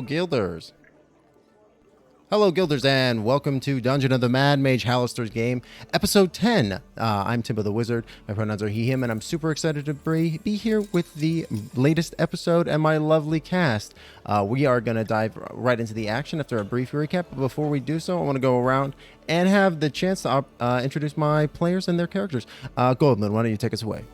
fellow guilders. Hello, guilders, and welcome to Dungeon of the Mad Mage Halaster's game, episode 10. I'm Timbo the Wizard. My pronouns are he, him, and I'm super excited to be here with the latest episode and my lovely cast. We are going to dive right into the action after a brief recap. But before we do so, I want to go around and have the chance to introduce my players and their characters. Goldmoon, why don't you take us away?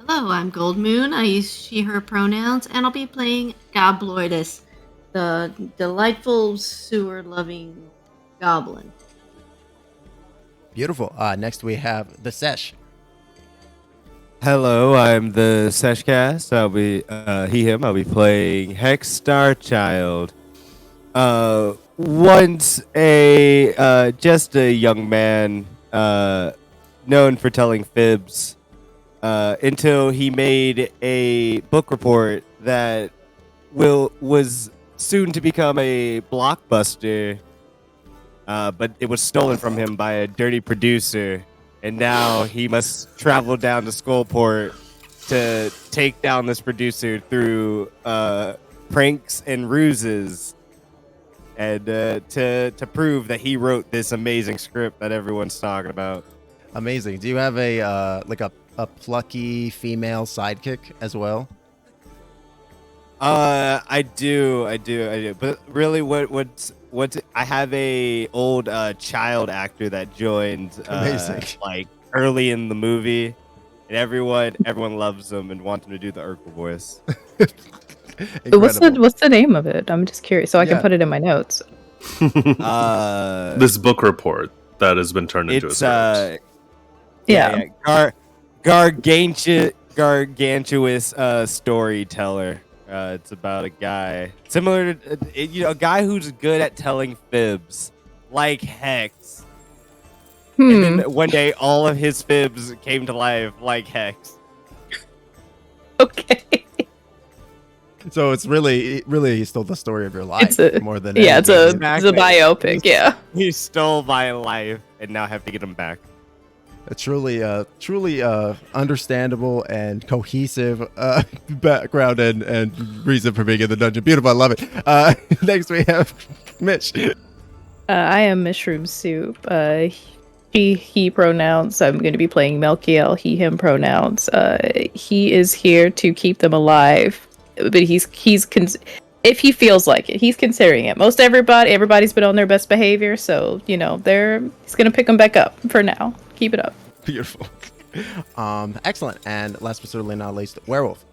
Hello, I'm Goldmoon. I use she, her pronouns, and I'll be playing Gobloidus, the delightful sewer-loving goblin. Beautiful. Next we have the Sesh. Hello, I'm TheSeshCast. I'll be he, him. I'll be playing Hex Starchild. Once just a young man known for telling fibs until he made a book report that was soon to become a blockbuster, but it was stolen from him by a dirty producer, and now he must travel down to Skullport to take down this producer through pranks and ruses, and to prove that he wrote this amazing script that everyone's talking about. Amazing. Do you have a plucky female sidekick as well? I do. But really, what I have a old child actor that joined like early in the movie, and everyone loves him and wants him to do the Urkel voice. What's the name of it? I'm just curious, so I can put it in my notes. This book report that has been turned into a series. Gargantuous storyteller. It's about a guy similar to a guy who's good at telling fibs, like Hex. And then one day, all of his fibs came to life, like Hex. Okay. So it's really still the story of your life more than it's a biopic. Yeah, he stole my life, and now I have to get him back. A truly understandable and cohesive background and reason for being in the dungeon. Beautiful, I love it. Next we have Mitch. I am MishroomSoup. He pronouns. I'm going to be playing Melkiel. He him pronouns. He is here to keep them alive, but if he feels like it, he's considering it. Everybody's been on their best behavior, so he's going to pick them back up for now. Keep it up. Beautiful. Excellent. And last but certainly not least, Werewolf.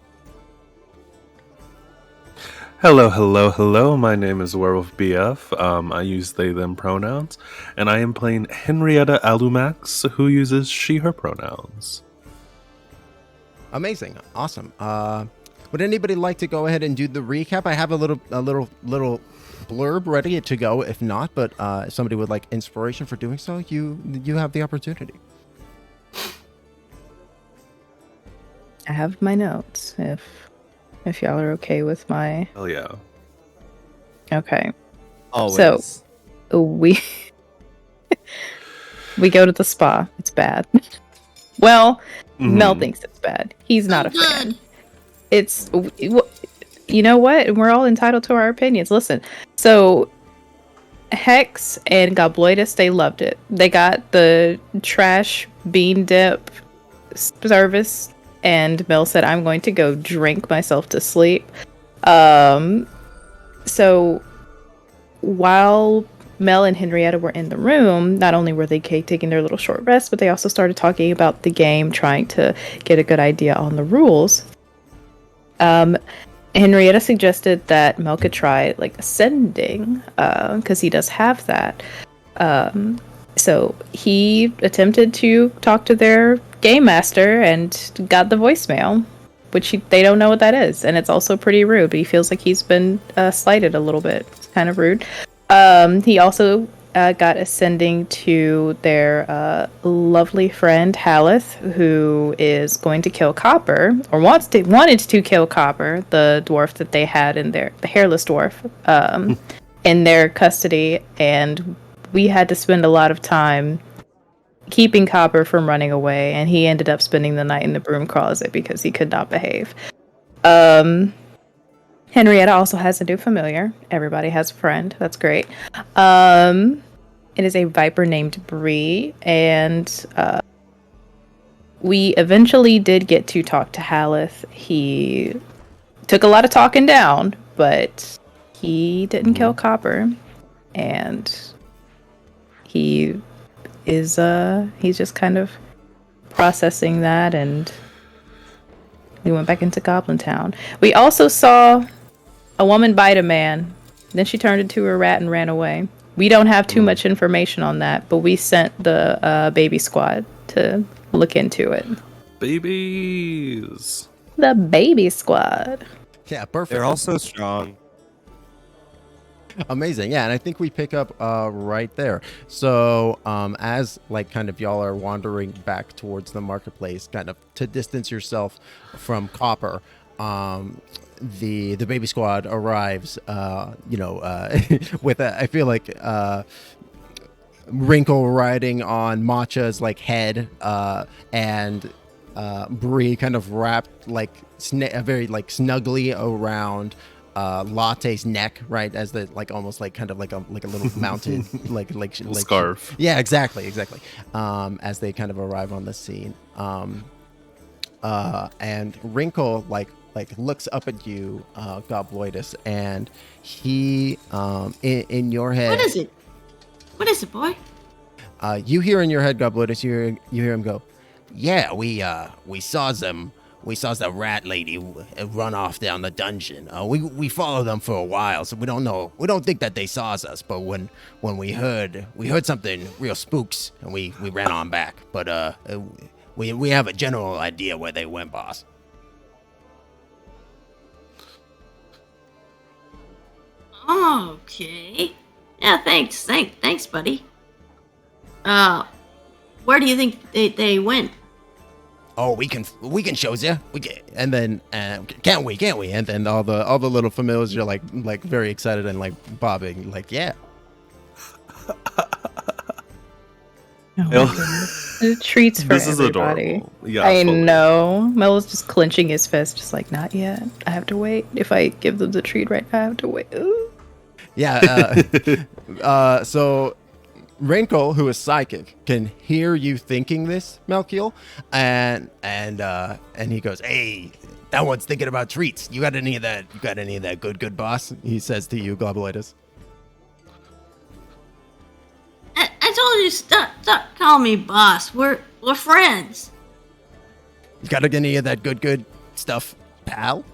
Hello. My name is Wherewolfbf. I use they, them pronouns. And I am playing Henrietta Alumax, who uses she, her pronouns. Amazing. Awesome. Would anybody like to go ahead and do the recap? I have a little blurb ready to go if not, but if somebody would like inspiration for doing so, you have the opportunity. I have my notes if y'all are okay with my... Oh yeah. Okay. Always. So we go to the spa. It's bad. Well, Mel thinks it's bad. He's not a fan. It's... You know what? We're all entitled to our opinions. Listen, so Hex and Gobloidus, they loved it. They got the trash bean dip service, and Mel said, I'm going to go drink myself to sleep. So while Mel and Henrietta were in the room, not only were they taking their little short rest, but they also started talking about the game, trying to get a good idea on the rules. Henrietta suggested that Mel could try ascending, because he does have that. So he attempted to talk to their game master and got the voicemail, which they don't know what that is, and it's also pretty rude. But he feels like he's been slighted a little bit. It's kind of rude. He also got ascending to their lovely friend Halleth, who is going to kill Copper, or wanted to kill Copper, the dwarf that they had the hairless dwarf, in their custody, and we had to spend a lot of time keeping Copper from running away, and he ended up spending the night in the broom closet because he could not behave. Henrietta also has a new familiar. Everybody has a friend. That's great. It is a viper named Bree, and we eventually did get to talk to Halleth. He took a lot of talking down, but he didn't kill Copper, and he is he's just kind of processing that, and we went back into Goblin Town. We also saw a woman bite a man. Then she turned into a rat and ran away. We don't have too much information on that, but we sent the baby squad to look into it. Babies. The baby squad. Yeah, perfect. They're also strong. Amazing. Yeah, and I think we pick up right there. So as like kind of y'all are wandering back towards the marketplace, kind of to distance yourself from Copper, the baby squad arrives, with a, I feel like Wrinkle riding on Matcha's like head, and Bree kind of wrapped like very like snugly around Latte's neck, right, as the like almost like kind of like a little mounted like scarf. Yeah, exactly. As they kind of arrive on the scene, and Wrinkle like looks up at you, Gobloidus, and he in your head. What is it? What is it, boy? You hear in your head, Gobloidus, you hear him go, "Yeah, we saw them. We saw the rat lady run off down the dungeon. We followed them for a while, so we don't know. We don't think that they saw us. But when we heard something real spooks, and we ran on back. But we have a general idea where they went, boss." Okay. Yeah, thanks, buddy. Where do you think they went? Oh, we can show you. We can, and then can't we? And then all the little familiars are like very excited and like bobbing, like yeah. Treats for This is everybody. adorable. Yeah, I fully. know. Mel's just clenching his fist, just like, not yet. I have to wait. If I give them the treat right now, I have to wait. Ooh. Yeah. So Wrinkle, who is psychic, can hear you thinking this, Melkiel, and he goes, "Hey, that one's thinking about treats. You got any of that? You got any of that good boss?" He says to you, Gobloidus. I told you stop calling me boss. We're friends. You got any of that good stuff, pal?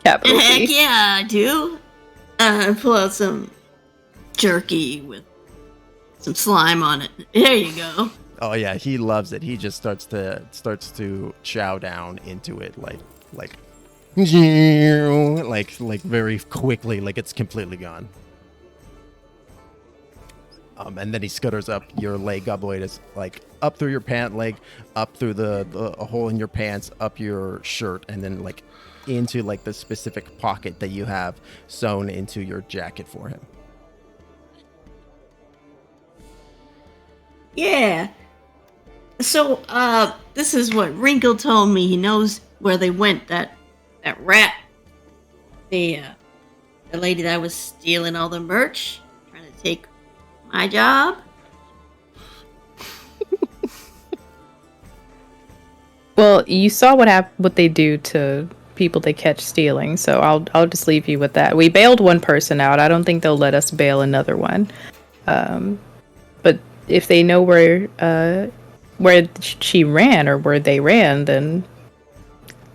Capital Heck T. yeah, I do. Pull out some jerky with some slime on it. There you go. Oh yeah, he loves it. He just starts to chow down into it like very quickly, like it's completely gone. And then he scutters up your leg, Gobloidus, like up through your pant leg, up through the hole in your pants, up your shirt, and then like into like the specific pocket that you have sewn into your jacket for him. Yeah. So, this is what Wrinkle told me. He knows where they went. That rat. The lady that was stealing all the merch, trying to take my job. Well, you saw what they do to people they catch stealing, so I'll just leave you with that. We bailed one person out. I don't think they'll let us bail another one. But if they know where she ran or where they ran, then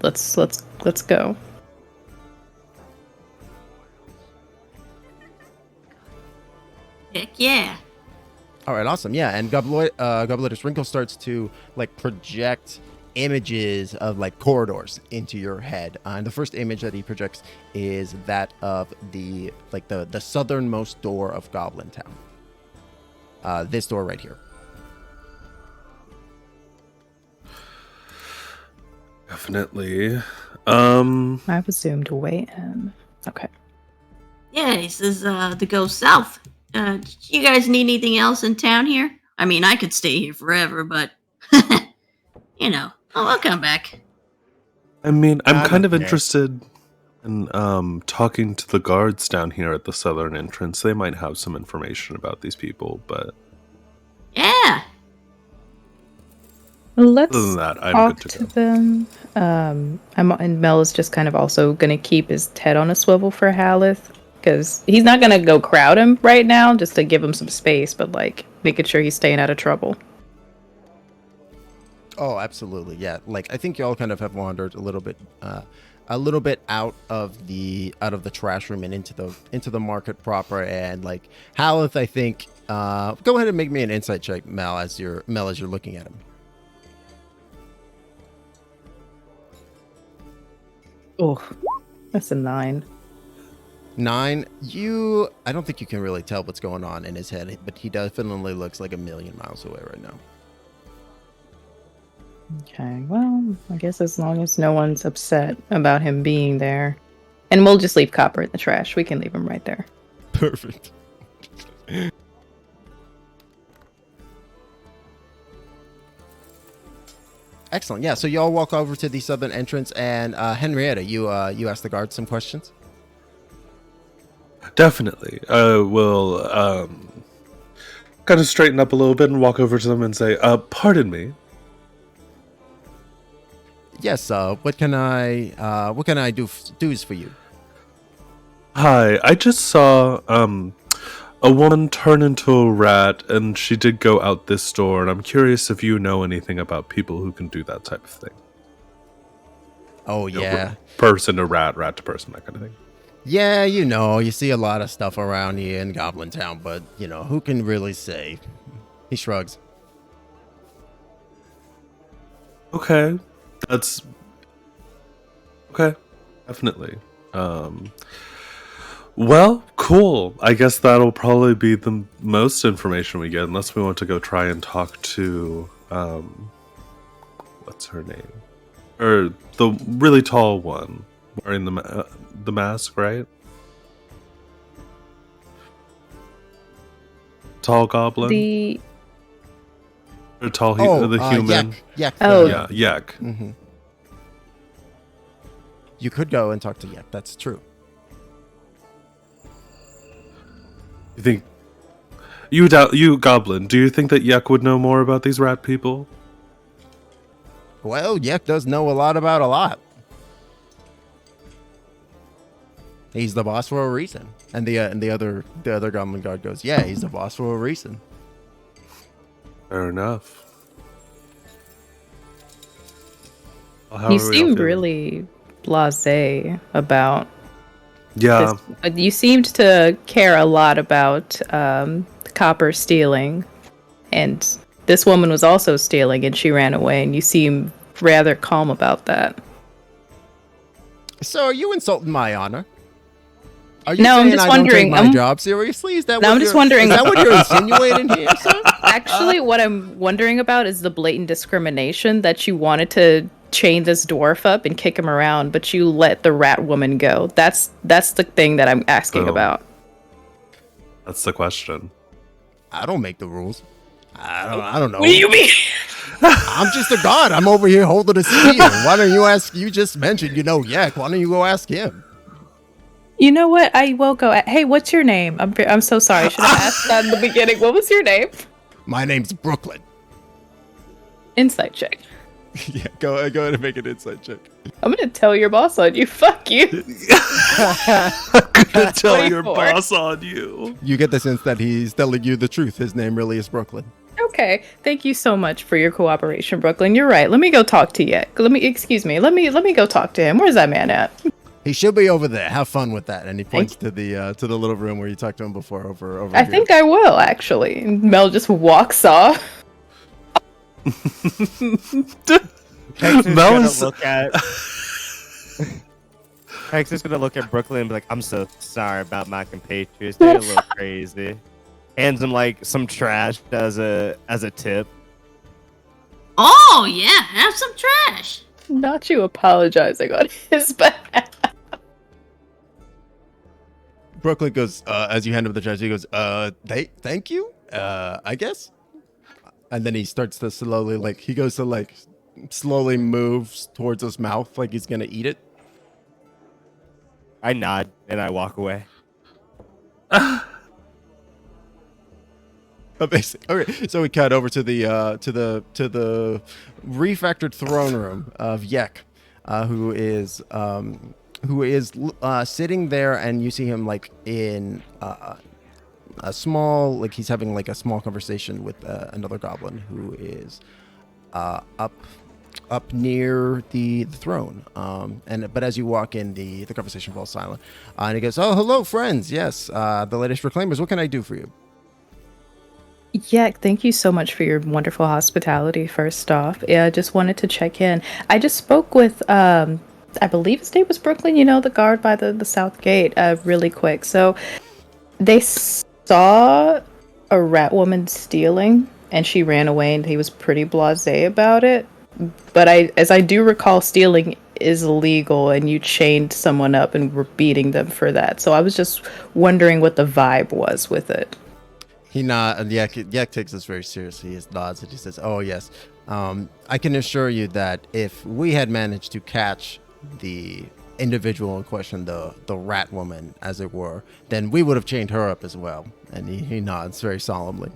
let's go. Heck yeah. All right, awesome. Yeah, and Gobloidus Wrinkle starts to like project images of like corridors into your head. And the first image that he projects is that of the southernmost door of Goblin Town. This door right here. Definitely. I've assumed way in. Okay. Yeah, he says to go south. You guys need anything else in town here? I mean, I could stay here forever, but you know, I'll come back. I mean, I'm kind of Okay. interested in talking to the guards down here at the southern entrance. They might have some information about these people, but Yeah. Let's other than that, I'm talk good to to go. them. And Mel is just kind of also going to keep his head on a swivel for Halleth, because he's not going to go crowd him right now, just to give him some space, but like making sure he's staying out of trouble. Oh, absolutely. Yeah. Like I think y'all kind of have wandered a little bit out of the trash room and into the market proper. And like Halleth, I think, go ahead and make me an insight check, Mel, as you're looking at him. Oh, that's a 9. 9. I don't think you can really tell what's going on in his head, but he definitely looks like a million miles away right now. Okay, well, I guess as long as no one's upset about him being there. And we'll just leave Copper in the trash. We can leave him right there. Perfect. Excellent. Yeah, so y'all walk over to the southern entrance, and Henrietta, you ask the guards some questions. Definitely. I will kind of straighten up a little bit and walk over to them and say, pardon me. Yes. What can I do for you? Hi, I just saw a woman turn into a rat, and she did go out this door, and I'm curious if you know anything about people who can do that type of thing. Oh You know, yeah. person to rat, rat to person, that kind of thing. Yeah, you see a lot of stuff around here in Goblin Town, but who can really say? He shrugs. Okay. That's okay. Definitely. Well, cool. I guess that'll probably be the most information we get, unless we want to go try and talk to what's her name? Or the really tall one wearing the mask, right? Tall goblin? Or tall the human? Yak. Oh. Yeah, Yak. Mm-hmm. You could go and talk to Yak. That's true. You think you goblin, do you think that Yak would know more about these rat people? Well, Yak does know a lot about a lot. He's the boss for a reason. And the other goblin guard goes, yeah, he's the boss for a reason. Fair enough. Well, how You are we all seemed feeling? really blasé about Yeah. this, but you seemed to care a lot about Copper stealing, and this woman was also stealing, and she ran away, and you seem rather calm about that. So are you insulting my honor? Are you No, I'm saying just I don't take wondering. my job seriously? Is that No, what I'm just you're- wondering. Is that what you're insinuating here, sir? Actually, what I'm wondering about is the blatant discrimination that you wanted to chain this dwarf up and kick him around, but you let the rat woman go. That's the thing that I'm asking Oh. about. That's the question. I don't make the rules. I don't know. What do you mean? I'm just a god. I'm over here holding a spear. Why don't you ask? You just mentioned Yak. Why don't you go ask him? You know what? I will go. Hey, what's your name? I'm so sorry. I should have asked that in the beginning. What was your name? My name's Brooklyn. Insight check. Yeah, go ahead and make an insight check. I'm gonna tell your boss on you. Fuck you. Gonna tell your 24. boss on you. You get the sense that he's telling you the truth. His name really is Brooklyn. Okay. Thank you so much for your cooperation, Brooklyn. You're right. Let me go talk to Yek. Let me go talk to him. Where's that man at? He should be over there. Have fun with that. And he points to the little room where you talked to him before. Over I here. think I will actually. And Mel just walks off. Hex is Mel gonna is- look at. Hex is gonna look at Brooklyn and be like, "I'm so sorry about my compatriots. They're a little crazy." Hands him like some trash as a tip. Oh, yeah, have some trash. Not you apologizing on his behalf. Brooklyn goes, as you hand him the trash, he goes, thank you, I guess. And then he starts to slowly, he goes to, slowly moves towards his mouth like he's gonna eat it. I nod and I walk away. Okay, so we cut over to the refactored throne room of Yek, who is sitting there, and you see him like in a small, like he's having like a small conversation with another goblin who is up near the throne. But as you walk in, the conversation falls silent, and he goes, "Oh, hello, friends. Yes, the latest Reclaimers. What can I do for you?" Yeah, thank you so much for your wonderful hospitality, first off. Yeah, I just wanted to check in. I just spoke with, I believe his name was Brooklyn, the guard by the South Gate, really quick. So they saw a rat woman stealing, and she ran away, and he was pretty blasé about it. But as I do recall, stealing is illegal, and you chained someone up and were beating them for that. So I was just wondering what the vibe was with it. He nods, and Yak takes this very seriously. He nods and he says, "Oh yes, I can assure you that if we had managed to catch the individual in question, the rat woman, as it were, then we would have chained her up as well." And he nods very solemnly.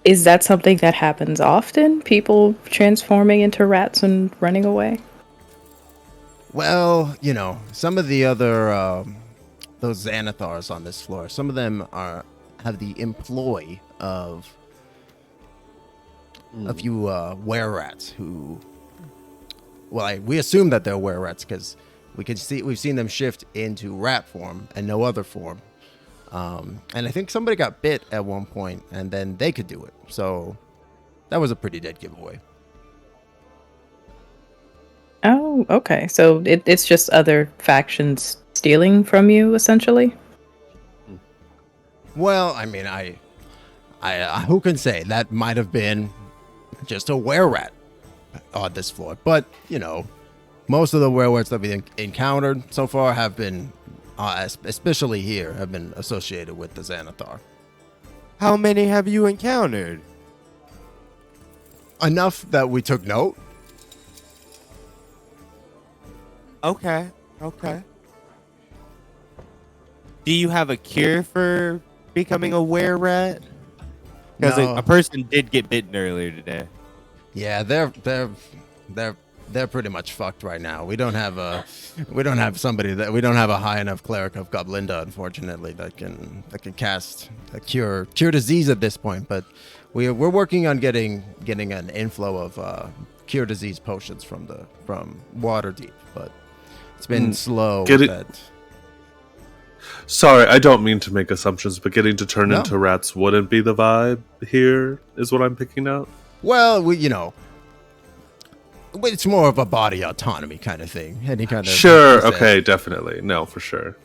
Is that something that happens often? People transforming into rats and running away? Well, some of the other those Xanathars on this floor, some of them have the employ of a few Wererats who, well, we assume that they're Wererats because we've seen them shift into rat form and no other form. And I think somebody got bit at one point, and then they could do it. So that was a pretty dead giveaway. Oh, okay. So it's just other factions stealing from you, essentially? Well, I mean, I who can say? That might have been just a wererat on this floor. But, most of the wererats that we've encountered so far have been, especially here, have been associated with the Xanathar. How many have you encountered? Enough that we took note. Okay. Do you have a cure for becoming a wererat? Because No. a person did get bitten earlier today. Yeah, they're pretty much fucked right now. We don't have a high enough cleric of Goblinda, unfortunately, that can cast a cure disease at this point. But we're working on getting an inflow of cure disease potions from Waterdeep, but it's been slow. Sorry, I don't mean to make assumptions, but getting to turn No. into rats wouldn't be the vibe here, is what I'm picking up. Well, it's more of a body autonomy kind of thing. Any kind of Sure, okay, definitely. No, for sure.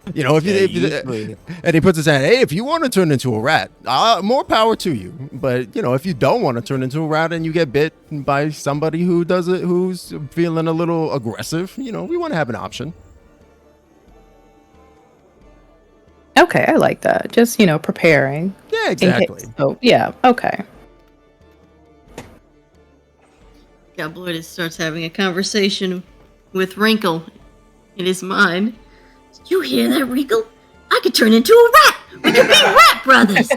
And he puts his hand. Hey, if you want to turn into a rat, more power to you. But if you don't want to turn into a rat and you get bit by somebody who does it, who's feeling a little aggressive, we want to have an option. Okay, I like that. Just, preparing. Yeah, exactly. Oh, yeah, okay. Gobloidus starts having a conversation with Wrinkle in his mind. Did you hear that, Wrinkle? I could turn into a rat! We could be rat brothers!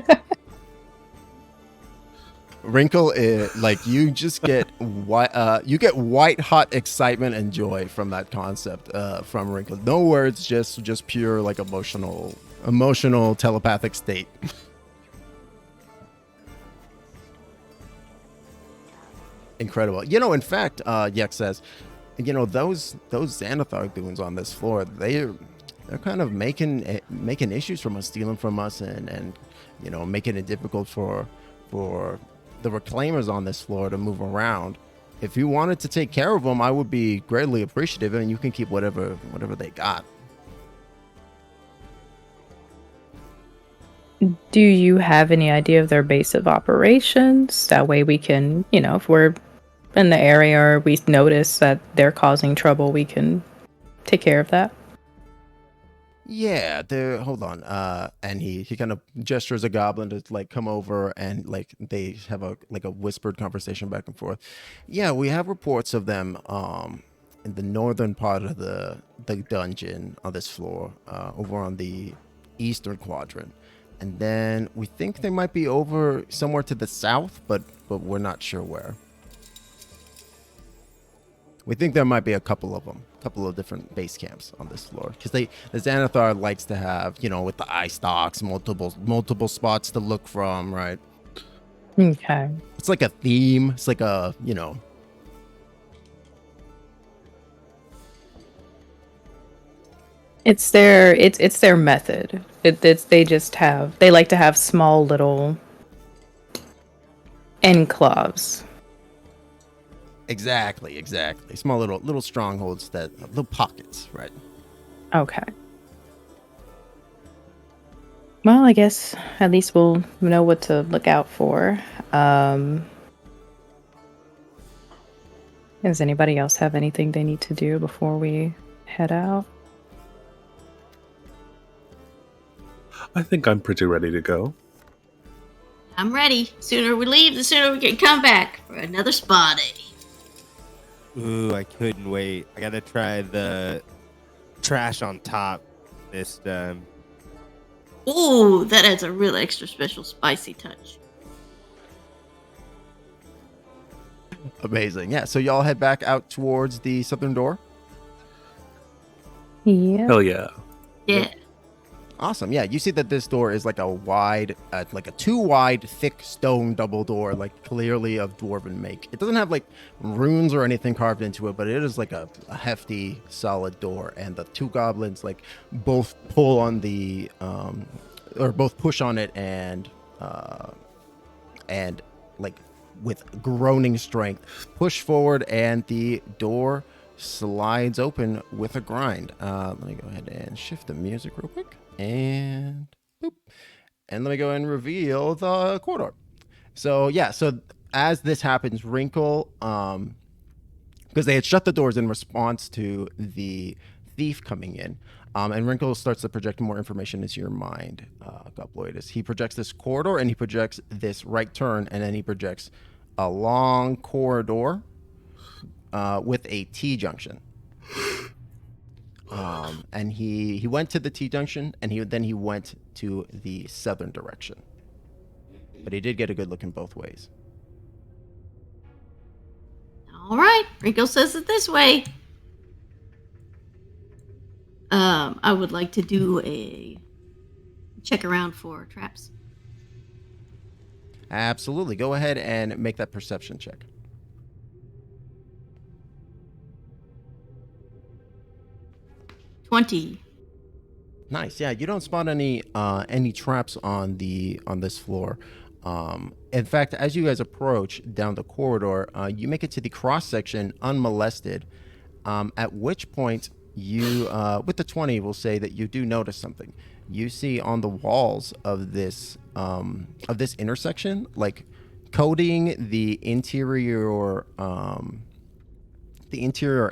Wrinkle is like you just get white hot excitement and joy from that concept from Wrinkle. No words, just pure like emotional telepathic state. Incredible. In fact, Yek says, those Xanathar goons on this floor, they're kind of making issues from us, stealing from us, and making it difficult for the Reclaimers on this floor to move around. If you wanted to take care of them, I would be greatly appreciative, and you can keep whatever they got. Do you have any idea of their base of operations? That way we can, if we're in the area or we notice that they're causing trouble, we can take care of that. Yeah, there. Hold on. And he kind of gestures a goblin to like come over, and like they have a whispered conversation back and forth. Yeah, we have reports of them in the northern part of the dungeon on this floor, over on the eastern quadrant, and then we think they might be over somewhere to the south, but we're not sure where. We think there might be a couple of them, a couple of different base camps on this floor, because the Xanathar likes to have, with the eye stalks, multiple spots to look from, right? Okay. It's like a theme. It's like a, It's their method. They like to have small little enclaves. exactly. Small little strongholds, little pockets, right? Okay. Well, I guess at least we'll know what to look out for. Does anybody else have anything they need to do before we head out? I think I'm pretty ready to go. I'm ready. Sooner we leave, the sooner we can come back for another spa day. Ooh, I couldn't wait. I gotta try the trash on top this time. Ooh, that adds a real extra special spicy touch. Amazing. Yeah. So y'all head back out towards the southern door. Yeah. Hell yeah. Yeah. Awesome. Yeah, you see that this door is like a wide, like a too wide, thick stone double door, like clearly of dwarven make. It doesn't have like runes or anything carved into it, but it is like a hefty, solid door. And the two goblins like both pull on the, or both push on it, and like with groaning strength, push forward, and the door slides open with a grind. Let me go ahead and shift the music real quick. And boop. And let me go and reveal the corridor. So yeah, so as this happens, Wrinkle, because they had shut the doors in response to the thief coming in, and Wrinkle starts to project more information into your mind, Gobloidus. He projects this corridor, and he projects this right turn, and then he projects a long corridor with a T-junction. And he went to the T-junction, and he went to the southern direction. But he did get a good look in both ways. All right. Rico says it this way. I would like to do a check around for traps. Absolutely. Go ahead and make that perception check. Nice. Yeah, you don't spot any traps on this floor. In fact, as you guys approach down the corridor, you make it to the cross section unmolested. At which point you, with the 20, will say that you do notice something. You see on the walls of this intersection, like coating the interior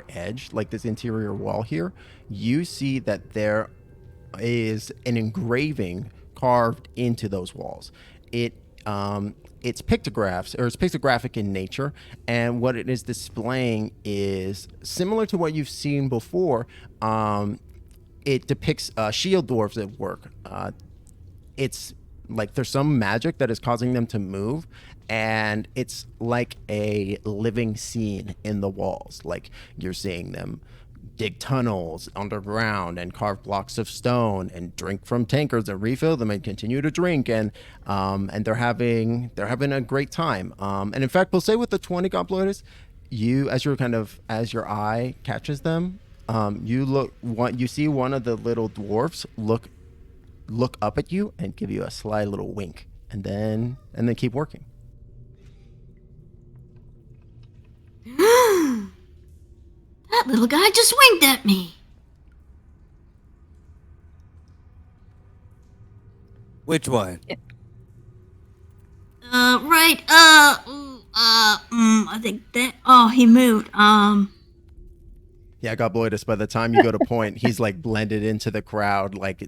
edge, like this interior wall here, you see that there is an engraving carved into those walls. It's pictographs, or it's pictographic in nature, and what it is displaying is similar to what you've seen before. It depicts shield dwarves at work. It's like there's some magic that is causing them to move, and it's like a living scene in the walls. Like you're seeing them dig tunnels underground and carve blocks of stone and drink from tankards and refill them and continue to drink, and they're having a great time. And in fact, we'll say with the 20 Gobloidus, as your eye catches them, you see one of the little dwarfs look up at you and give you a sly little wink, and then keep working. That little guy just winked at me. Which one? Right. I think that. Oh, he moved. Yeah, Gobloidus, by the time you go to point, he's like blended into the crowd. Like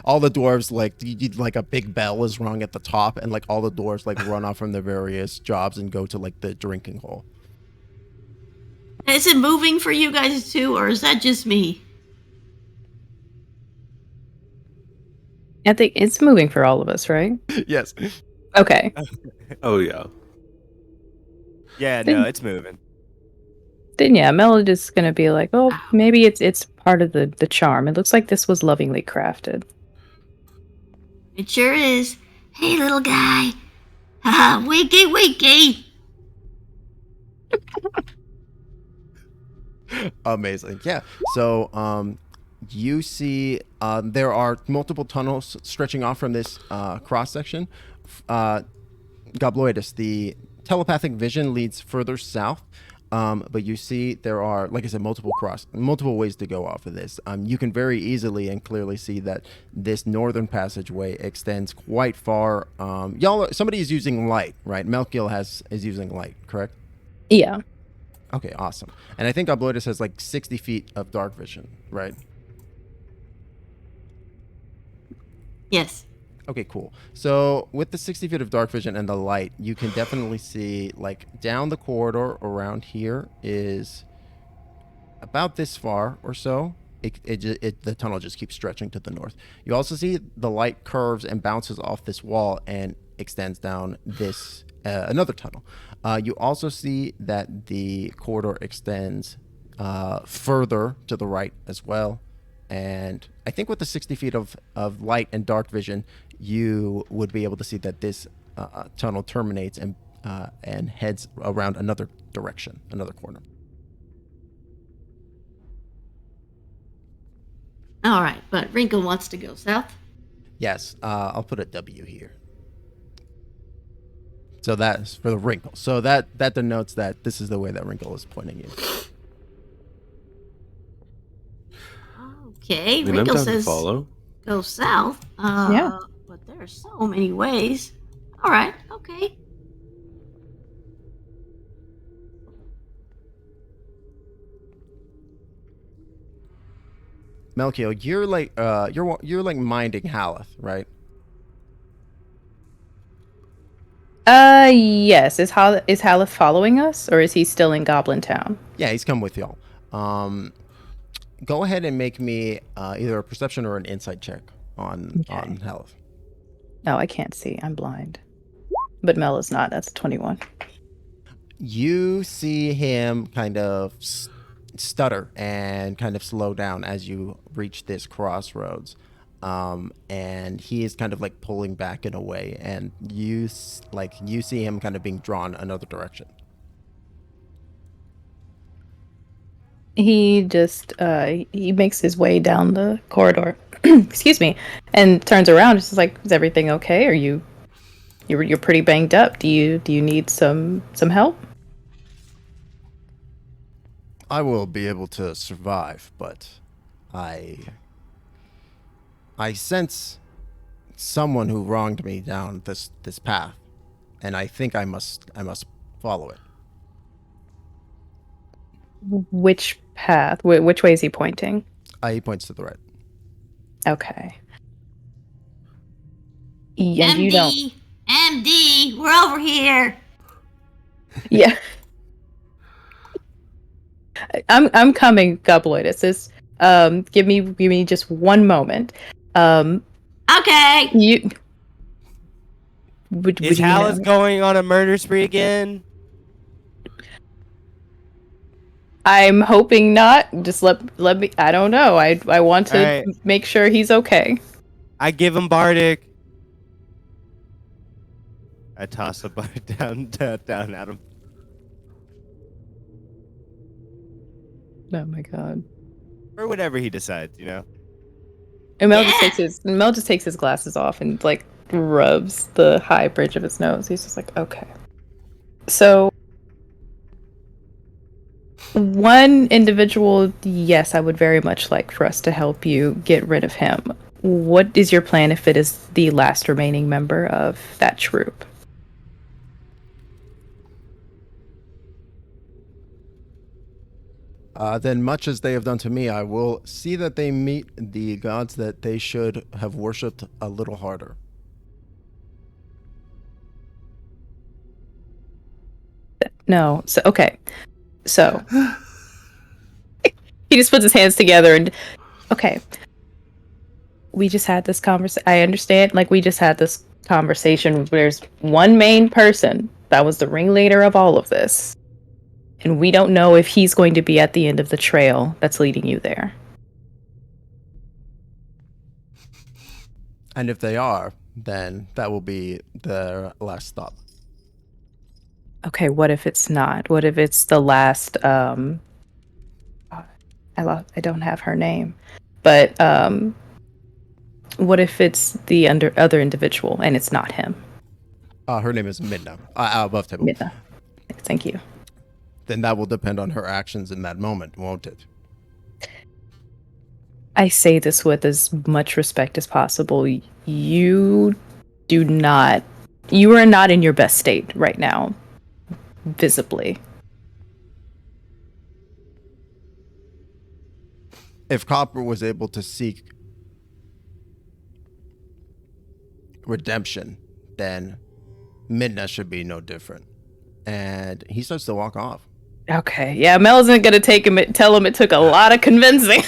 all the dwarves, like a big bell is rung at the top, and like all the dwarves like run off from their various jobs and go to like the drinking hole. Is it moving for you guys too, or is that just me? I think it's moving for all of us, right? Yes. Okay. Oh yeah. Yeah, no, it's moving. Then yeah, Melody's gonna be like, oh, maybe it's part of the charm. It looks like this was lovingly crafted. It sure is. Hey, little guy. Haha, wakey, wakey. Amazing. Yeah. So you see there are multiple tunnels stretching off from this cross section. Gobloidus, the telepathic vision leads further south. But you see there are, like I said, multiple ways to go off of this. You can very easily and clearly see that this northern passageway extends quite far. Somebody is using light, right? Melkiel is using light, correct? Yeah. Okay, awesome. And I think Gobloidus has like 60 feet of dark vision, right? Yes. Okay, cool. So with the 60 feet of dark vision and the light, you can definitely see like down the corridor around here is about this far or so. The tunnel just keeps stretching to the north. You also see the light curves and bounces off this wall and extends down this another tunnel. You also see that the corridor extends further to the right as well. And I think with the 60 feet of light and dark vision, you would be able to see that this tunnel terminates and heads around another direction, another corner. All right, but Wrinkle wants to go south. Yes, I'll put a W here. So that's for the Wrinkle. So that denotes that this is the way that Wrinkle is pointing you. Okay, I mean, I'm Wrinkle down to says follow. go south. Yeah. But there are so many ways. All right, okay. Melkiel, you're like minding Halleth, right? Yes. Is Halleth following us, or is he still in Goblin Town? Yeah, he's come with y'all. Go ahead and make me either a perception or an insight check on Halleth. No, I can't see. I'm blind. But Mel is not. That's 21. You see him kind of stutter and kind of slow down as you reach this crossroads. And he is kind of like pulling back in a way, and you see him kind of being drawn another direction. He just he makes his way down the corridor. Excuse me, and turns around. Just like, is everything okay? Are you're pretty banged up? Do you need some help? I will be able to survive, but I sense someone who wronged me down this path, and I think I must follow it. Which path? Which way is he pointing? He points to the right. Okay. And you don't. MD, we're over here. Yeah. I'm coming, Gobloidus. Give me just one moment. Okay. You Is Halleth going on a murder spree again? I'm hoping not. Just let me. I don't know. I want to make sure he's okay. I give him Bardic. I toss a bard down at him. Oh my god. Or whatever he decides, you know. And Mel just takes his glasses off and like rubs the high bridge of his nose. He's just like, okay. So one individual, yes, I would very much like for us to help you get rid of him. What is your plan if it is the last remaining member of that troop? then much as they have done to me, I will see that they meet the gods that they should have worshipped a little harder. No. So okay. So he just puts his hands together and okay. We just had this conversation. I understand. Like we just had this conversation. There's one main person that was the ringleader of all of this, and we don't know if he's going to be at the end of the trail that's leading you there. And if they are, then that will be their last stop. Okay, what if it's not? What if it's the last I don't have her name. But what if it's the other individual and it's not him? Her name is Midna. Above table. Midna. Thank you. Then that will depend on her actions in that moment, won't it? I say this with as much respect as possible. You are not in your best state right now, visibly. If Copper was able to seek redemption, then Midna should be no different. And he starts to walk off. Okay, yeah, Mel isn't gonna tell him it took a lot of convincing.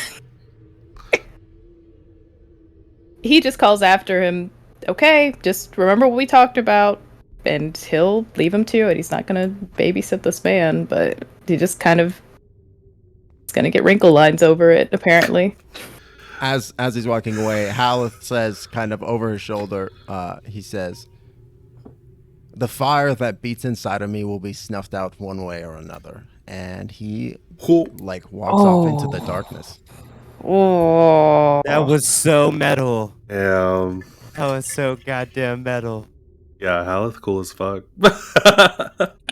He just calls after him, okay, just remember what we talked about, and he'll leave him to it. He's not gonna babysit this man, but he just kind of is gonna get wrinkle lines over it, apparently. As he's walking away, Halleth says, kind of over his shoulder, he says, "The fire that beats inside of me will be snuffed out one way or another." And he walks off into the darkness. Oh, That was so metal. Yeah. That was so goddamn metal. Yeah, Halleth cool as fuck.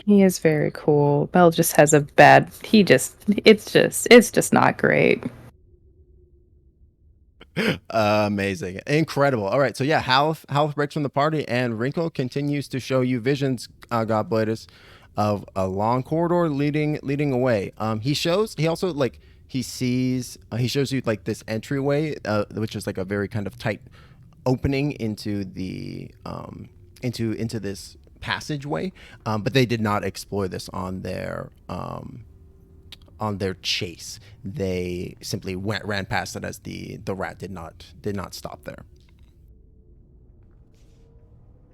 he is very cool. Mel just has a bad. It's just not great. Amazing. Incredible. All right. So yeah, Halleth breaks from the party, and Wrinkle continues to show you visions, Gobloidus, of a long corridor leading away. He shows you like this entryway, which is like a very kind of tight opening into the into this passageway. But they did not explore this on their chase. They simply ran past it as the rat did not stop there.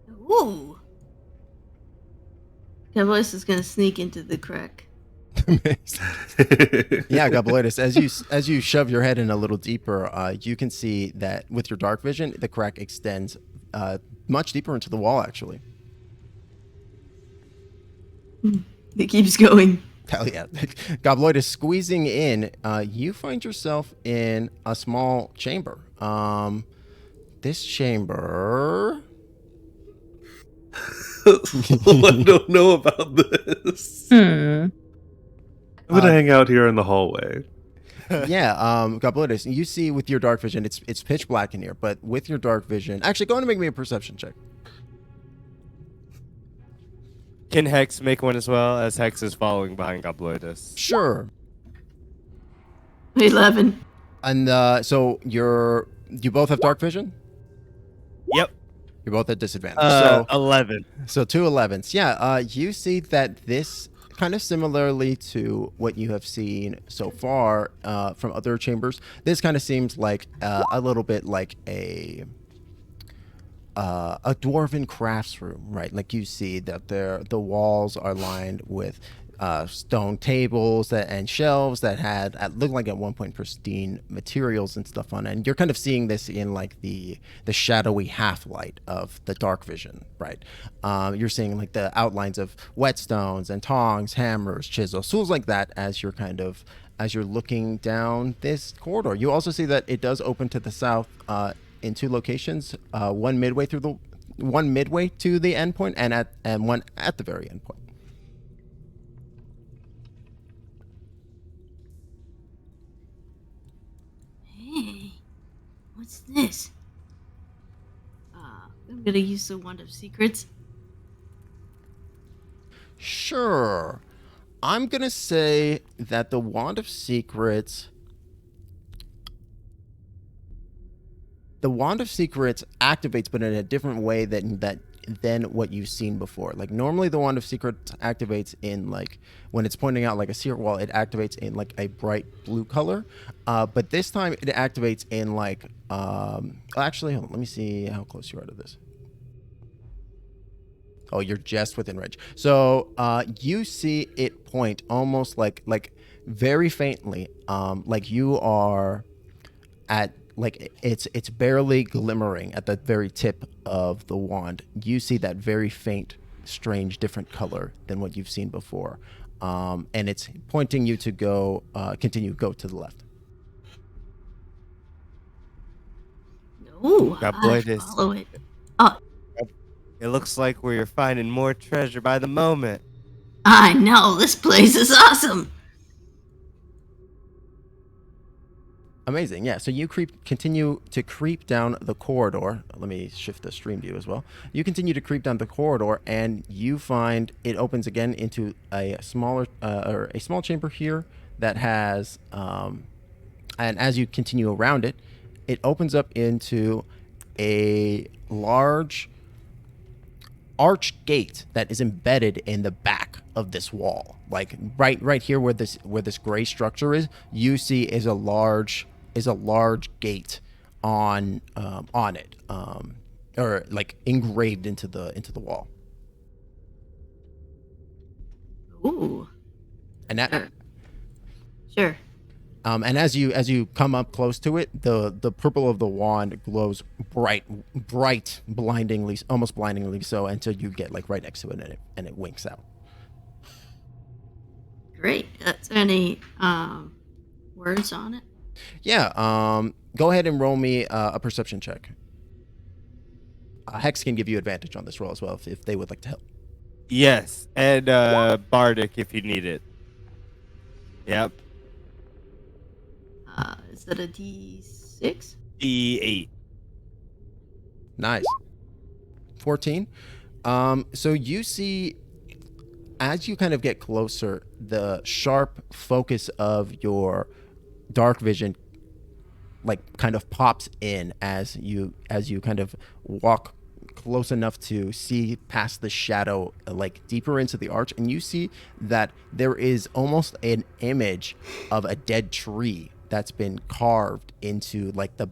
Ooh. Gobloidus is gonna sneak into the crack. Yeah, Gobloidus, as you shove your head in a little deeper, you can see that with your dark vision, the crack extends much deeper into the wall, actually. It keeps going. Hell yeah. Gobloidus squeezing in, you find yourself in a small chamber. This chamber... I don't know about this. I'm gonna hang out here in the hallway. Yeah, Gobloidus, you see with your dark vision, it's pitch black in here, but with your dark vision... Actually, go ahead and make me a perception check. Can Hex make one as well, as Hex is following behind Gobloidus? Sure. 11. And so you both have dark vision? Yep. You're both at disadvantage. 11. So 2 11s. Yeah, you see that this, kind of similarly to what you have seen so far from other chambers, this kind of seems like a little bit like a dwarven crafts room, right? Like you see that the walls are lined with stone tables and shelves that looked like at one point pristine materials and stuff on it. And you're kind of seeing this in like the shadowy half light of the dark vision, right? You're seeing like the outlines of whetstones and tongs, hammers, chisels, tools like that as you're looking down this corridor. You also see that it does open to the south in 2 locations, one midway to the end point and one at the very end point. Hey, what's this? I'm gonna use the Wand of Secrets. Sure. I'm gonna say that the Wand of Secrets. The Wand of Secrets activates, but in a different way than what you've seen before. Like normally, the Wand of Secrets activates in like when it's pointing out like a secret wall, it activates in like a bright blue color. But this time, it activates in like actually, hold on, let me see how close you are to this. Oh, you're just within range. So you see it point almost like very faintly, like you are at like it's barely glimmering at the very tip of the wand. You see that very faint, strange, different color than what you've seen before, and it's pointing you to go go to the left. No, I Gobloidus. follow it. Oh, It looks like we're finding more treasure by the moment. I know. This place is awesome. Amazing, yeah. So you continue to creep down the corridor. Let me shift the stream view as well. You continue to creep down the corridor, and you find it opens again into a smaller or a small chamber here that has, and as you continue around it, it opens up into a large arch gate that is embedded in the back of this wall. Like right here where this gray structure is, you see is a large gate on it, or like engraved into the wall. Ooh. And that Sure. and as you come up close to it, the purple of the wand glows bright, blindingly, almost blindingly so, until you get like right next to it, and it winks out. Great. That's any words on it? Yeah. Go ahead and roll me a perception check. Hex can give you advantage on this roll as well if they would like to help. Yes, and Bardic if you need it. Yep. Is that a D6? D8. Nice. 14. So you see, as you kind of get closer, the sharp focus of your dark vision like kind of pops in as you kind of walk close enough to see past the shadow, like deeper into the arch, and you see that there is almost an image of a dead tree that's been carved into like the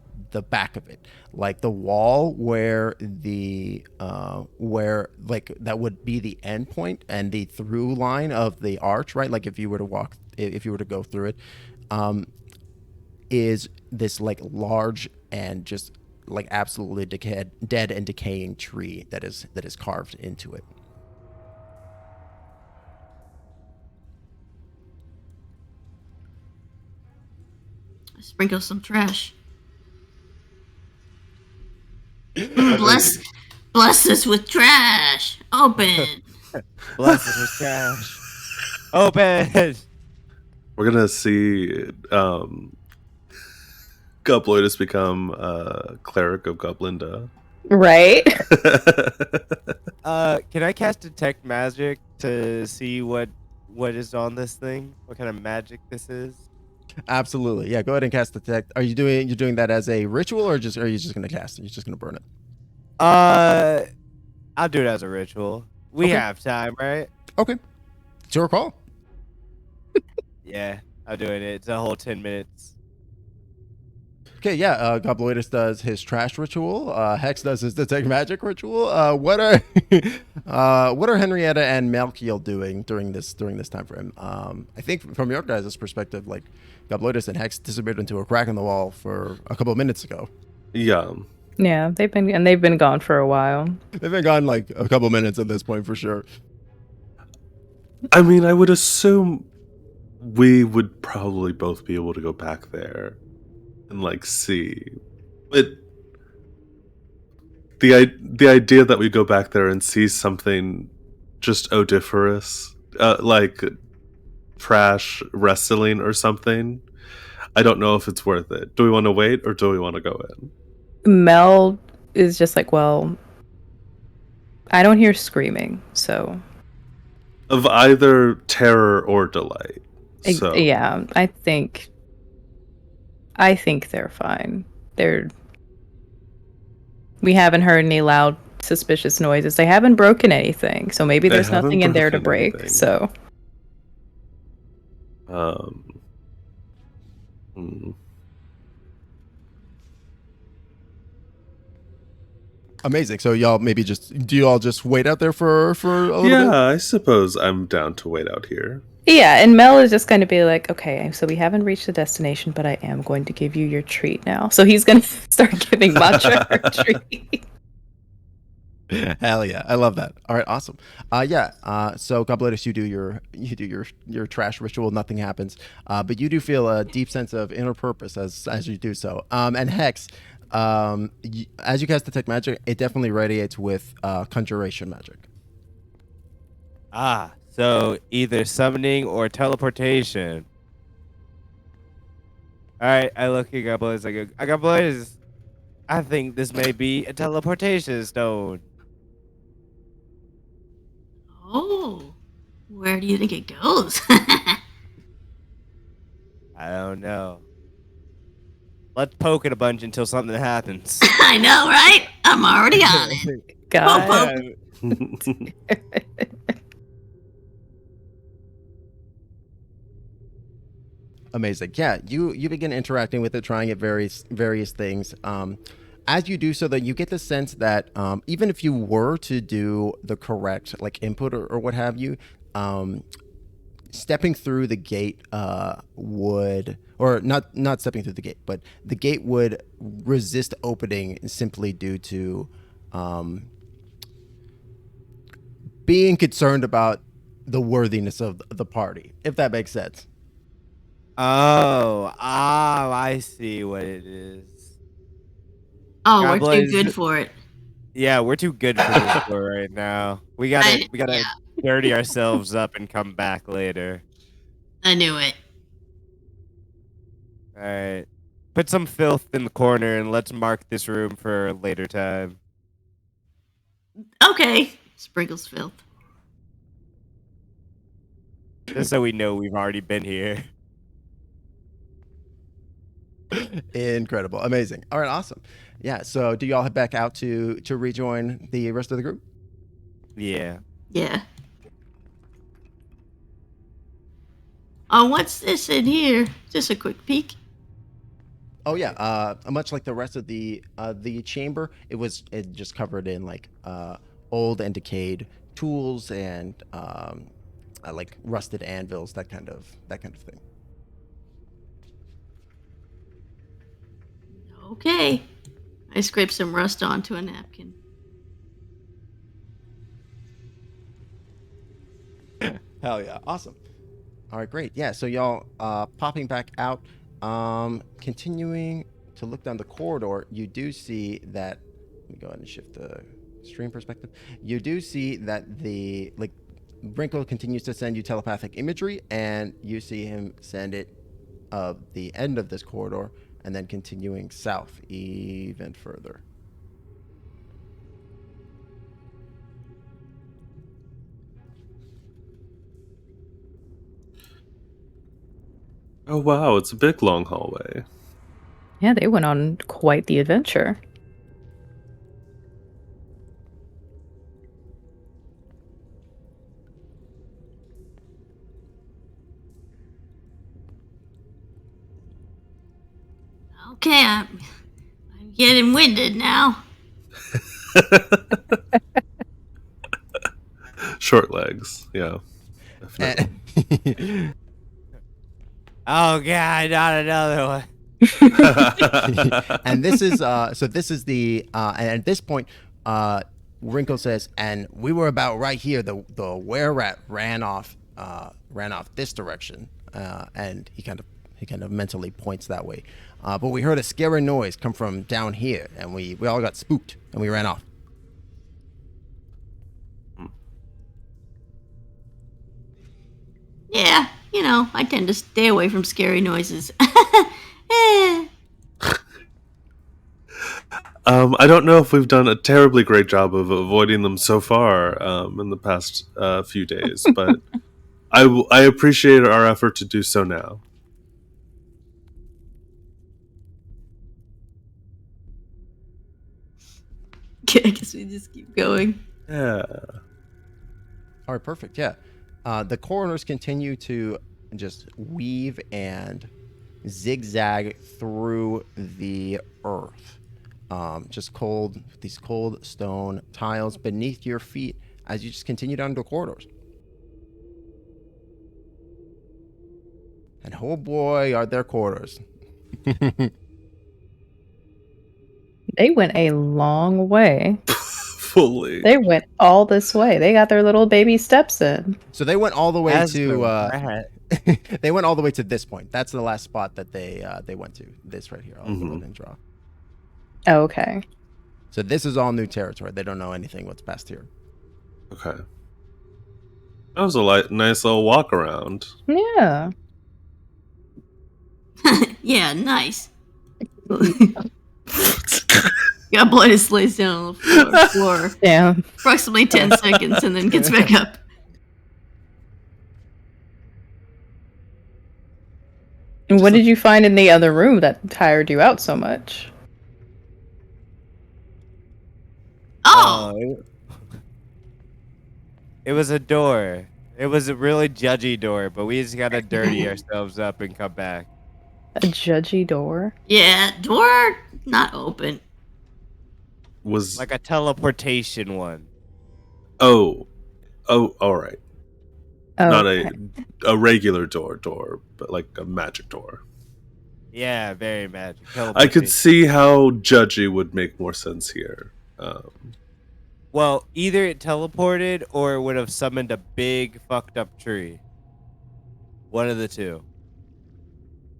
back of it, like the wall where like that would be the end point and the through line of the arch, right? Like if you were to go through it, is this like large and just like absolutely dead and decaying tree that is carved into it. I sprinkle some trash. Bless us with trash. Open. Bless us with trash. Open. We're gonna see Gobloidus become cleric of Goblinda. Right? Can I cast detect magic to see what is on this thing? What kind of magic this is? Absolutely, yeah. Go ahead and cast detect. You're doing that as a ritual, or are you just gonna cast it? You're just gonna burn it. I'll do it as a ritual. We have time, right? Okay, it's your call. Yeah, I'm doing it. It's a whole 10 minutes. Okay, yeah. Gobloidus does his trash ritual. Hex does his detect magic ritual. What are Henrietta and Melkiel doing during this time frame? I think from your guys' perspective, like Gobloidus and Hex disappeared into a crack in the wall for a couple of minutes ago. Yeah. Yeah, they've been gone for a while. They've been gone like a couple minutes at this point for sure. I mean, I would assume we would probably both be able to go back there and like see, but the idea that we go back there and see something just odoriferous, like trash wrestling or something, I don't know if it's worth it. Do we want to wait or do we want to go in? Mel is just like, well, I don't hear screaming, so of either terror or delight. So Yeah, I think they're fine. We haven't heard any loud, suspicious noises. They haven't broken anything, so maybe They there's nothing in haven't there to broken break. anything. So, hmm. Amazing. So y'all maybe do you all just wait out there for a little bit? Yeah, I suppose I'm down to wait out here. yeah, and Mel is just going to be like, okay, so we haven't reached the destination, but I am going to give you your treat now. So he's going to start giving Matcha her treat. Hell yeah, I love that. All right, awesome. So Gobloidus, you do your trash ritual. Nothing happens, but you do feel a deep sense of inner purpose as you do so. And Hex, as you cast detect magic, it definitely radiates with conjuration magic. So either summoning or teleportation. All right, I look at Gobloidus. I go, Gobloidus, I think this may be a teleportation stone. Oh, where do you think it goes? I don't know. Let's poke it a bunch until something happens. I know, right? I'm already on it. God. Amazing. Yeah, you begin interacting with it, trying it various things. As you do so, that you get the sense that even if you were to do the correct like input or what have you, stepping through the gate would, or not stepping through the gate, but the gate would resist opening simply due to being concerned about the worthiness of the party, if that makes sense. I see what it is. Oh, God we're too bless. good for it. Yeah, we're too good for this for right now. We gotta dirty ourselves up and come back later. I knew it. All right, put some filth in the corner and let's mark this room for a later time. Okay. Sprinkles filth. Just so we know we've already been here. Incredible. Amazing. All right, awesome. Yeah, so do y'all head back out to rejoin the rest of the group? Yeah. Yeah. Oh, what's this in here? Just a quick peek. Oh yeah, much like the rest of the chamber, it just covered in like old and decayed tools and like rusted anvils, that kind of thing. Okay. I scraped some rust onto a napkin. Hell yeah, awesome. All right, great. Yeah, so y'all popping back out, continuing to look down the corridor, you do see that, let me go ahead and shift the stream perspective. You do see that the Wrinkle continues to send you telepathic imagery, and you see him send it the end of this corridor and then continuing south even further. Oh wow, it's a big long hallway. Yeah, they went on quite the adventure. Okay, I'm getting winded now. Short legs, yeah. Oh god, not another one. And this is the and at this point Wrinkle says, and we were about right here. The Wererat ran off this direction, and he kind of mentally points that way. But we heard a scary noise come from down here, and we all got spooked and we ran off. Yeah, I tend to stay away from scary noises. I don't know if we've done a terribly great job of avoiding them so far in the past few days, but I appreciate our effort to do so now. I guess we just keep going. Yeah. All right, perfect. Yeah. The corridors continue to just weave and zigzag through the earth. Just these cold stone tiles beneath your feet as you just continue down the corridors. And oh boy, are there corridors. They went a long way. Fully. They went all this way. They got their little baby steps in. So they went all the way As to the rat. they went all the way to this point. That's the last spot that they went to. This right here. I'll go ahead and draw. Oh, okay. So this is all new territory. They don't know anything what's past here. Okay. That was a nice little walk around. Yeah. Yeah, nice. Gobloidus lays down on the floor Damn. approximately 10 seconds and then gets back up. And what did you find in the other room that tired you out so much? Oh! It was a door. It was a really judgy door, but we just gotta dirty ourselves up and come back. A judgy door? Yeah, door not open. Was Like a teleportation one. oh, all right. Oh, Not okay. a regular door, but like a magic door. Yeah, very magic. I could see how judgy would make more sense here. Well, either it teleported or it would have summoned a big fucked up tree. One of the two.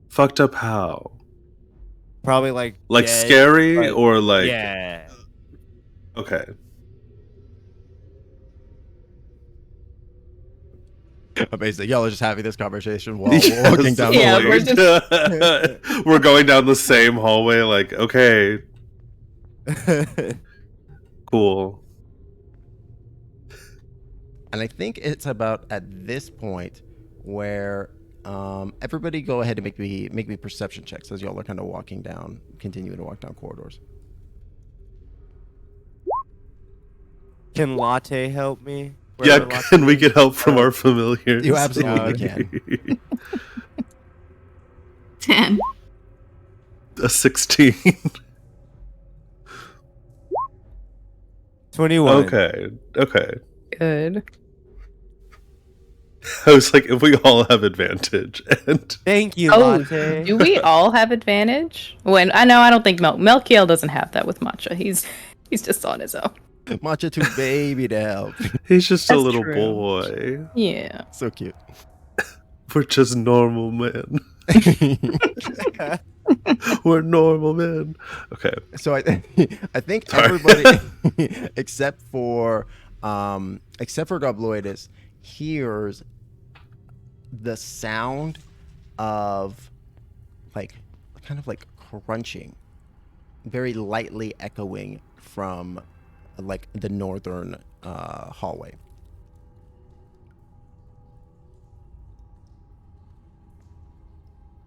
Fucked up how? Probably like dead, scary but- or like yeah. Okay. Amazing. Y'all are just having this conversation while we're walking down the Yeah, hallway. we're We're going down the same hallway. Like, okay, cool. And I think it's about at this point where everybody go ahead and make me perception checks as y'all are kind of walking down, continuing to walk down corridors. Can Latte help me? Yeah, Wherever Latte can we is? get help from our familiars? You absolutely can. 10. A 16. 21. Okay. Good. I was like, if we all have advantage, and Thank you, Oh, Latte. do we all have advantage? When I know I don't think Melkiel doesn't have that with Matcha. He's just on his own. Matcha too baby to help. he's just a That's little true. boy. Yeah. So cute. We're just normal men. We're normal men. Okay. So I think Sorry. everybody except for Gobloidus hears the sound of like kind of like crunching, very lightly echoing from like the northern hallway.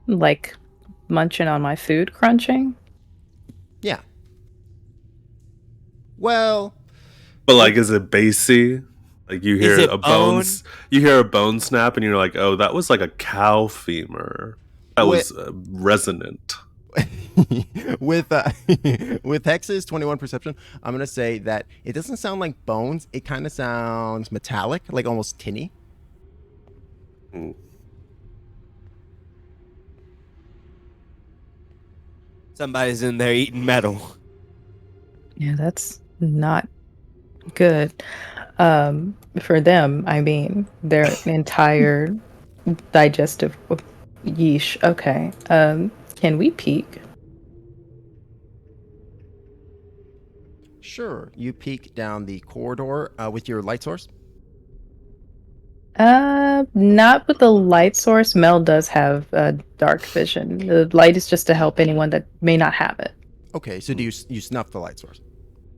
Like munching on my food, crunching. Yeah. Well, But like, is it bassy? Like you hear it a bone snap, and you're like, "Oh, that was like a cow femur. That was resonant." with with Hex's 21 perception, I'm gonna say that it doesn't sound like bones. It kind of sounds metallic, like almost tinny. Mm. Somebody's in there eating metal. Yeah, that's not good. For them, I mean, their entire digestive yeesh. Okay. Can we peek? Sure, you peek down the corridor with your light source. Not with the light source. Mel does have dark vision. The light is just to help anyone that may not have it. Okay, so do you snuff the light source?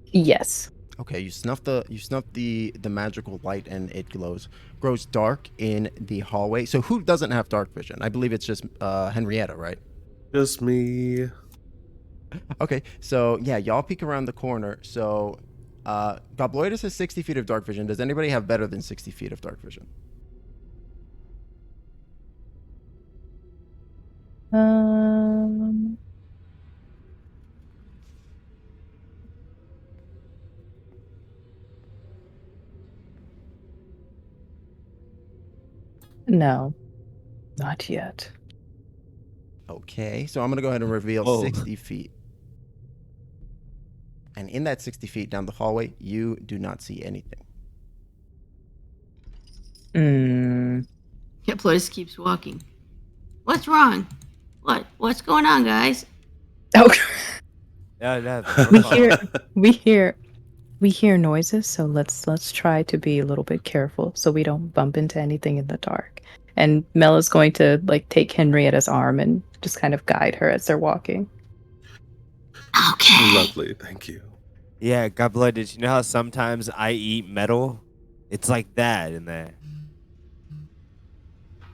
Yes. Okay, you snuff the magical light and it grows dark in the hallway. So who doesn't have dark vision? I believe it's just Henrietta, right? Just me. Okay, so yeah, y'all peek around the corner. So Gobloidus has 60 feet of dark vision. Does anybody have better than 60 feet of dark vision? Um. No, not yet. Okay, so I'm gonna go ahead and reveal Oh. 60 feet. And in that 60 feet down the hallway, you do not see anything. Gobloidus keeps walking. What's wrong? What's going on, guys? Oh, Yeah, we hear noises, so let's try to be a little bit careful so we don't bump into anything in the dark. And Mel is going to like take Henrietta's arm and just kind of guide her as they're walking. Okay. Lovely, thank you. Yeah, Gobloidus, did you know how sometimes I eat metal? It's like that in there.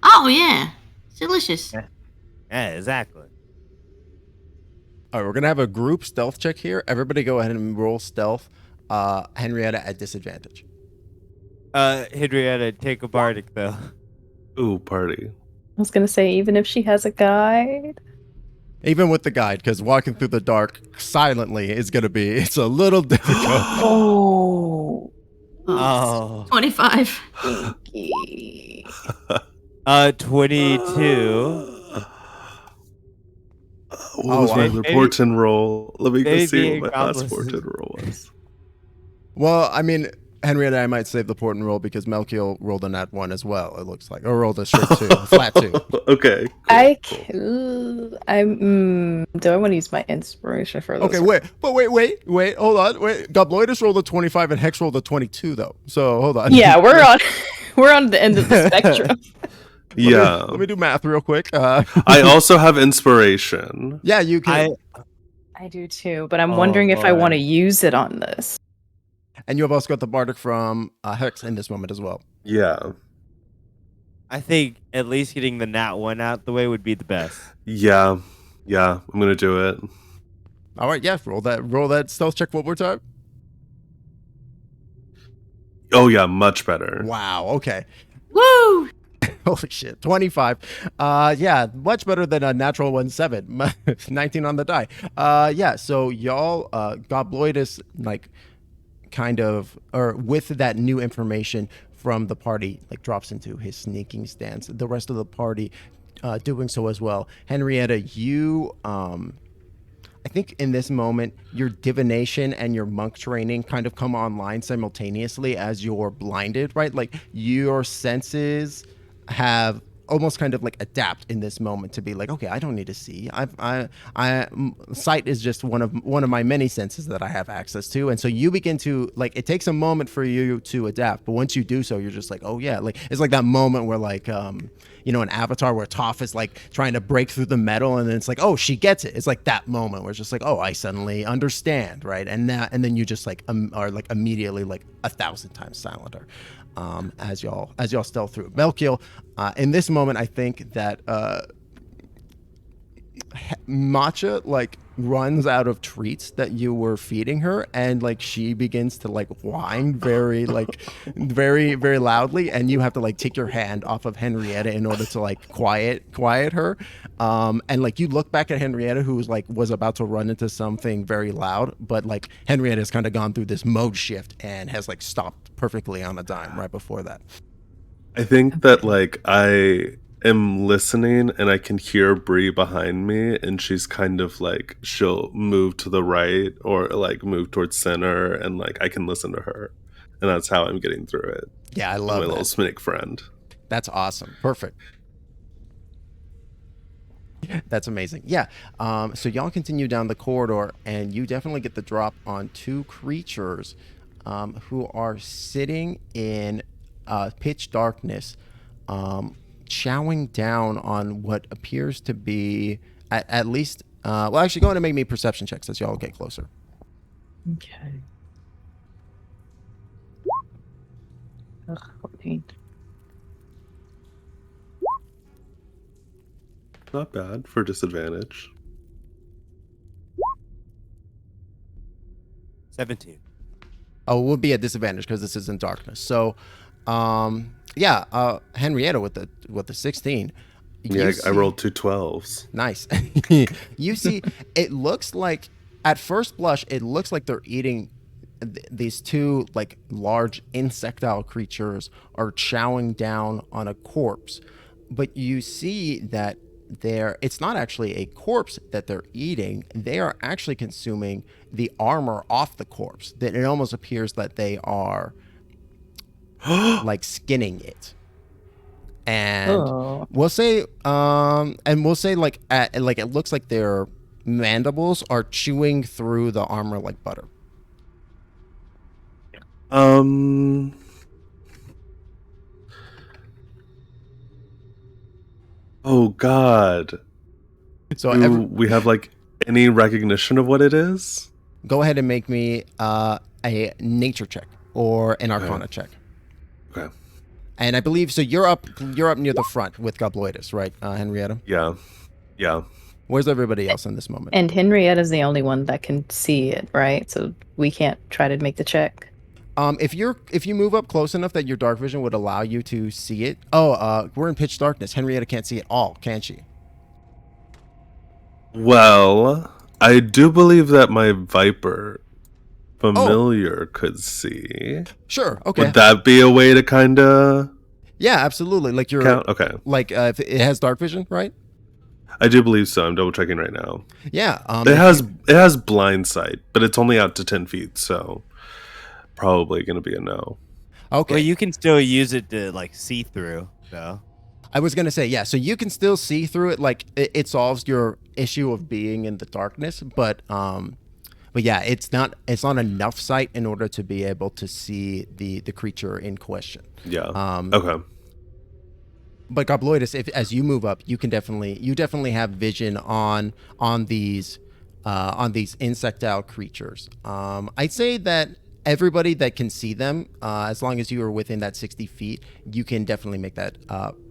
Oh yeah, it's delicious. Yeah, exactly. All right, we're gonna have a group stealth check here. Everybody, go ahead and roll stealth. Henrietta at disadvantage. Henrietta, take a bardic though. Ooh, party. I was gonna say, even if she has a guide. Even with the guide, because walking through the dark silently is gonna be it's a little difficult. Oh. Oh. 25. 22. What was my wow. portent roll? Let me go Maybe see what my last goblins. portent roll was. Well, I mean, Henrietta, I might save the portent roll because Melkiel rolled a nat 1 as well, it looks like. Or rolled a straight 2, a flat 2. Okay. Cool. Do I want to use my inspiration for this? Okay, wait, hold on. Gobloidus rolled a 25 and Hex rolled a 22, though. So, hold on. Yeah, we're on the end of the spectrum. Yeah. Let me do math real quick. I also have inspiration. Yeah, you can. I do too, but I'm wondering if I want to use it on this. And you have also got the Bardic from Hex in this moment as well. Yeah. I think at least getting the nat 1 out the way would be the best. Yeah. Yeah. I'm gonna do it. All right, yeah, roll that stealth check one more time. Oh yeah, much better. Wow, okay. Woo! Holy shit, 25. Yeah, much better than a natural 1-7. 19 on the die. Yeah, so y'all, Gobloidus, like, kind of, or with that new information from the party, like, drops into his sneaking stance. The rest of the party doing so as well. Henrietta, you, I think in this moment, your divination and your monk training kind of come online simultaneously as you're blinded, right? Like, your senses have almost kind of like adapt in this moment to be like, okay, I don't need to see. Sight is just one of my many senses that I have access to, and so you begin to like. It takes a moment for you to adapt, but once you do so, you're just like, oh yeah, like it's like that moment where like you know, an Avatar where Toph is like trying to break through the metal, and then it's like, oh, she gets it. It's like that moment where it's just like, oh, I suddenly understand, right? And then you just like are like immediately like 1,000 times silenter. As y'all stealth through. Melkiel, in this moment, I think that Matcha like runs out of treats that you were feeding her, and like she begins to like whine very like very very loudly, and you have to like take your hand off of Henrietta in order to like quiet her. And like you look back at Henrietta, who was about to run into something very loud, but like Henrietta has kind of gone through this mode shift and has like stopped perfectly on a dime right before that. I think that like I am listening and I can hear Bree behind me, and she's kind of like she'll move to the right or like move towards center, and like I can listen to her, and that's how I'm getting through it. Yeah, I love my that. little snake friend. That's awesome. Perfect. That's amazing. Yeah. So y'all continue down the corridor, and you definitely get the drop on two creatures who are sitting in pitch darkness, chowing down on what appears to be at least Well, actually, go ahead and make me perception checks as y'all get closer. Okay. Ugh, 14. Not bad for disadvantage. 17. Oh, we'll be at disadvantage because this is in darkness. So, Henrietta with the 16. Yeah, I see- rolled 2 12s. Nice. You see, it looks like at first blush, it looks like they're eating. These two like large insectile creatures are chowing down on a corpse, but you see that it's not actually a corpse that they're eating. They are actually consuming the armor off the corpse. That it almost appears that they are like skinning it. And Oh. we'll say like it looks like their mandibles are chewing through the armor like butter. Oh God. So Do we have like any recognition of what it is? go ahead and make me a nature check or an arcana check. Okay. And I believe so. You're up near the front with Gobloidus, right, Henrietta? Yeah. Yeah. Where's everybody else in this moment? And Henrietta's the only one that can see it, right? So we can't try to make the check. If you move up close enough that your dark vision would allow you to see it. Oh, we're in pitch darkness. Henrietta can't see it all, can she? Well, I do believe that my Viper familiar could see. Sure. Okay. Would that be a way to kind of Yeah, absolutely. Like you're count? Okay. like if it has dark vision, right? I do believe so. I'm double checking right now. Yeah. It has blind sight, but it's only out to 10 feet, so probably going to be a no. Okay. Well, you can still use it to like see through, though. I was gonna say, yeah, so you can still see through it, like it solves your issue of being in the darkness, but yeah, it's not enough sight in order to be able to see the creature in question. Yeah. Okay. But Gobloidus, as you move up, you definitely have vision on these insectile creatures. I'd say that everybody that can see them, as long as you are within that 60 feet, you can definitely make that.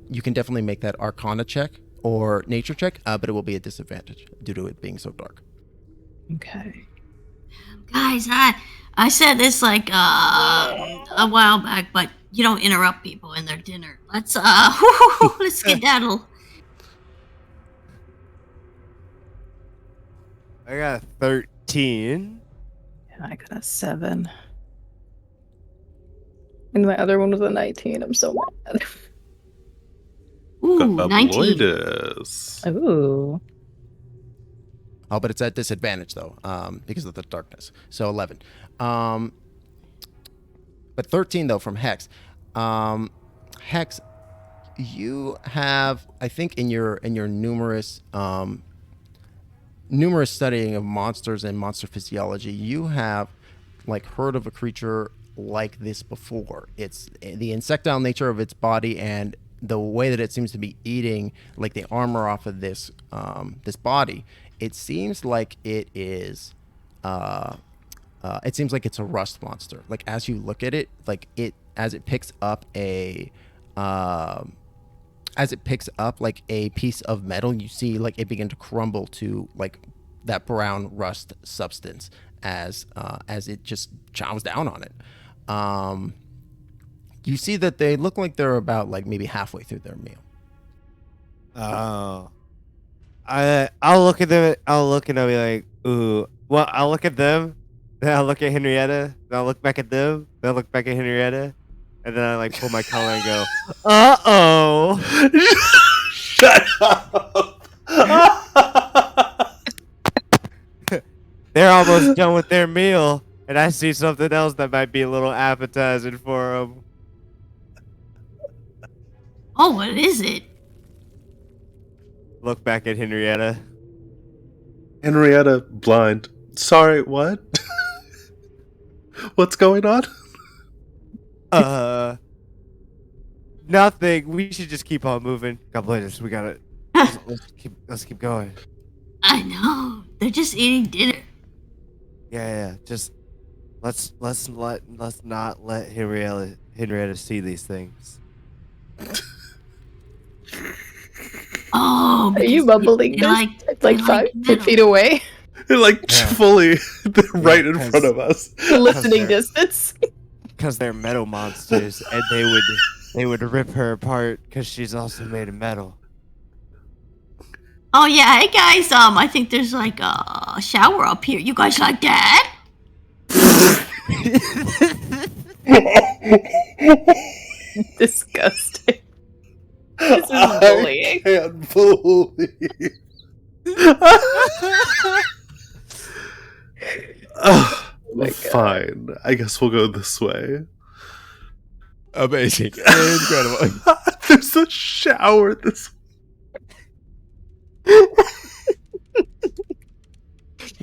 You can definitely make that Arcana check or Nature check, but it will be a disadvantage due to it being so dark. Okay. Guys, I said this like a while back, but you don't interrupt people in their dinner. Let's skedaddle. I got a 13. Yeah, I got a 7. And my other one was a 19. I'm so mad. Ooh, 19. Gobloidus. Ooh. Oh, but it's at disadvantage though, because of the darkness. So 11. But 13 though from Hex. Hex, you have, I think, in your numerous studying of monsters and monster physiology, you have like heard of a creature like this before. It's the insectile nature of its body and the way that it seems to be eating like the armor off of this body. It seems like it is it seems like it's a rust monster. Like as you look at it, like as it picks up like a piece of metal, you see like it begin to crumble to like that brown rust substance as it just chows down on it. You see that they look like they're about like maybe halfway through their meal. Oh. I'll look at them. I'll look and I'll be like, ooh. Well, I'll look at them. Then I'll look at Henrietta. Then I'll look back at them. Then I'll look back at Henrietta. And then I like pull my collar and go, uh-oh. Shut up. They're almost done with their meal. And I see something else that might be a little appetizing for them. Oh, what is it? Look back at Henrietta. Henrietta, blind. Sorry, what? What's going on? Nothing. We should just keep on moving. Gobloidus, we gotta. Let's keep going. I know. They're just eating dinner. Yeah. Just let's not let Henrietta see these things. Oh, Are you because mumbling they this? like Like they five, like 10 metal. feet away, Like Yeah. fully right in 'cause- front of us. listening they're- distance. Because they're metal monsters, and they would rip her apart because she's also made of metal. Oh yeah, hey guys. I think there's like a shower up here. You guys like that? Disgusting. This is bullying. I can't believe. my God. Fine. I guess we'll go this way. Amazing. Incredible. There's a shower this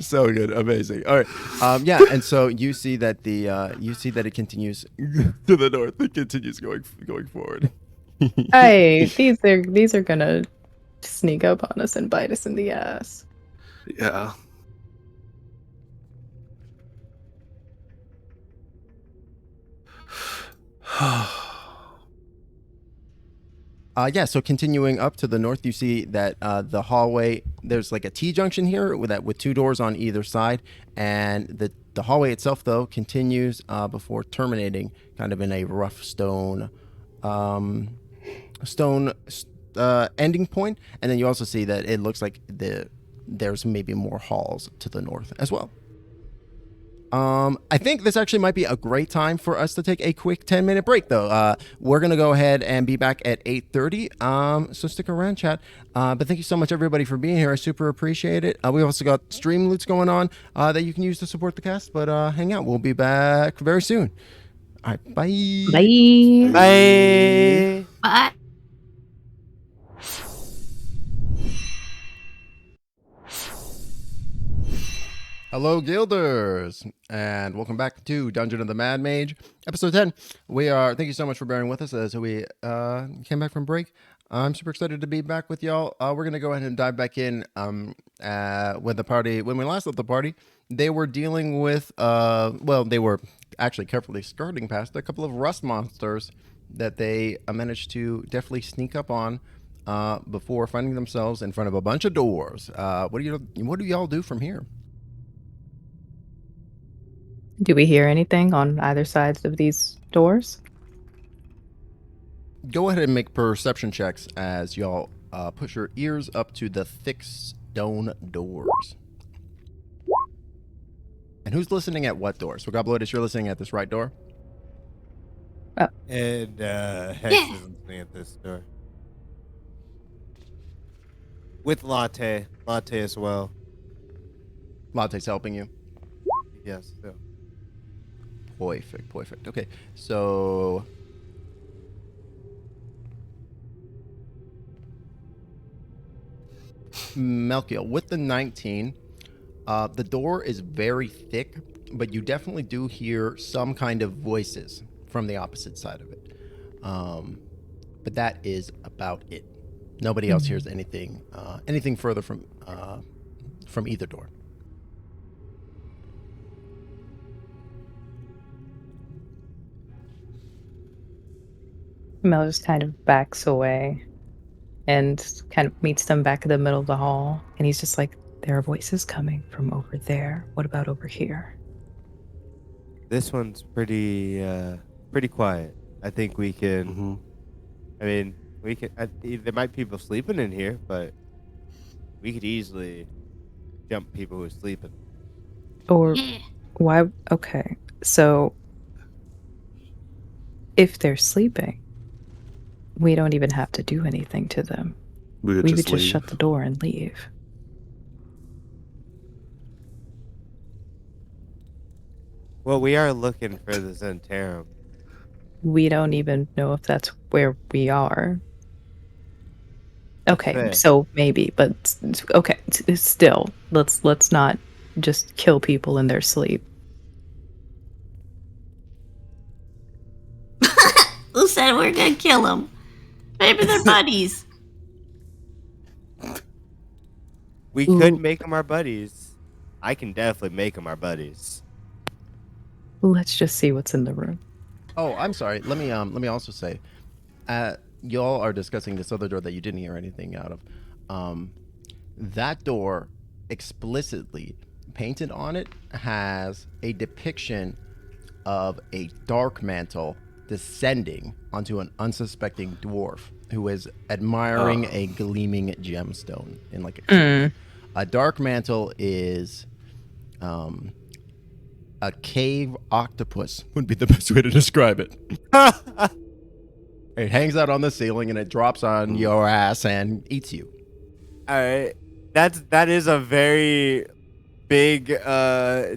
So good. Amazing. All right. Yeah, and so you see that it continues to the north. It continues going forward. Hey, these are gonna sneak up on us and bite us in the ass. Yeah. Yeah, so continuing up to the north, you see that the hallway, there's like a T-junction here with two doors on either side, and the hallway itself, though, continues before terminating kind of in a rough stone ending point, and then you also see that it looks like there's maybe more halls to the north as well. I think this actually might be a great time for us to take a quick 10-minute break, though. We're going to go ahead and be back at 8:30. So stick around, chat. But thank you so much, everybody, for being here. I super appreciate it. We've also got stream loots going on that you can use to support the cast. But hang out. We'll be back very soon. All right. Bye. Bye. Bye. Bye. Hello, Guilders, and welcome back to Dungeon of the Mad Mage, episode 10. Thank you so much for bearing with us as we came back from break. I'm super excited to be back with y'all. We're going to go ahead and dive back in with the party. When we last left the party, they were dealing with, they were actually carefully skirting past a couple of rust monsters that they managed to definitely sneak up on before finding themselves in front of a bunch of doors. What do y'all do from here? Do we hear anything on either sides of these doors? Go ahead and make perception checks as y'all push your ears up to the thick stone doors. And who's listening at what door? So Gobloidus, you're listening at this right door? And Hex Yeah. is listening at this door. With Latte as well. Latte's helping you. Yes. So. Perfect. Okay, so... Melkiel, with the 19, the door is very thick, but you definitely do hear some kind of voices from the opposite side of it. But that is about it. Nobody else hears anything further from either door. Mel just kind of backs away and kind of meets them back in the middle of the hall. And he's just like, there are voices coming from over there. What about over here? This one's pretty quiet. I think we can. Mhm. I mean, we can. There might be people sleeping in here, but we could easily jump people who are sleeping. Or Yeah. why? Okay, so if they're sleeping, we don't even have to do anything to them. We would We just would just leave. shut the door and leave. Well, we are looking for the Zentarum. We don't even know if that's where we are. Okay, Fair. so maybe, but okay, still, let's not just kill people in their sleep. Who said we're gonna kill them? Maybe they're buddies. We could make them our buddies. I can definitely make them our buddies. Let's just see what's in the room. Oh, I'm sorry. Let me also say, y'all are discussing this other door that you didn't hear anything out of. That door, explicitly painted on it, has a depiction of a dark mantle descending onto an unsuspecting dwarf who is admiring a gleaming gemstone in like a cave. A dark mantle is a cave octopus would be the best way to describe it. It hangs out on the ceiling and it drops on your ass and eats you. All right, that is a very big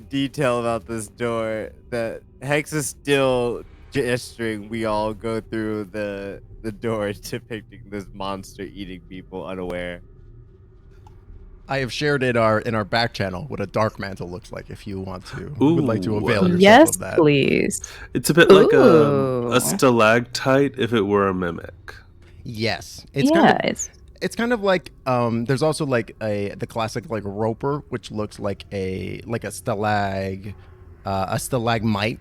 detail about this door. That Hex is still gesturing. We all go through the door depicting this monster eating people unaware. I have shared in our back channel what a dark mantle looks like if you want to. Would like to avail yourself Yes, of that. please. It's a bit like Ooh. a stalactite if it were a mimic. Yes. It's kind of like there's also like the classic like roper, which looks like a stalagmite,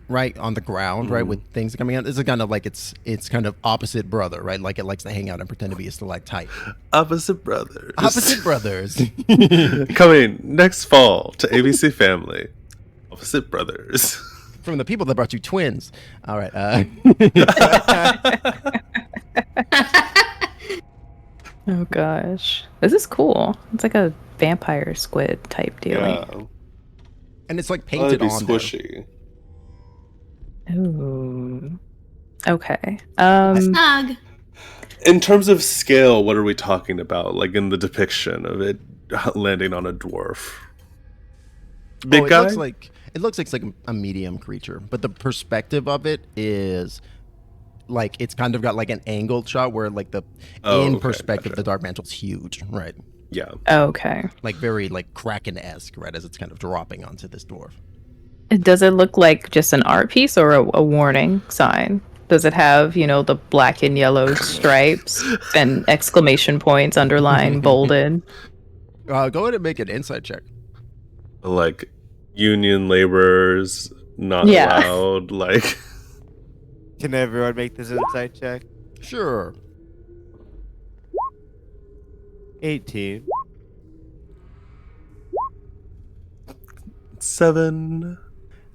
right, on the ground, right, with things coming out. It's kind of like it's kind of opposite brother, right? Like it likes to hang out and pretend to be a stalactite. Opposite brothers. Opposite brothers. Coming next fall to ABC Family. Opposite brothers. From the people that brought you twins. All right. Oh gosh, this is cool. It's like a vampire squid type deal. Yeah. And it's like It'd painted be on squishy. Ooh. Okay. Snug. In terms of scale, what are we talking about? Like in the depiction of it landing on a dwarf? Big guy? It looks like a medium creature, but the perspective of it is like it's kind of got like an angled shot where like perspective gotcha. the dark mantle's huge, right? Yeah. Okay. Like very like Kraken-esque, right, as it's kind of dropping onto this dwarf. Does it look like just an art piece or a warning sign? Does it have, the black and yellow stripes and exclamation points underlined, bolded? Go ahead and make an insight check. Like union laborers not Yeah. allowed. Like, Can everyone make this insight check? Sure. 18. 7.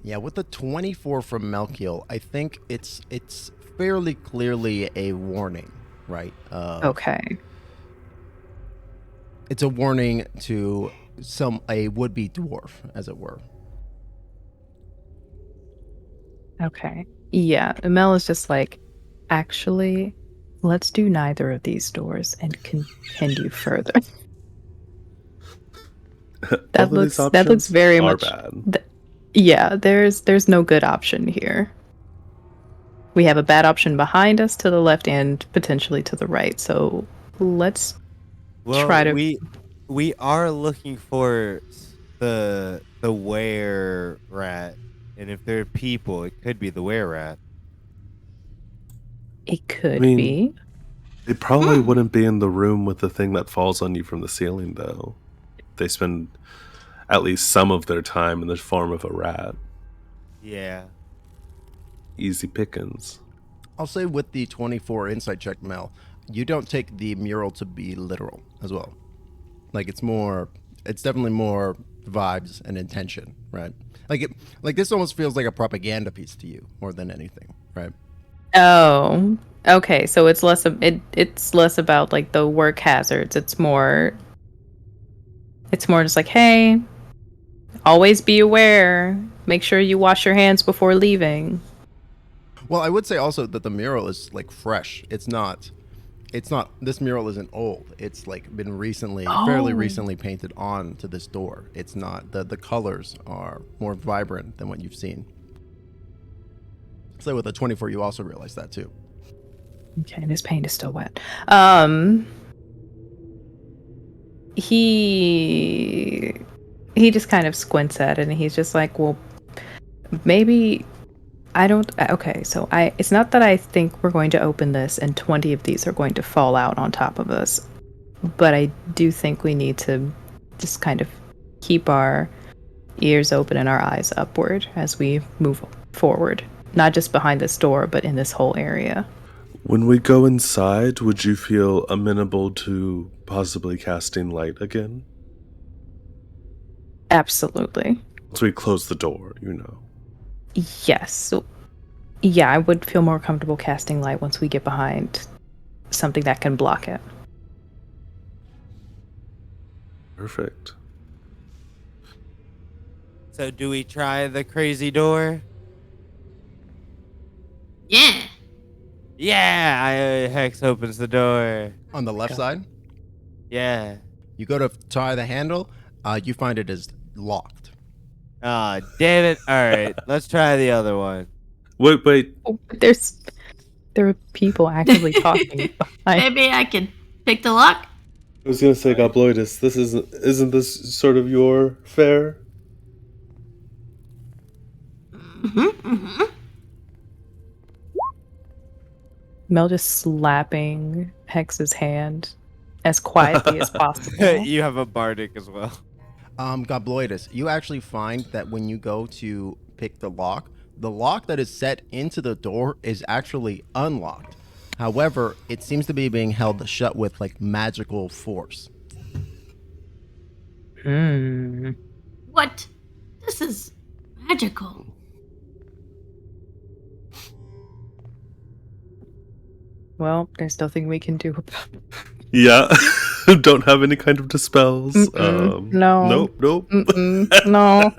Yeah, with the 24 from Melkiel, I think it's fairly clearly a warning, right? Okay. It's a warning to a would-be dwarf, as it were. Okay. Yeah. Mel is just like, actually, let's do neither of these doors and continue further. That looks very much bad. Yeah, there's no good option here. We have a bad option behind us to the left and potentially to the right. So let's try to. We are looking for the Wererat, and if they're people, it could be the Wererat. It could I mean, be. It probably wouldn't be in the room with the thing that falls on you from the ceiling, though. They spend at least some of their time in the form of a rat. Yeah. Easy pickings. I'll say with the 24 insight check, Mel, you don't take the mural to be literal as well. Like it's definitely more vibes and intention, right? Like this almost feels like a propaganda piece to you more than anything, right? Oh, okay. So it's less about like the work hazards. It's more just like, hey, always be aware. Make sure you wash your hands before leaving. Well, I would say also that the mural is like fresh. It's not this mural isn't old. It's like been fairly recently painted on to this door. It's not the colors are more vibrant than what you've seen. So with the 24 you also realize that too. Okay, and his paint is still wet. He just kind of squints at it and he's just like, well, maybe okay, so it's not that I think we're going to open this and 20 of these are going to fall out on top of us, but I do think we need to just kind of keep our ears open and our eyes upward as we move forward. Not just behind this door, but in this whole area. When we go inside, would you feel amenable to possibly casting light again? Absolutely. Once we close the door, you know. Yes. So, yeah, I would feel more comfortable casting light once we get behind something that can block it. Perfect. So do we try the crazy door? Yeah. Yeah, Hex opens the door. On the left side, Yeah. you go to tie the handle. You find it is locked. Ah, damn it. All right, let's try the other one. Wait. Oh, there are people actively talking behind. Maybe I can pick the lock. I was gonna say, Gobloidus, isn't this sort of your fare? Mel just slapping Hex's hand as quietly as possible. You have a bardic as well. Gobloidus, you actually find that when you go to pick the lock that is set into the door is actually unlocked. However, it seems to be being held shut with like magical force. What? This is magical. Well, there's nothing we can do about it. Yeah. Don't have any kind of dispels. No. Nope. No.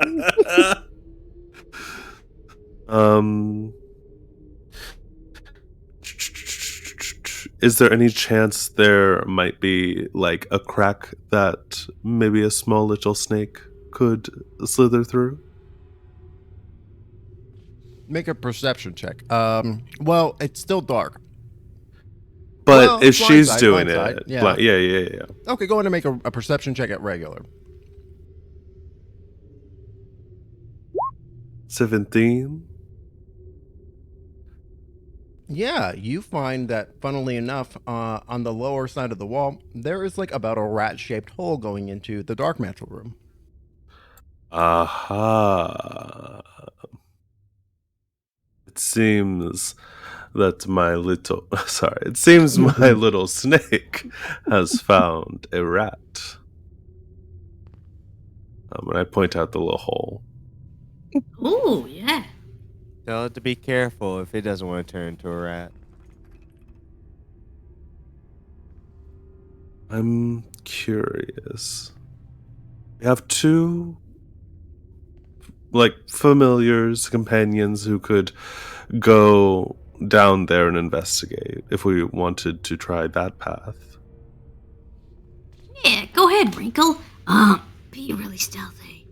Is there any chance there might be like a crack that maybe a small little snake could slither through? Make a perception check. Well, it's still dark. But Well, if she's blindside, doing blindside, it, yeah. yeah. Okay, go ahead and make a perception check at regular. 17. Yeah, you find that, funnily enough, on the lower side of the wall, there is like about a rat-shaped hole going into the dark mantle room. Aha. It seems that my little little snake has found a rat. And I point out the little hole. Ooh, yeah. Tell it to be careful if it doesn't want to turn into a rat. I'm curious. We have two like familiars, companions who could go down there and investigate if we wanted to try that path. Yeah, go ahead, Wrinkle. Be really stealthy.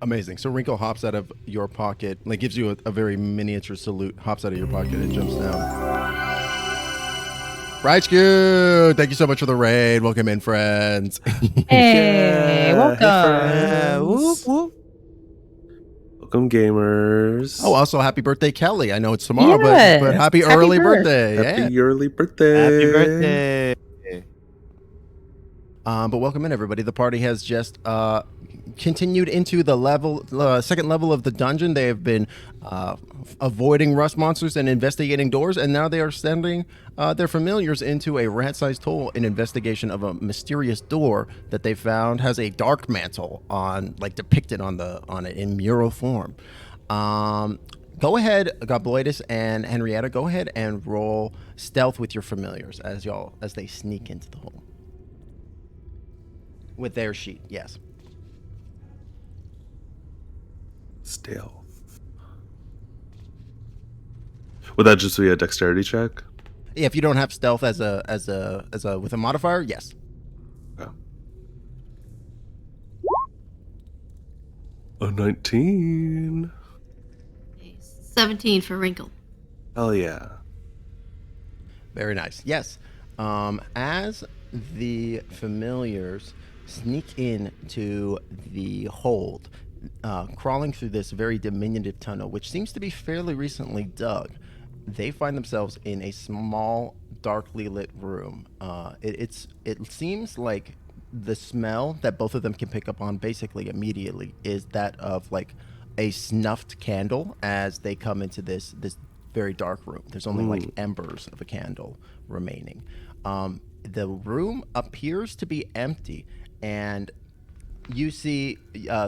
Amazing. So Wrinkle hops out of your pocket, like gives you a very miniature salute, hops out of your pocket and jumps down. Right, Skew! Thank you so much for the raid. Welcome in, friends. Hey, welcome. Whoop, whoop. Welcome, gamers. Oh, also happy birthday, Kelly. I know it's tomorrow, Yes. but happy Happy early birth. birthday. Happy Yeah. early birthday. Happy birthday. But welcome in, everybody. The party has just continued into the second level of the dungeon. They have been avoiding rust monsters and investigating doors, and now they are sending their familiars into a rat-sized hole in investigation of a mysterious door that they found has a dark mantle depicted on it in mural form. Go ahead, Gobloidus and Henrietta. Go ahead and roll stealth with your familiars as they sneak into the hole. With their sheet, yes. Stealth. Would that just be a dexterity check? Yeah, if you don't have stealth as a with a modifier, yes. Okay. A 19. 17 for Wrinkle. Hell yeah. Very nice. Yes. As the familiars sneak into the hold, crawling through this very diminutive tunnel, which seems to be fairly recently dug, they find themselves in a small, darkly lit room. It seems like the smell that both of them can pick up on basically immediately is that of like a snuffed candle as they come into this very dark room. There's only like embers of a candle remaining. The room appears to be empty, and you see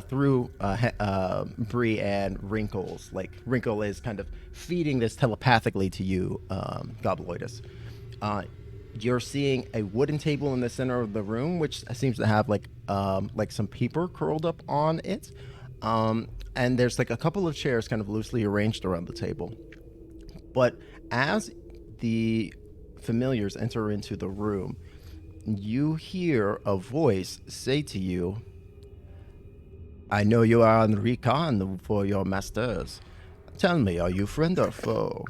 through Bree and Wrinkles, like Wrinkle is kind of feeding this telepathically to you, Gobloidus. You're seeing a wooden table in the center of the room, which seems to have like some paper curled up on it. And there's like a couple of chairs kind of loosely arranged around the table. But as the familiars enter into the room, you hear a voice say to you, "I know you are on recon for your masters. Tell me, are you friend or foe?"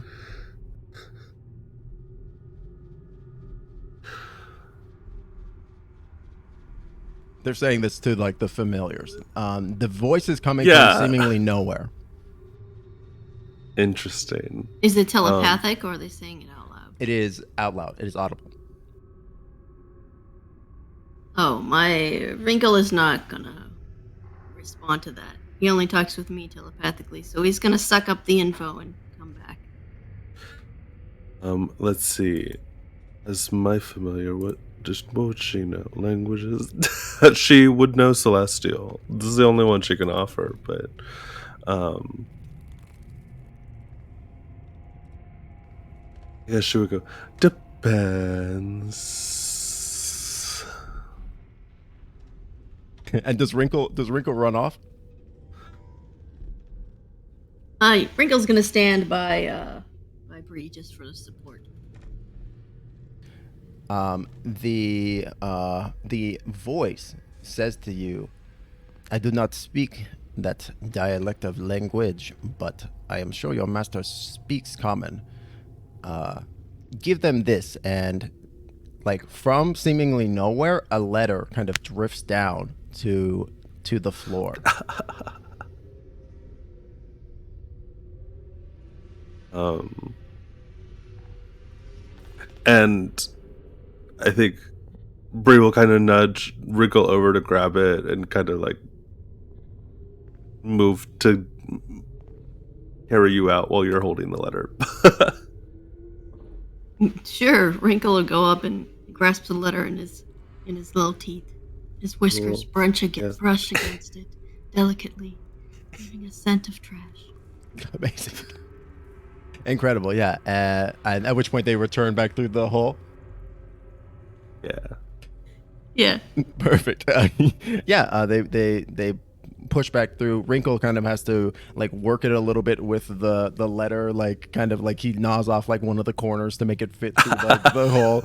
They're saying this to like the familiars. The voice is coming from seemingly nowhere. Interesting. Is it telepathic or are they saying it out loud? It is out loud. It is audible. Oh, my Wrinkle is not gonna respond to that. He only talks with me telepathically, so he's gonna suck up the info and come back. Let's see. As my familiar, what would she know? Languages? She would know Celestial. This is the only one she can offer, but yeah, she would go, depends. And does Wrinkle run off? Wrinkle's gonna stand by Bree just for the support. The voice says to you, "I do not speak that dialect of language, but I am sure your master speaks common. Give them this," and like from seemingly nowhere, a letter kind of drifts down to the floor. And I think Bree will kind of nudge Wrinkle over to grab it and kind of like move to carry you out while you're holding the letter. Sure, Wrinkle will go up and grasp the letter in his little teeth. His whiskers brush against it delicately, giving a scent of trash. Amazing. Incredible, yeah. And at which point they return back through the hole. Yeah. Perfect. They push back through. Wrinkle kind of has to like work it a little bit with the letter, like kind of like he gnaws off like one of the corners to make it fit through the hole.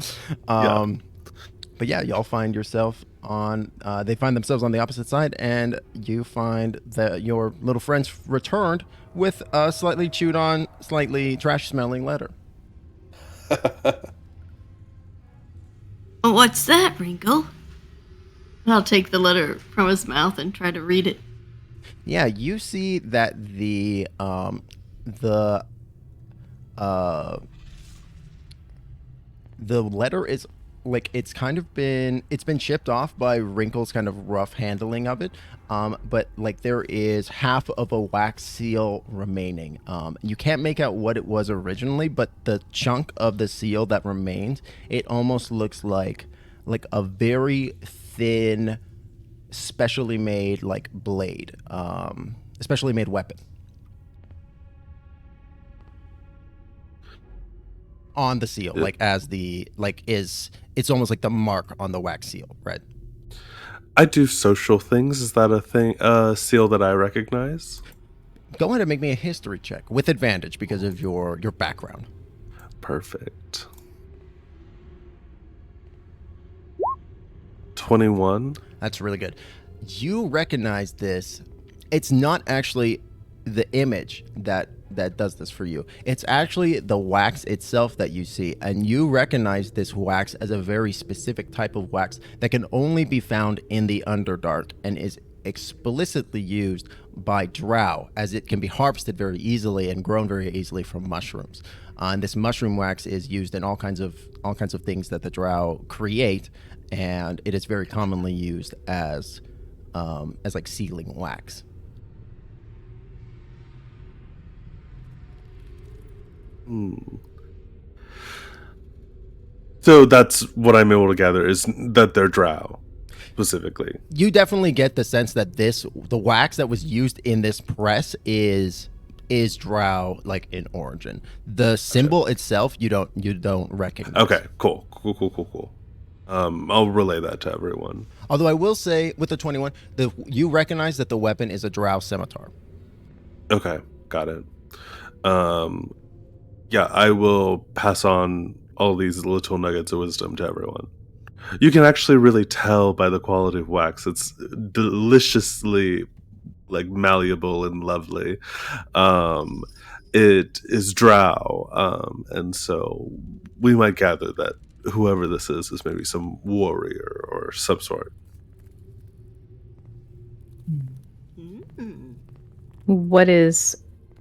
But yeah, y'all find yourself on. They find themselves on the opposite side, and you find that your little friends returned with a slightly chewed on, slightly trash smelling letter. Oh, what's that, Wrinkle? I'll take the letter from his mouth and try to read it. Yeah, you see that the letter is like it's been chipped off by Wrinkle's kind of rough handling of it, but like there is half of a wax seal remaining. You can't make out what it was originally, but the chunk of the seal that remains, it almost looks like a very thin, specially made like blade, specially made weapon on the seal, like as the like is it's almost like the mark on the wax seal, right? I do social things. Is that a thing? Seal that I recognize? Go ahead and make me a history check with advantage because of your background. Perfect. 21. That's really good. You recognize this. It's not actually the image that does this for you. It's actually the wax itself that you see, and you recognize this wax as a very specific type of wax that can only be found in the Underdark and is explicitly used by drow, as it can be harvested very easily and grown very easily from mushrooms. And this mushroom wax is used in all kinds of things that the drow create, and it is very commonly used as like sealing wax. So that's what I'm able to gather, is that they're drow, specifically. You definitely get the sense that the wax that was used in this press is drow, like, in origin. The symbol itself you don't recognize. Okay, cool. I'll relay that to everyone. Although I will say, with the 21, you recognize that the weapon is a drow scimitar. Okay, got it. Yeah, I will pass on all these little nuggets of wisdom to everyone. You can actually really tell by the quality of wax. It's deliciously, like, malleable and lovely. It is drow, and so we might gather that whoever this is maybe some warrior or some sort.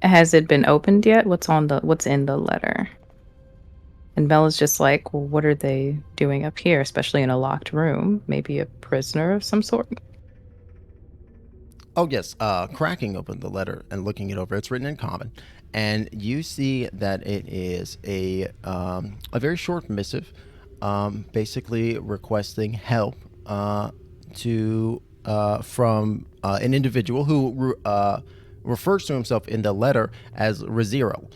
Has it been opened yet? What's in the letter? And Bella's just like, well, what are they doing up here, especially in a locked room? Maybe a prisoner of some sort? Oh, yes. Cracking open the letter and looking it over, it's written in common. And you see that it is a very short missive, basically requesting help from an individual who refers to himself in the letter as Rezero.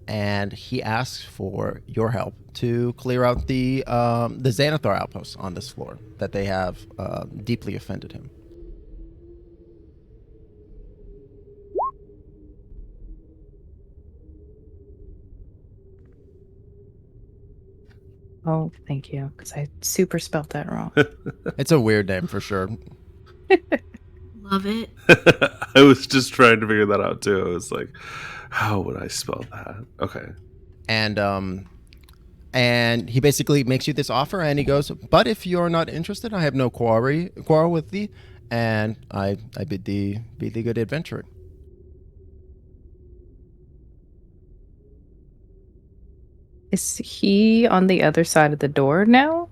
And he asks for your help to clear out the Xanathar outposts on this floor, that they have deeply offended him. Oh, thank you, because I super spelled that wrong. It's a weird name for sure. Love it. I was just trying to figure that out too. I was like, how would I spell that? Okay. And he basically makes you this offer, and he goes, but if you're not interested, I have no quarrel with thee, and I bid thee good adventure. Is he on the other side of the door now?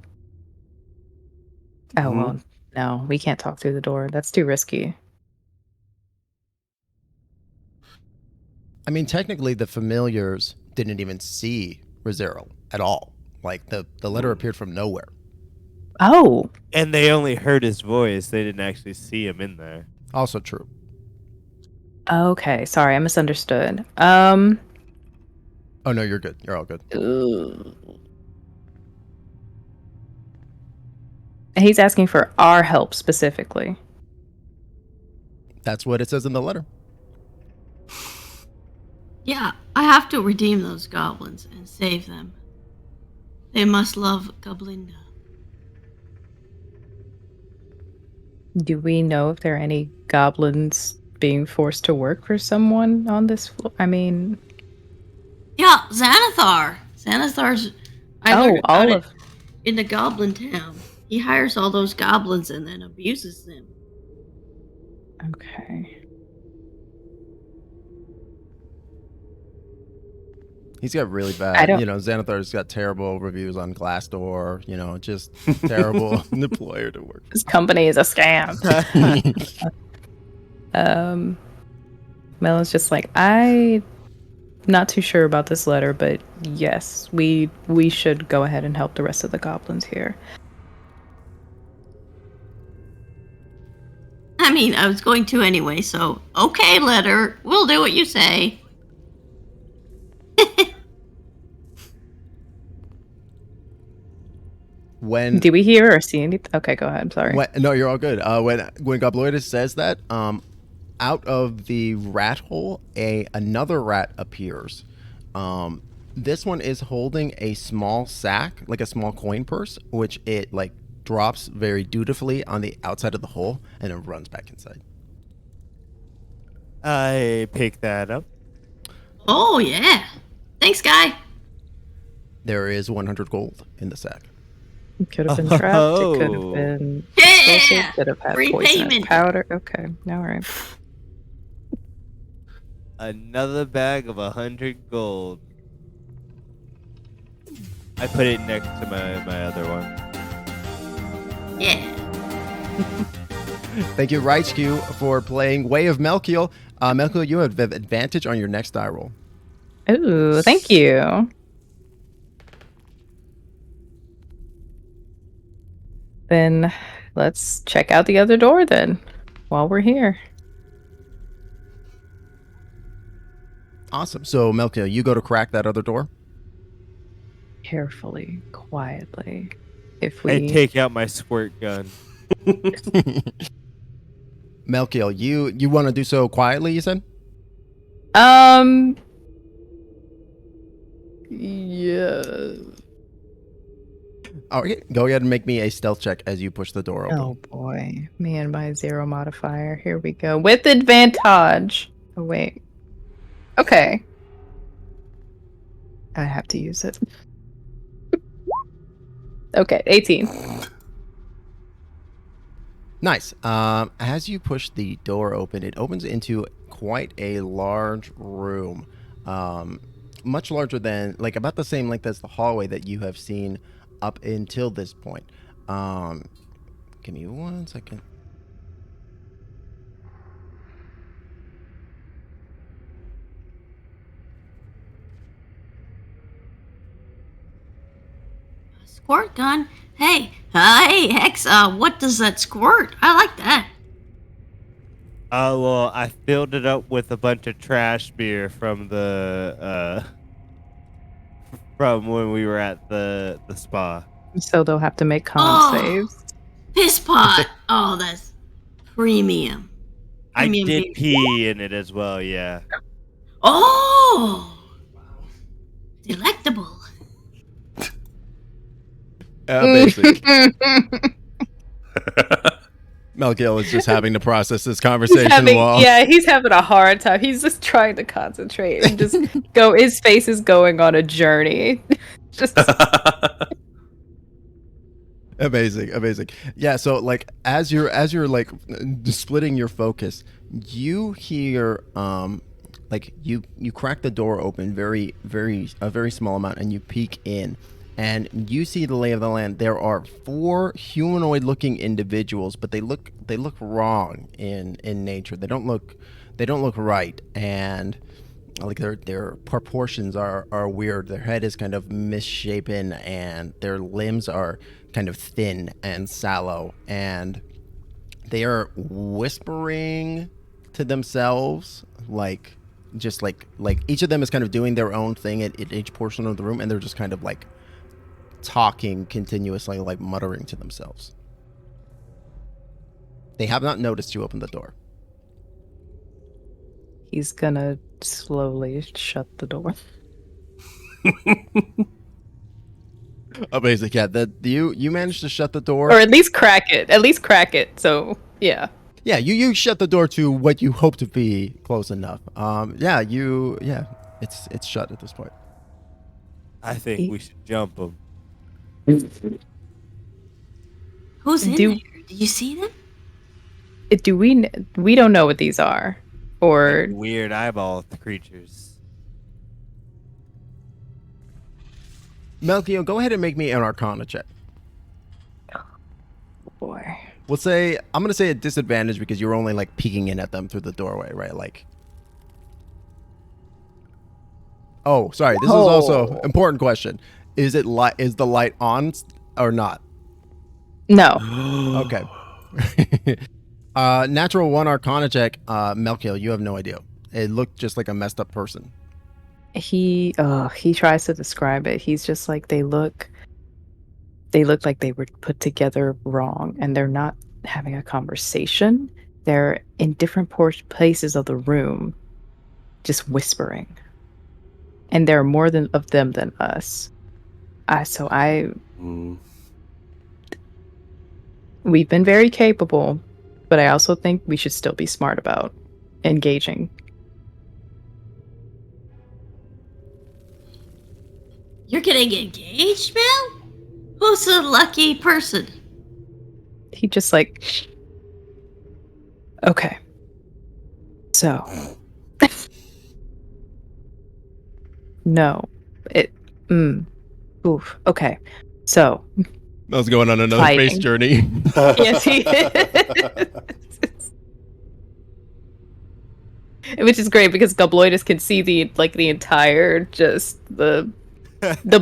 Oh, well, no, we can't talk through the door. That's too risky. I mean, technically, the familiars didn't even see Rezero at all. Like, the letter appeared from nowhere. Oh! And they only heard his voice. They didn't actually see him in there. Also true. Okay, sorry, I misunderstood. Oh, no, you're good. You're all good. He's asking for our help specifically. That's what it says in the letter. Yeah, I have to redeem those goblins and save them. They must love Goblinda. Do we know if there are any goblins being forced to work for someone on this floor? I mean... Yeah, Xanathar. Xanathar's... I learned about it in the Goblin Town. He hires all those goblins and then abuses them. Okay. He's got really bad, Xanathar's got terrible reviews on Glassdoor, just terrible employer to work for. This company is a scam. Melon's just like, I'm not too sure about this letter, but yes, we should go ahead and help the rest of the goblins here. I mean, I was going to anyway, so okay, letter. We'll do what you say. Did we hear or see anything? Okay, go ahead. I'm sorry. No, you're all good. When Gobloidus says that, out of the rat hole, another rat appears. This one is holding a small sack, like a small coin purse, which it drops very dutifully on the outside of the hole and then runs back inside. I pick that up. Oh yeah, thanks, guy. There is 100 gold in the sack. It could have been trapped. It could have been explosive. Could have had poisonous powder. Okay, all right. Another bag of 100 gold. I put it next to my other one. Yeah. Thank you, Raichu, for playing Way of Melkiel. Melkiel, you have advantage on your next die roll. Ooh, thank you. Then let's check out the other door then, while we're here. Awesome. So, Melkiel, you go to crack that other door. Carefully, quietly. If I we take out my squirt gun. Melkiel, you want to do so quietly, you said? Yeah. All right, go ahead and make me a stealth check as you push the door open. Oh boy. Me and my 0 modifier. Here we go. With advantage. Oh wait. Okay. I have to use it. Okay, 18. Nice. As you push the door open, it opens into quite a large room. Much larger than, like, about the same length as the hallway that you have seen up until this point. Give me 1 second. Squirt gun? Hey, hey, Hex, what does that squirt? I like that. Oh, well, I filled it up with a bunch of trash beer from the, from when we were at the spa. So they'll have to make con Oh. saves. Piss pot. Oh, that's premium. I Premium did beer. pee in it as well, yeah. Oh! Delectable. Basic. Melkiel is just having to process this conversation while... Yeah, he's having a hard time. He's just trying to concentrate and just go. His face is going on a journey. Just Amazing. Yeah, so like as you're like splitting your focus, you hear like you crack the door open a very small amount, and you peek in, and you see the lay of the land. There are 4 humanoid looking individuals, but they look wrong in nature. They don't look right, and like their proportions are weird. Their head is kind of misshapen, and their limbs are kind of thin and sallow, and they are whispering to themselves, like just like each of them is kind of doing their own thing at each portion of the room, and they're just kind of like talking continuously, like muttering to themselves. They have not noticed you open the door. he's gonna slowly shut the door. Amazing. Yeah, you managed to shut the door. Or at least crack it. So yeah. Yeah, you shut the door to what you hope to be close enough. It's shut at this point. I think we should jump them. Who's in Do- there? Did you see them? Do we don't know what these are, or Weird eyeball creatures. Melkiel, go ahead and make me an Arcana check. boy. We'll say, I'm gonna say a disadvantage because you're only like peeking in at them through the doorway, right? Like, oh, sorry. This is also important question. Is the light on or not? No. Okay. Natural 1 Arcana check. Melkiel, you have no idea. It looked just like a messed up person. He tries to describe it. He's just like, they look like they were put together wrong, and they're not having a conversation. They're in different places of the room, just whispering. And there are more of them than us. We've been very capable, but I also think we should still be smart about engaging. You're getting engaged, Mel? Who's the lucky person? He just like, okay. So, No. It. Oof. Okay. So. I was going on another space Fighting. journey. Yes, he is. Which is great because Gobloidus can see the entire the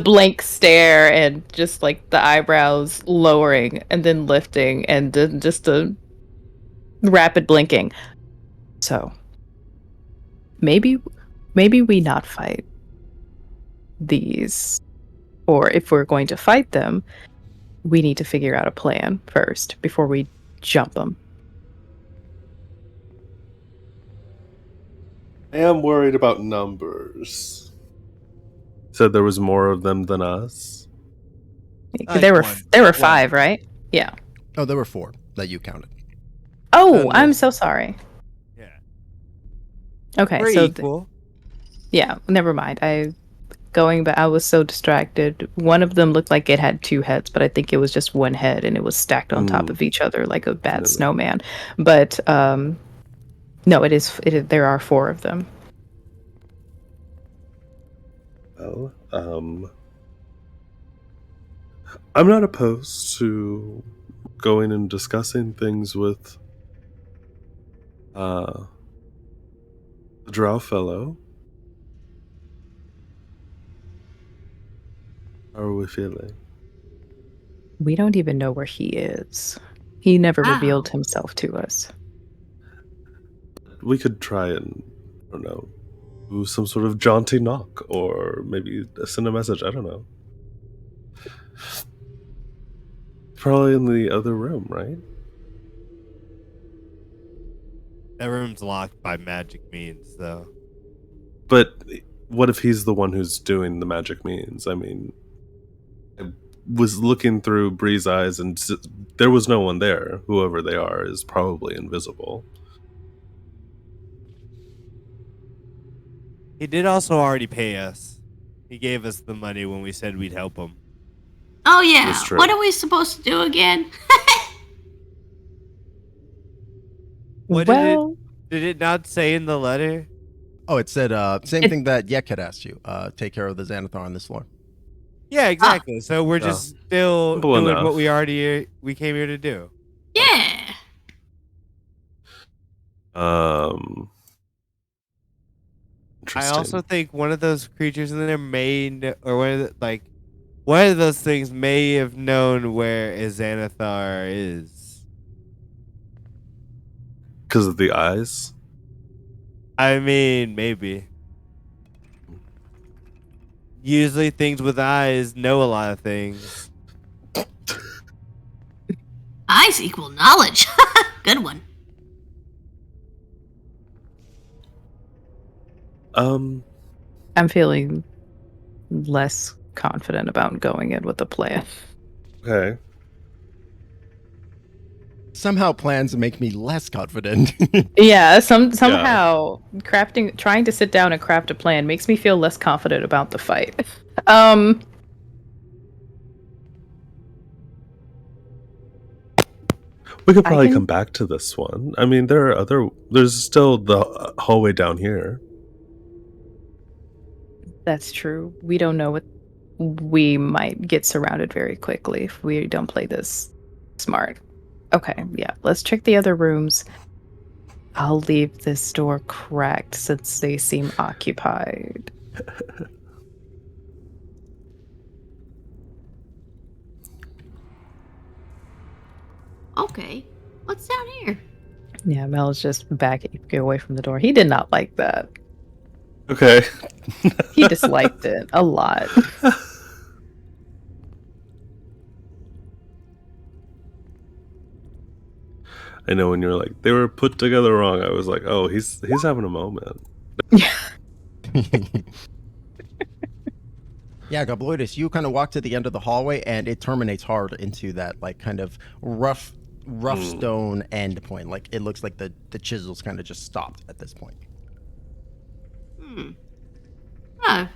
blank stare and just like the eyebrows lowering and then lifting and then just a rapid blinking. So maybe we not fight these, or if we're going to fight them, we need to figure out a plan first before we jump them. I am worried about numbers. Said there was more of them than us. There were 5, right? Yeah. Oh, there were 4 that you counted. Oh, I'm so sorry. Yeah. Okay, We're so equal. yeah, never mind. I was so distracted. One of them looked like it had 2 heads, but I think it was just one head and it was stacked on top of each other like a bad snowman. But no, it is there are 4 of them. Well, I'm not opposed to going and discussing things with the drow fellow. How are we feeling? We don't even know where he is. He never Wow. revealed himself to us. We could try and, I don't know, do some sort of jaunty knock or maybe send a message. I don't know. Probably in the other room, right? That room's locked by magic means, though. But what if he's the one who's doing the magic means? I mean, I was looking through Bree's eyes and there was no one there. Whoever they are is probably invisible. He did also already pay us. He gave us the money when we said we'd help him. Oh yeah. That's true. What are we supposed to do again? Did it not say in the letter? Oh, it said same thing that Yek had asked you. Take care of the Xanathar on this floor. Yeah, exactly. So we're just still Simple doing enough. what we came here to do. Yeah. I Interesting. also think one of those creatures in there one of those things may have known where Xanathar is. Because of the eyes? I mean, maybe. Usually things with eyes know a lot of things. Eyes equal knowledge. Good one. I'm feeling less confident about going in with a plan. Okay. Somehow plans make me less confident. Yeah, somehow trying to sit down and craft a plan makes me feel less confident about the fight. We could probably come back to this one. I mean, there's still the hallway down here. That's true. We don't know what we might get surrounded very quickly if we don't play this smart. Okay, yeah, let's check the other rooms. I'll leave this door cracked since they seem occupied. Okay. What's down here? Yeah, Mel's just backing away from the door. He did not like that. Okay. He disliked it a lot. I know when you're like, they were put together wrong, I was like, oh, he's having a moment. Yeah. Yeah, Gobloidus, you kind of walk to the end of the hallway and it terminates hard into that like kind of rough stone end point. Like it looks like the chisels kind of just stopped at this point.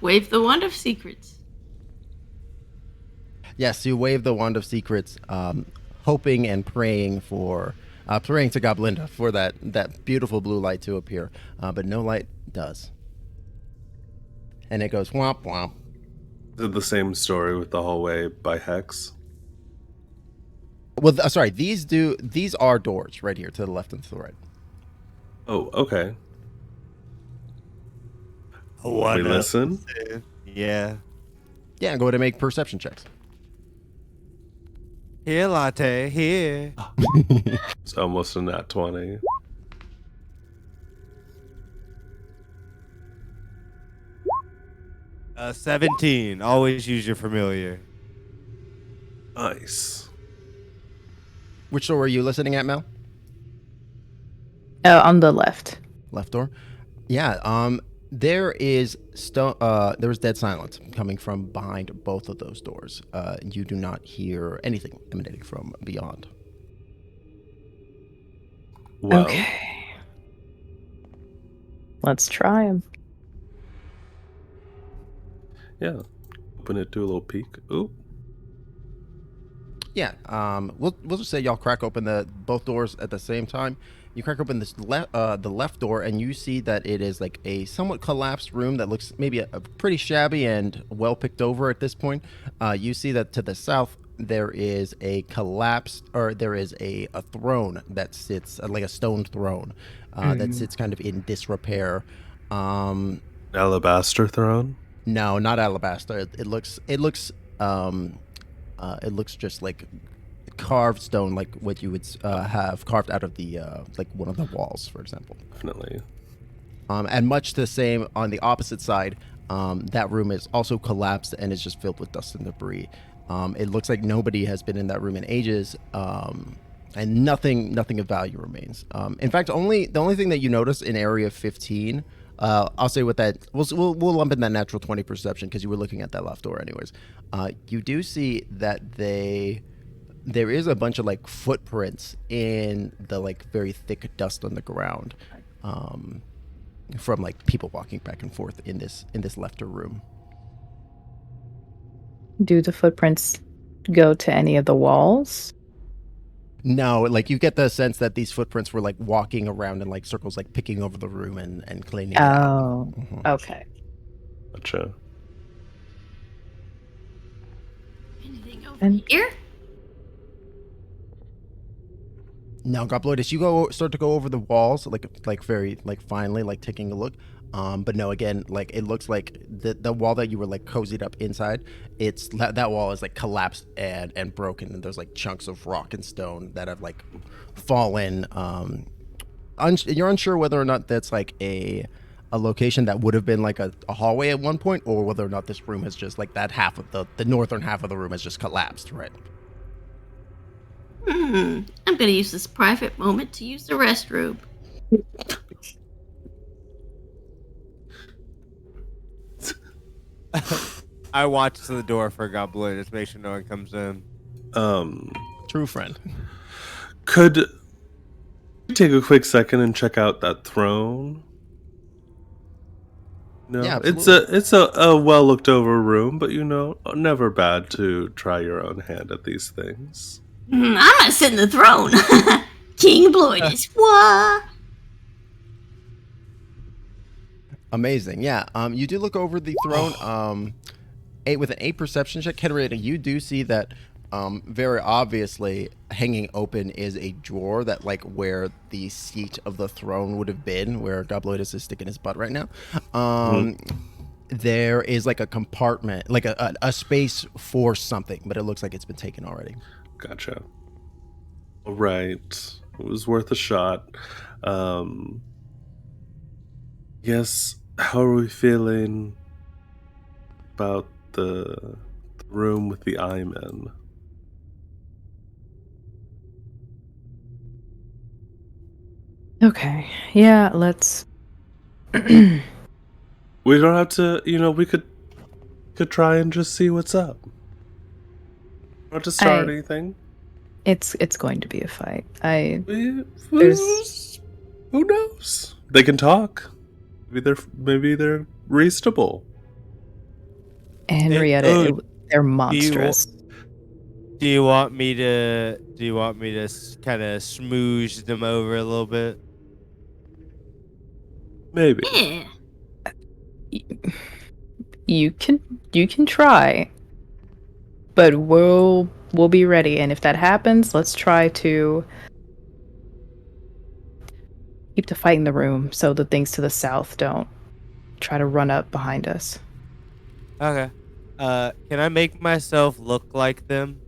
Wave the wand of secrets. Yes, you wave the wand of secrets, hoping and praying to Goblinda for that beautiful blue light to appear, but no light does. and it goes womp womp. Is it the same story with the hallway by Hex? Well, sorry, these are doors right here to the left and to the right. Oh, okay. What We listen? Yeah. Yeah, go ahead and make perception checks. Here, latte. Here. It's almost a nat 20. Uh, 17. Always use your familiar. Nice. Which door are you listening at, Mel? On the left. Left door. Yeah. There is there's dead silence coming from behind both of those doors. You do not hear anything emanating from beyond. Well, Okay. Let's try them. yeah. Open it, do a little peek. Ooh. Yeah. We'll just say y'all crack open both doors at the same time. You crack open this the left door, and you see that it is like a somewhat collapsed room that looks maybe a pretty shabby and well picked over at this point. You see that to the south there is a throne that sits like a stone throne that sits kind of in disrepair. Alabaster throne? No, not alabaster. It looks just like carved stone, like what you would have carved out of the like one of the walls, for example. Definitely. And much the same on the opposite side, that room is also collapsed and is just filled with dust and debris. It looks like nobody has been in that room in ages, and nothing of value remains. In fact, the only thing that you notice in Area 15, I'll say with that, we'll lump in that natural 20 perception because you were looking at that left door anyways. You do see that there is a bunch of like footprints in the like very thick dust on the ground, from like people walking back and forth in this lefter room. Do the footprints go to any of the walls? No, like you get the sense that these footprints were like walking around in like circles, like picking over the room and cleaning it out. Oh, Mhm. okay. Gotcha. Anything over And- here? Now, Gobloidus, you start to go over the walls, like very like finely, like taking a look. But no, again, like it looks like the wall that you were like cozied up inside, that wall is like collapsed and broken, and there's like chunks of rock and stone that have like fallen. You're unsure whether or not that's like a location that would have been like a hallway at one point, or whether or not this room has just like that half of the northern half of the room has just collapsed, right? I'm gonna use this private moment to use the restroom. I watch to the door for Gobloidus, make sure no one comes in. True friend. Could you take a quick second and check out that throne? No, Yeah, it's absolutely. a well looked over room, but never bad to try your own hand at these things. I'm gonna sit in the throne. King Bloidus. What? Amazing. Yeah. You do look over the throne. With an 8 perception check, Henrietta, you do see that very obviously hanging open is a drawer that like where the seat of the throne would have been, where Gobloidus is sticking his butt right now. There is like a compartment, like a space for something, but it looks like it's been taken already. Gotcha. All right. It was worth a shot. Yes, how are we feeling about the room with the Eyemen? Okay. Yeah, let's. We don't have to, we could try and just see what's up. Not to start anything. It's going to be a fight. Who There's- knows? They can talk. Maybe they're reasonable. Henrietta, they're monstrous. Do you want me to kind of smoosh them over a little bit? Maybe. Yeah. You can try, but we'll be ready. And if that happens, let's try to keep the fight in the room so the things to the south don't try to run up behind us. Okay. Can I make myself look like them?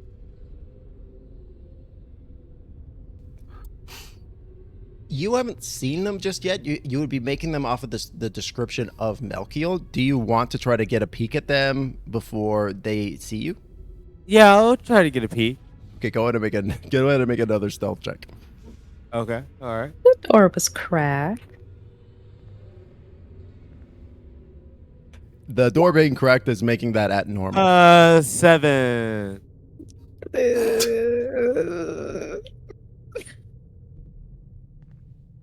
You haven't seen them just yet. You would be making them off of the description of Melkiel. Do you want to try to get a peek at them before they see you? Yeah, I'll try to get a peek. Okay, go ahead and make another stealth check. Okay, all right. The door was cracked. The door being cracked is making that at normal. 7.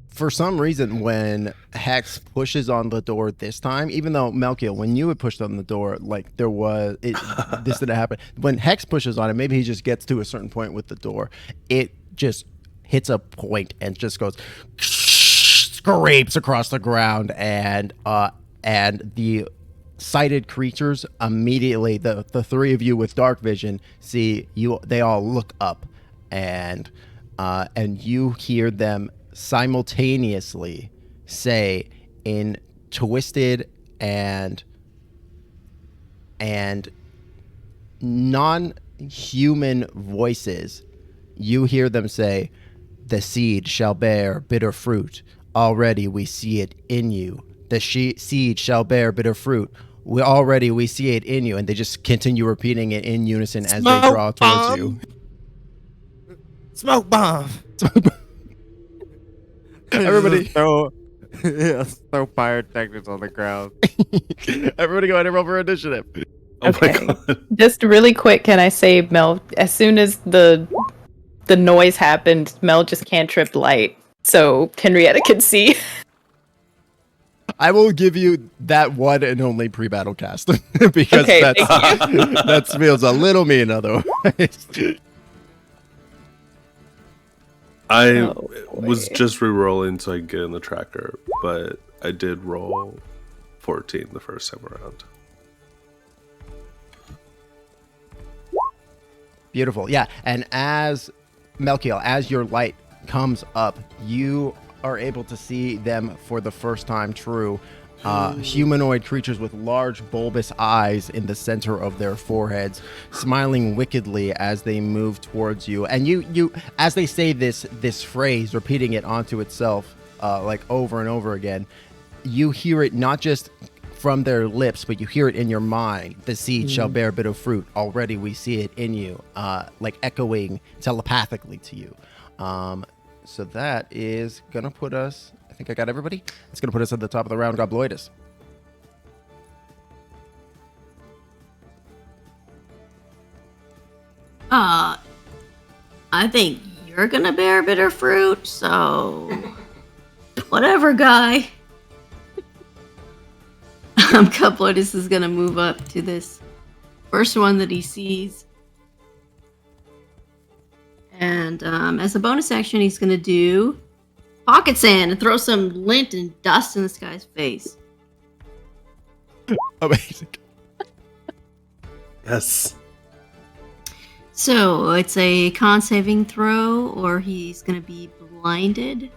For some reason, when Hex pushes on the door this time, even though Melkiel, when you had pushed on the door, like this didn't happen. When Hex pushes on it, maybe he just gets to a certain point with the door. It just hits a point and just goes scrapes across the ground, and the sighted creatures immediately, the three of you with dark vision, see you. They all look up, and you hear them simultaneously say in twisted and non-human voices, you hear them say, "The seed shall bear bitter fruit. Already we see it in you. The seed shall bear bitter fruit. We see it in you." And they just continue repeating it in unison as they draw towards you. Smoke bomb. Everybody throw pyrotechnics on the ground. Everybody go ahead and roll for initiative. Oh my Okay. god. Just really quick, can I say, Mel, as soon as the noise happened, Mel just cantripped light so Henrietta can see. I will give you that one and only pre-battle cast because Okay, that feels a little mean otherwise. I Oh, was boy. just re-rolling so I could get in the tracker, but I did roll 14 the first time around. Beautiful. Yeah. And as Melkiel, as your light comes up, you are able to see them for the first time true. Humanoid creatures with large bulbous eyes in the center of their foreheads, smiling wickedly as they move towards you. And you as they say this phrase, repeating it onto itself like over and over again, you hear it not just from their lips, but you hear it in your mind. The seed shall bear a bit of fruit. Already we see it in you, like echoing telepathically to you. So that is going to put us, I think I got everybody. It's going to put us at the top of the round, Gobloidus. I think you're gonna bear bitter fruit, so whatever, guy. Gobloidus is gonna move up to this first one that he sees. And as a bonus action, he's gonna do pocket sand and throw some lint and dust in this guy's face. Amazing. Yes. So it's a con saving throw, or he's gonna be blinded.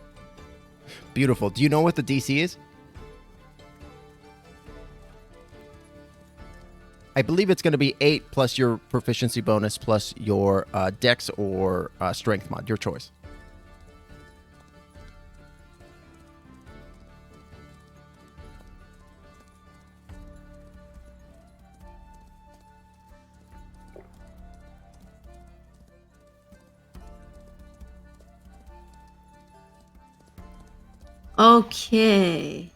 Beautiful. Do you know what the DC is? I believe it's going to be 8 plus your proficiency bonus plus your dex or strength mod, your choice. Okay.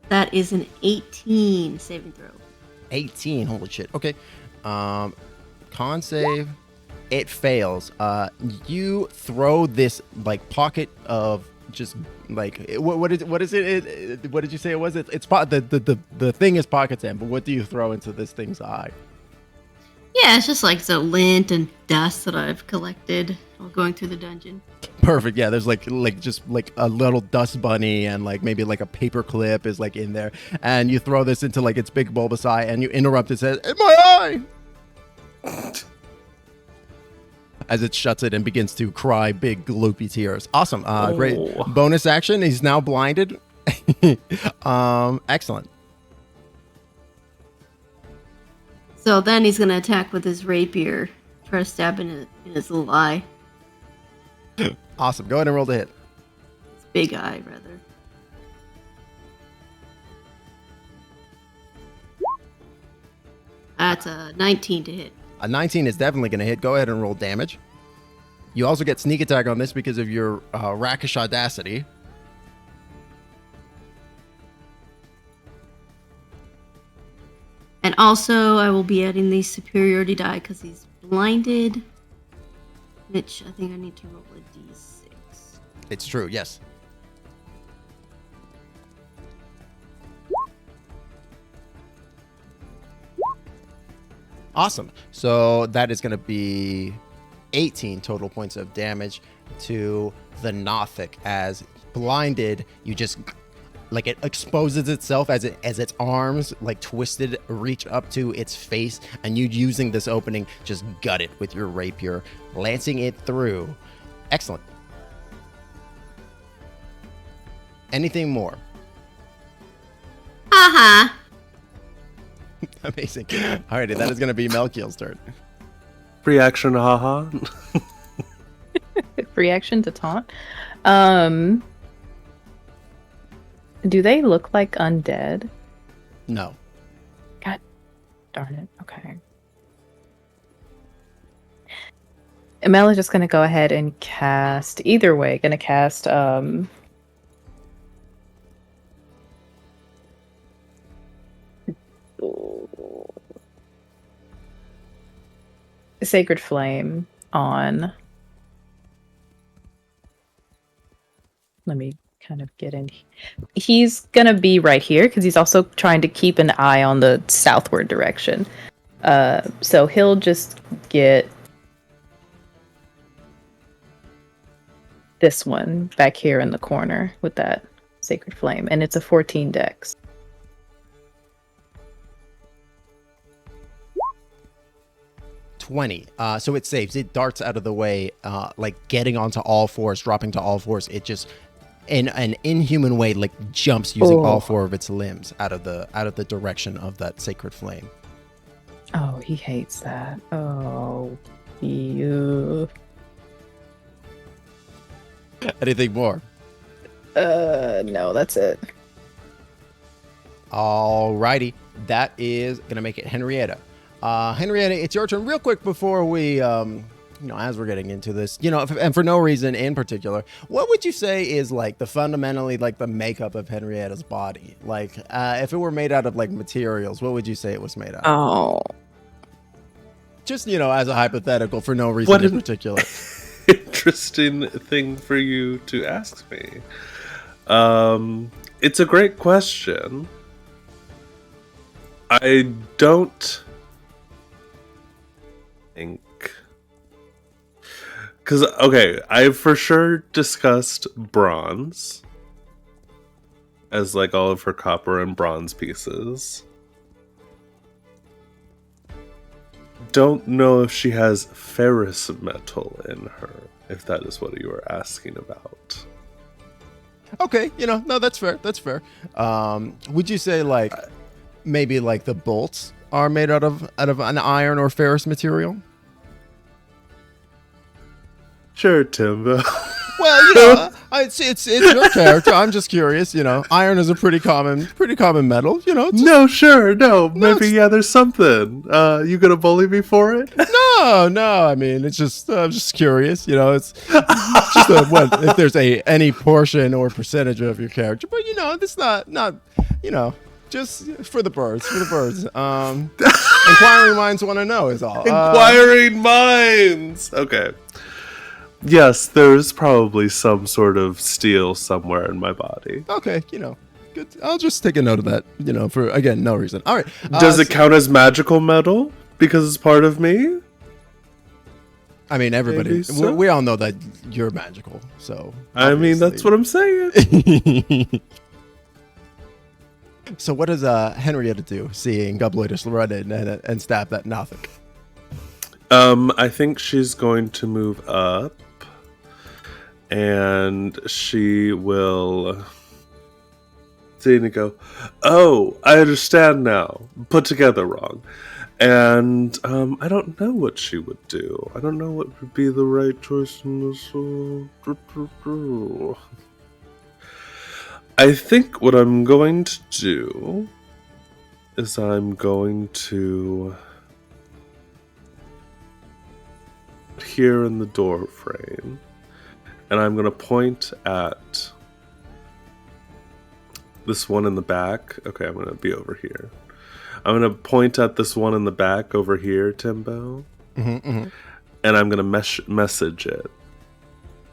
That is an 18 saving throw. 18. Holy shit. Okay. Con save. It fails. You throw this like pocket of just like what is it? What did you say it was? It's the thing is pocket sand, but what do you throw into this thing's eye? Yeah, it's just like the lint and dust that I've collected while going through the dungeon. Perfect. Yeah, there's like just like a little dust bunny and like maybe like a paper clip is like in there, and you throw this into like its big bulbous eye, and you interrupt it, says, "In my eye!" As it shuts it and begins to cry big gloopy tears. Awesome. Great bonus action. He's now blinded. Excellent. So then he's gonna attack with his rapier, try to stab in his little eye. Awesome. Go ahead and roll the hit. His big eye, rather. That's a 19 to hit. A 19 is definitely going to hit. Go ahead and roll damage. You also get sneak attack on this because of your rakish audacity. And also, I will be adding the superiority die because he's blinded. Which I think I need to roll a d6. It's true, yes. Awesome. So that is going to be 18 total points of damage to the Nothic. As blinded, you just like it exposes itself as its arms like twisted reach up to its face, and you using this opening just gut it with your rapier, lancing it through. Excellent. Anything more? Uh-huh. Amazing. Alrighty, that is going to be Melkiel's turn. Free action, haha. Reaction to taunt. Do they look like undead? No. God darn it. Okay. Mel is just going to go ahead and cast, either way, going to cast Sacred Flame on. Let me kind of get in. He's gonna be right here because he's also trying to keep an eye on the southward direction. So he'll just get this one back here in the corner with that Sacred Flame, and it's a 14 dex. So it saves. It darts out of the way, like getting onto all fours, dropping to all fours. It just, in an inhuman way, like jumps using all four of its limbs out of the direction of that Sacred Flame. Oh, he hates that. Oh, you. Anything more? No, that's it. Alrighty, that is gonna make it Henrietta. Henrietta, it's your turn. Real quick before we, as we're getting into this, and for no reason in particular, what would you say is like the fundamentally like the makeup of Henrietta's body? Like, if it were made out of like materials, what would you say it was made out of? Oh. Just, as a hypothetical for no reason in particular. Interesting thing for you to ask me. It's a great question. I don't think, because I've for sure discussed bronze as like all of her copper and bronze pieces. Don't know if she has ferrous metal in her, if that is what you were asking about. Okay, no, that's fair. That's fair. Would you say like maybe like the bolts are made out of an iron or ferrous material? Sure, Timbo. Well, it's your character. I'm just curious. Iron is a pretty common metal. No, sure, no. Maybe there's something. You gonna bully me for it? No. I mean, it's just I'm just curious. It's just if there's any portion or percentage of your character, but it's not. Just for the birds. Inquiring minds want to know is all. Inquiring minds. Okay. Yes, there's probably some sort of steel somewhere in my body. Okay, good. I'll just take a note of that. For again, no reason. All right. Does it count as magical metal? Because it's part of me? I mean, everybody. Maybe so. We all know that you're magical, so. I mean, that's what I'm saying. So what does Henrietta do, seeing Gobloidus run in and stab that Nothic? I think she's going to move up, and she will see and go, "Oh, I understand now. Put together wrong." And I don't know what she would do. I don't know what would be the right choice in this. I think what I'm going to do is I'm going to here in the door frame, and I'm going to point at this one in the back. Okay, I'm going to be over here. I'm going to point at this one in the back over here, Timbo, and I'm going to message it.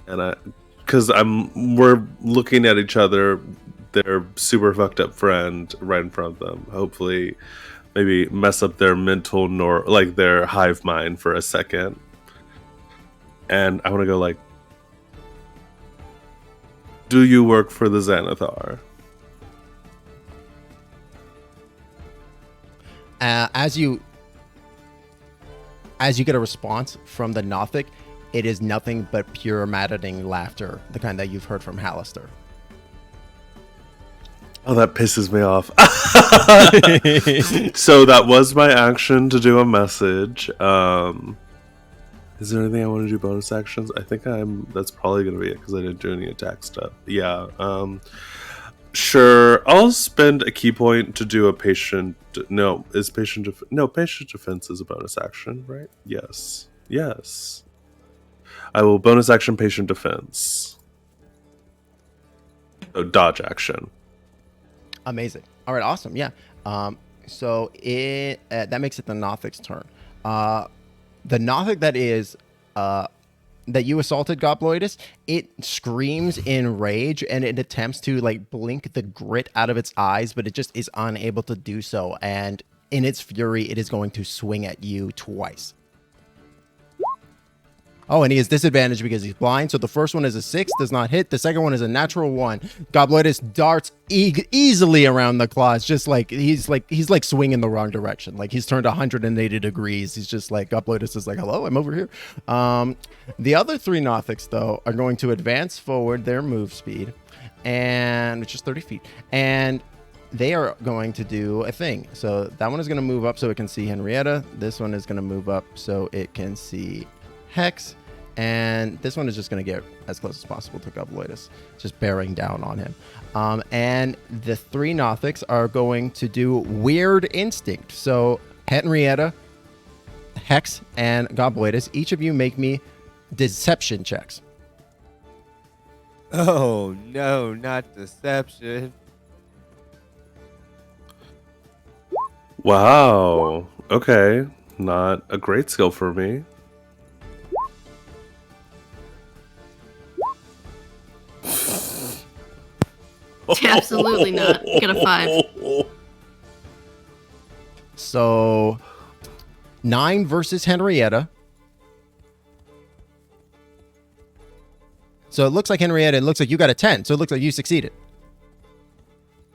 And because we're looking at each other, their super fucked up friend right in front of them. Hopefully, maybe mess up their mental their hive mind for a second. And I want to go like, "Do you work for the Xanathar?" As you get a response from the Nothic, it is nothing but pure maddening laughter, the kind that you've heard from Halaster. Oh, that pisses me off. So that was my action to do a message. Is there anything I want to do bonus actions? I think that's probably going to be it because I didn't do any attack stuff. Yeah. Sure, I'll spend a key point to do a patient. No, patient defense is a bonus action, right? Yes. I will bonus action patient defense. So dodge action. Amazing. All right, awesome. Yeah. So that makes it the Nothic's turn. The Nothic that you assaulted, Gobloidus, it screams in rage and it attempts to blink the grit out of its eyes, but it just is unable to do so. And in its fury, it is going to swing at you twice. Oh, and he has disadvantage because he's blind. So the first one is a 6, does not hit. The second one is a natural 1. Gobloidus darts easily around the claws, just he's swinging the wrong direction. Like he's turned 180 degrees. He's just Gobloidus is hello, I'm over here. The other 3 Nothics though are going to advance forward their move speed, and which is 30 feet, and they are going to do a thing. So that one is going to move up so it can see Henrietta. This one is going to move up so it can see Hex, and this one is just going to get as close as possible to Gobloidus, just bearing down on him. And the 3 Nothics are going to do Weird Instinct. So Henrietta, Hex, and Gobloidus, each of you make me deception checks. Oh no, not deception. Wow. Okay. Not a great skill for me. Absolutely not. Get a 5. So 9 versus Henrietta. So it looks like Henrietta, it looks like you got a 10. So it looks like you succeeded.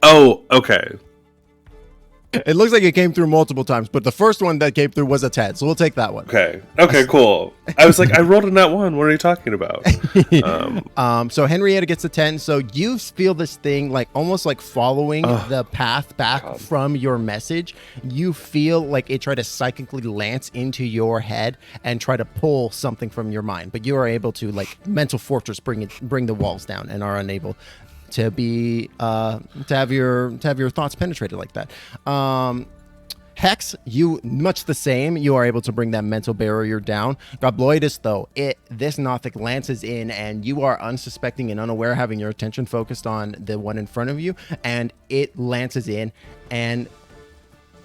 Oh, okay. It looks like it came through multiple times, but the first one that came through was a 10. So we'll take that one. Okay, cool. I was like, I rolled a nat 1. What are you talking about? So Henrietta gets a 10. So you feel this thing almost following the path back from your message. You feel like it tried to psychically lance into your head and try to pull something from your mind, but you are able to mental fortress bring the walls down and are unable to be to have your thoughts penetrated like that. Hex, you much the same. You are able to bring that mental barrier down. Gobloidus, though, this Nothic lances in, and you are unsuspecting and unaware, having your attention focused on the one in front of you, and it lances in. And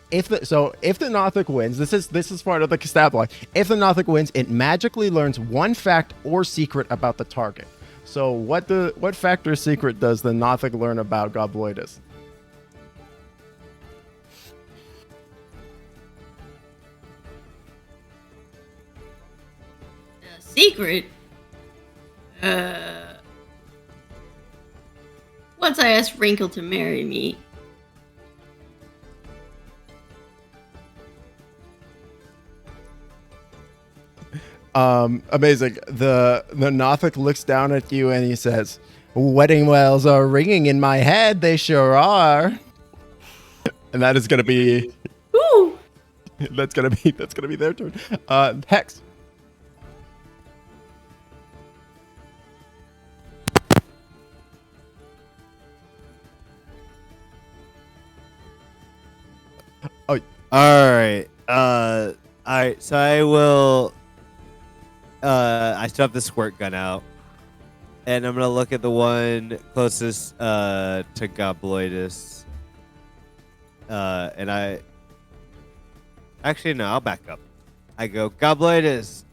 if the Nothic wins, this is part of the stat block. If the Nothic wins, it magically learns 1 fact or secret about the target. So what fact or secret does the Nothic learn about Gobloidus? A secret? Once I asked Wrinkle to marry me. Amazing. The Nothic looks down at you and he says, "Wedding bells are ringing in my head. They sure are." And that is gonna be. Ooh! That's gonna be their turn. Hex. Oh, All right. All right. So I will. I still have the squirt gun out, and I'm gonna look at the one closest to Gobloidus. And I. Actually, no. I'll back up. I go, Gobloidus.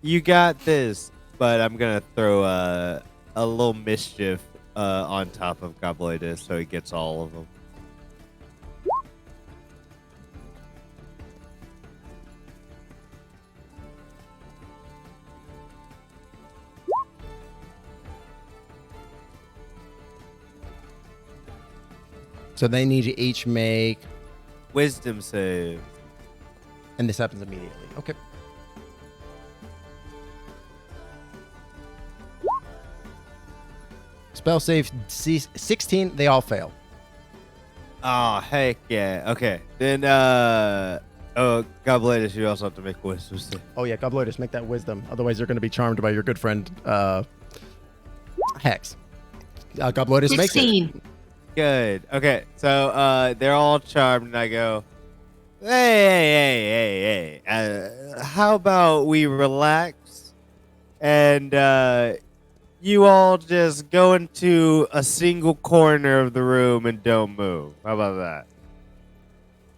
You got this, but I'm gonna throw a little mischief on top of Gobloidus, so he gets all of them. so they need to each make, Wisdom save. and this happens immediately. Okay. Spell save 16. They all fail. Oh, heck yeah. Okay. Then, oh, Gobloidus, you also have to make wisdom save. Oh yeah, Gobloidus, make that wisdom. Otherwise, you're going to be charmed by your good friend Hex. Gobloidus makes it. 16. Good. Okay. So, they're all charmed, and I go, hey. How about we relax and, you all just go into a single corner of the room and don't move. How about that?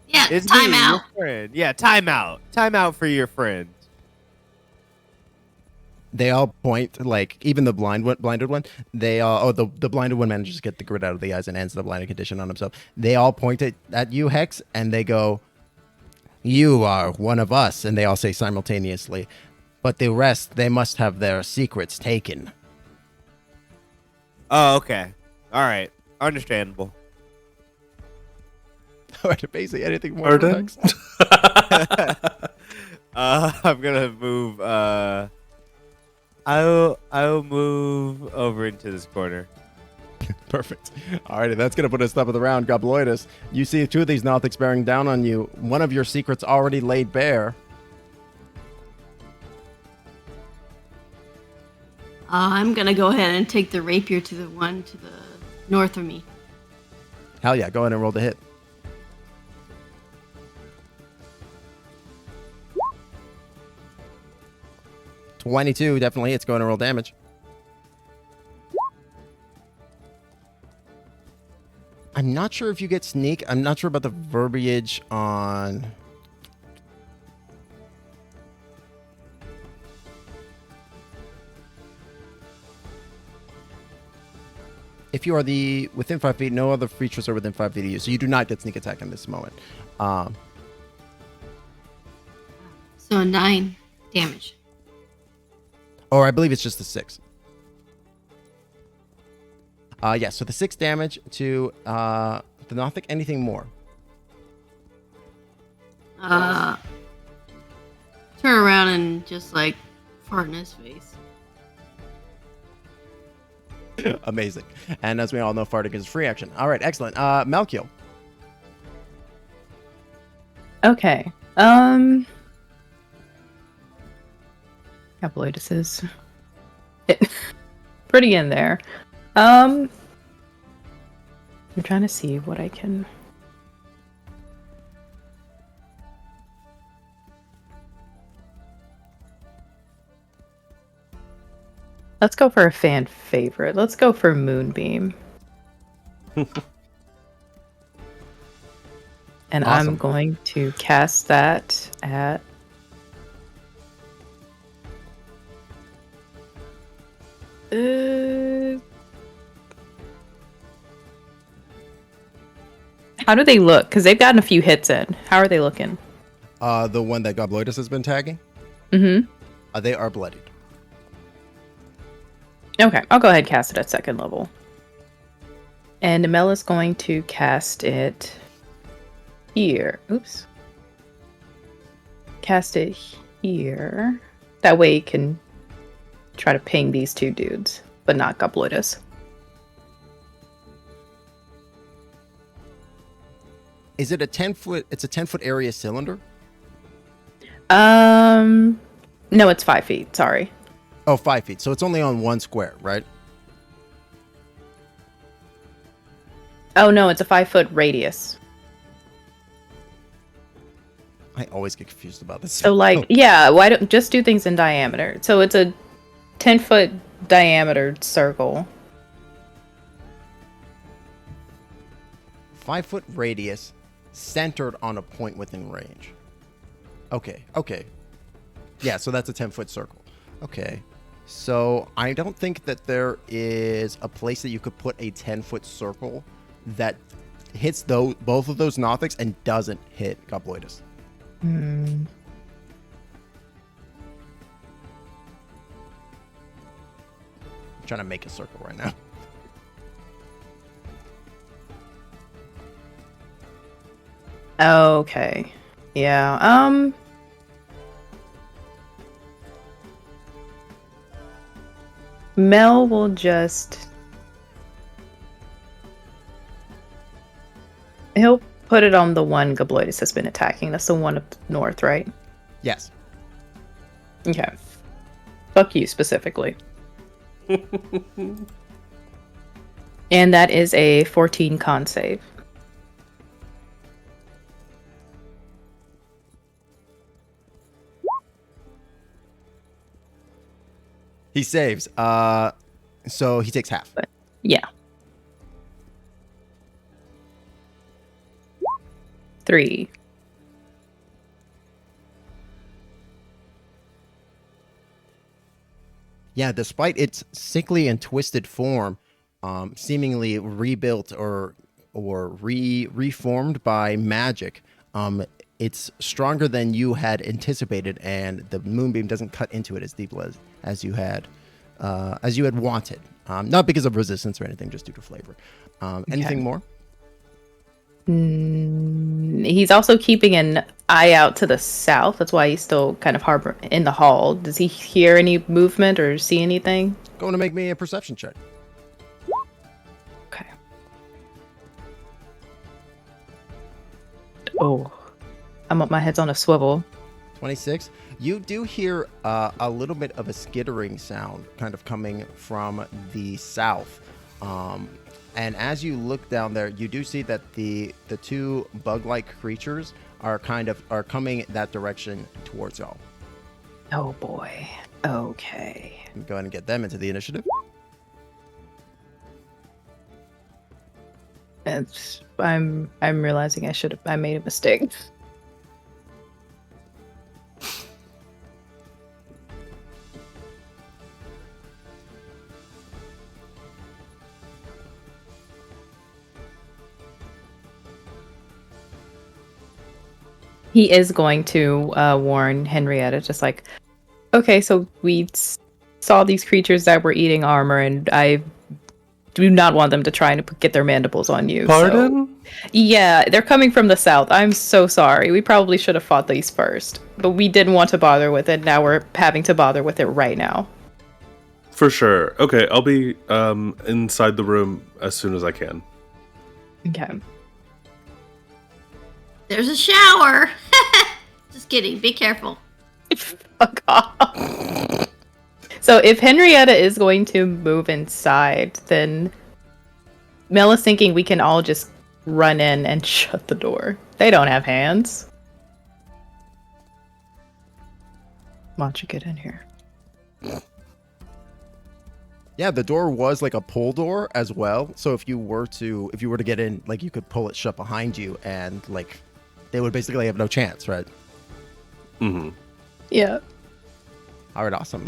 Yeah, It's time me, out. your friend. Yeah, time out. Time out for your friend. They all point, like even the blinded one. They all, the blinded one manages to get the grit out of the eyes and ends the blinded condition on himself. They all point at you, Hex, and they go, "You are one of us," and they all say simultaneously. But the rest, they must have their secrets taken. Oh, okay. All right. Understandable. All right, basically anything more. Pardon? Hex? I'm gonna move. I'll move over into this corner. Perfect. Alrighty, that's gonna put us top of the round. Gobloidus, you see two of these Nothics bearing down on you. One of your secrets already laid bare. I'm gonna go ahead and take the rapier to the one to the north of me. Hell yeah, go ahead and roll the hit. $22, definitely. It's going to roll damage. I'm not sure if you get sneak. I'm not sure about the verbiage on... If you are within 5 feet, no other features are within 5 feet of you, so you do not get sneak attack in this moment. So 9 damage. Or I believe it's just the 6. Yeah, so the 6 damage to the Nothic. Anything more? Turn around and just like fart in his face. Amazing. And as we all know, farting is free action. All right, excellent. Melkiel. Okay. Gobloidus is pretty in there. I'm trying to see what I can. Let's go for a fan favorite. Let's go for Moonbeam. And Awesome. I'm going to cast that at... How do they look? Because they've gotten a few hits in. How are they looking? The one that Gobloidus has been tagging. Mm-hmm. They are bloodied. Okay, I'll go ahead and cast it at 2nd level. And Mel is going to cast it here. Oops. Cast it here. That way you can try to ping these 2 dudes, but not Gobloidus. Is it a 10-foot? It's a 10-foot area cylinder? No, it's 5 feet. Sorry. Oh, 5 feet. So it's only on 1 square, right? Oh no, it's a 5-foot radius. I always get confused about this. So like, yeah, why don't just do things in diameter? So it's a 10-foot diameter circle. 5-foot radius centered on a point within range. Okay. Yeah, so that's a 10-foot circle. Okay. So I don't think that there is a place that you could put a 10-foot circle that hits both of those Nothics and doesn't hit Gobloidus. Hmm. I'm trying to make a circle right now. Okay. Yeah. Mel will just... He'll put it on the one Gobloidus has been attacking. That's the one up north, right? Yes. Okay. Fuck you specifically. And that is a 14 con save. He saves. So he takes half. Yeah. 3. Yeah, despite its sickly and twisted form, seemingly rebuilt or reformed by magic, it's stronger than you had anticipated, and the moonbeam doesn't cut into it as deeply as you had wanted. Not because of resistance or anything, just due to flavor. Anything more? He's also keeping an eye out to the south. That's why he's still kind of harbor in the hall. Does he hear any movement or see anything? Going to make me a perception check. Okay. Oh, my head's on a swivel. 26. You do hear a little bit of a skittering sound kind of coming from the south. And as you look down there, you do see that the 2 bug-like creatures are coming that direction towards y'all. Oh boy. Okay. Go ahead and get them into the initiative. I'm realizing I made a mistake. He is going to warn Henrietta, just like, okay, so we saw these creatures that were eating armor, and I do not want them to try and get their mandibles on you. Pardon? So. Yeah, they're coming from the south. I'm so sorry. We probably should have fought these first, but we didn't want to bother with it. Now we're having to bother with it right now. For sure. Okay, I'll be inside the room as soon as I can. Okay. There's a shower. Just kidding. Be careful. Fuck off. So if Henrietta is going to move inside, then Mel is thinking we can all just run in and shut the door. They don't have hands. Why don't you get in here? Yeah, the door was like a pull door as well. So if you were to get in, like, you could pull it shut behind you, and like they would basically have no chance, right? Mm-hmm. Yeah. All right, awesome.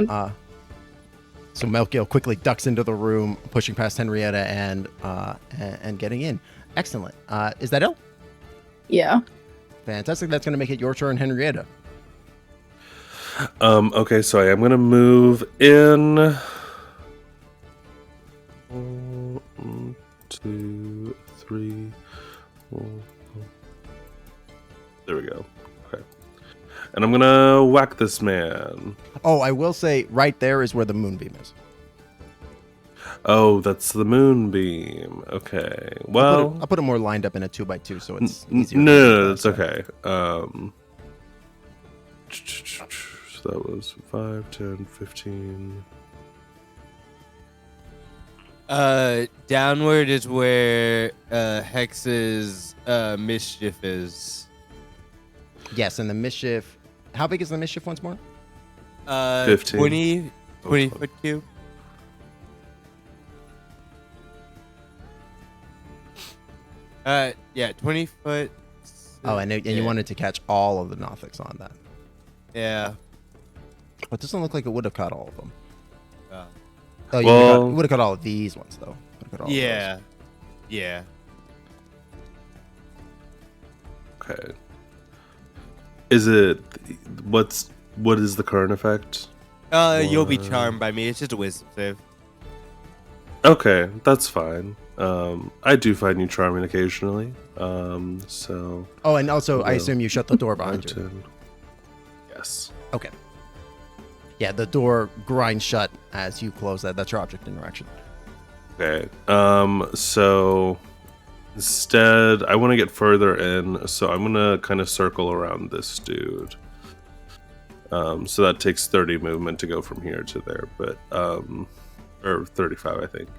So Melkiel quickly ducks into the room, pushing past Henrietta and getting in. Excellent. Is that it? Yeah. Fantastic. That's going to make it your turn, Henrietta. Okay, so I am gonna move in. 1, 2, 3, 4. There we go. Okay. And I'm gonna whack this man. Oh, I will say right there is where the moonbeam is. Oh, that's the moonbeam. Okay. Well, I'll put it more lined up in a 2x2 so it's no, easier. no, that's okay. So that was 5, 10, 15. Downward is where Hex's mischief is. Yes, and the mischief. How big is the mischief once more? 15. 20 foot cube. Yeah, 20 foot. Oh, and you wanted to catch all of the Nothics on that. Yeah. But it doesn't look like it would have caught all of them. Oh, Oh, Well- you would have caught all of these ones, though. Would've caught all of yeah. Yeah. Okay. Is it what is the current effect? You'll be charmed by me. It's just a wisdom save. Okay, that's fine. I do find you charming occasionally. So those. Oh, and also, I Well, assume you shut the door behind you. 10. Yes. Okay. Yeah, the door grinds shut as you close that. That's your object interaction. Okay. So instead, I want to get further in, so I'm gonna kind of circle around this dude. So that takes 30 movement to go from here to there, but or 35, I think.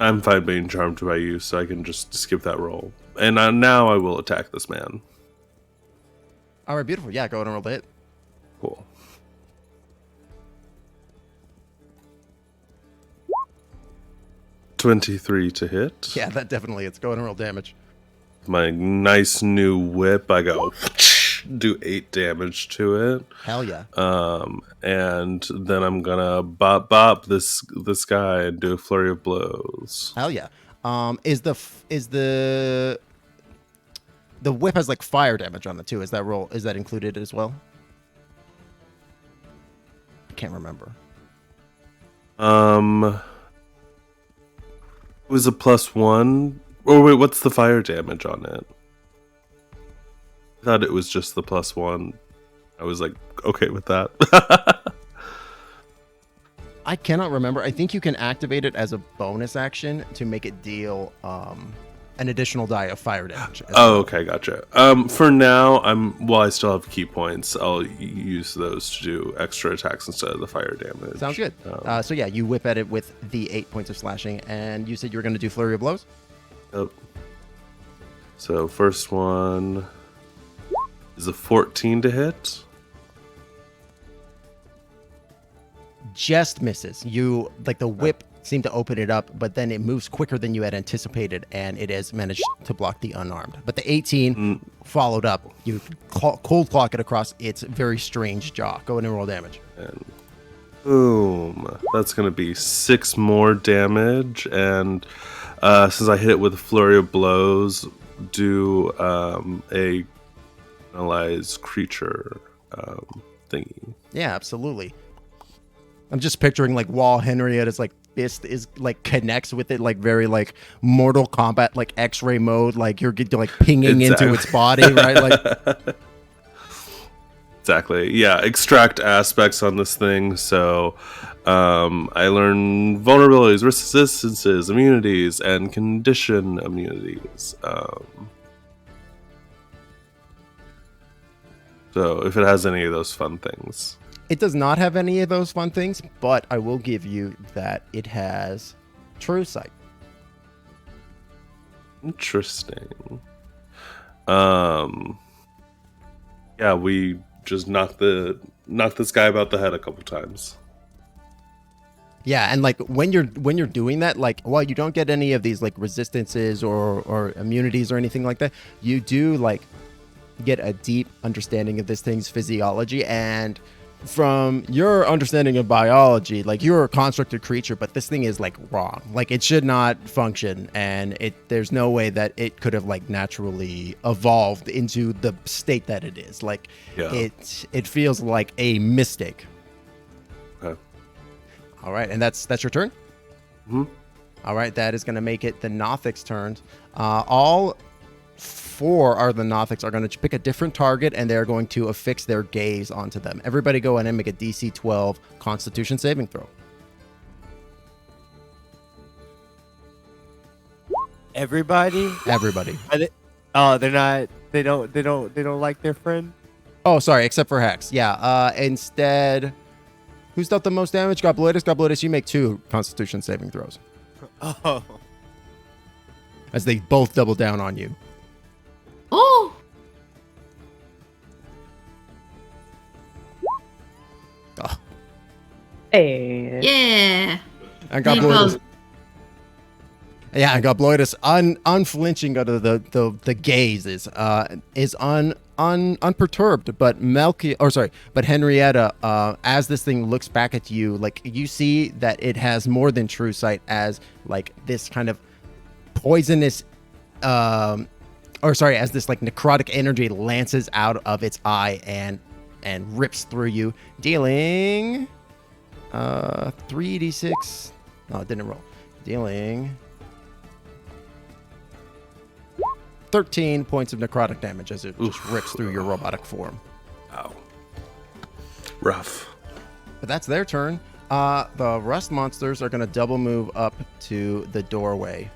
I'm fine being charmed by you, so I can just skip that roll. And now I will attack this man. All right, beautiful. Yeah, go ahead and roll the hit. Cool. $23 to hit. Yeah, that definitely. It's go ahead and roll damage. My nice new whip, I go do 8 damage to it. Hell yeah. And then I'm gonna bop this guy and do a flurry of blows. Hell yeah. Is the whip has like fire damage on it too? Is that included as well? I can't remember. It was a +1. Oh wait, what's the fire damage on it? I thought it was just the +1. I was like, okay with that. I cannot remember. I think you can activate it as a bonus action to make it deal an additional die of fire damage. as well. Okay, gotcha. For now, I still have key points. I'll use those to do extra attacks instead of the fire damage. Sounds good. So yeah, you whip at it with the 8 points of slashing, and you said you were going to do flurry of blows. Yep. So first one is a 14 to hit. Just misses. You like the whip seemed to open it up, but then it moves quicker than you had anticipated, and it has managed to block the unarmed. But the 18 followed up. You cold clock it across its very strange jaw. Go ahead and roll damage. And boom. That's going to be 6 more damage. And since I hit it with a flurry of blows, do a analyze creature thingy. Yeah, absolutely. I'm just picturing like while Henrietta's like fist is like connects with it like very like Mortal Kombat like X-ray mode, like you're like pinging into its body, right? Like exactly. Yeah, extract aspects on this thing. So I learn vulnerabilities, resistances, immunities, and condition immunities. So if it has any of those fun things. it does not have any of those fun things, but I will give you that it has True Sight. Interesting. Yeah, we just knocked this guy about the head a couple times. Yeah, and like when you're doing that, like while you don't get any of these like resistances or immunities or anything like that, you do like get a deep understanding of this thing's physiology, and from your understanding of biology, like you're a constructed creature, but this thing is like wrong. Like it should not function, and there's no way that it could have like naturally evolved into the state that it is. Like Yeah. it feels like a mistake. Okay. All right, and that's your turn. Mhm. All right, that is going to make it the Nothic's turn. All 4 are the Nothics are going to pick a different target, and they're going to affix their gaze onto them. Everybody go ahead and make a DC 12 Constitution saving throw. Everybody? Everybody. Are they, oh, they're not. They don't like their friend. Oh, sorry, except for Hex. Yeah. Instead, who's dealt the most damage? Gobloidus. Gobloidus, you make 2 Constitution saving throws Oh. as they both double down on you. Oh, Oh, Hey. yeah. and They Gobloidus. both- Yeah, and Gobloidus unflinching out of the gaze is unperturbed. But but Henrietta, as this thing looks back at you, like you see that it has more than true sight, as like this kind of poisonous, as this like necrotic energy lances out of its eye and rips through you, dealing 3d6. No, it didn't roll. Dealing 13 points of necrotic damage as it just rips through your robotic form. Ow. Rough. But that's their turn. The rust monsters are going to double move up to the doorway,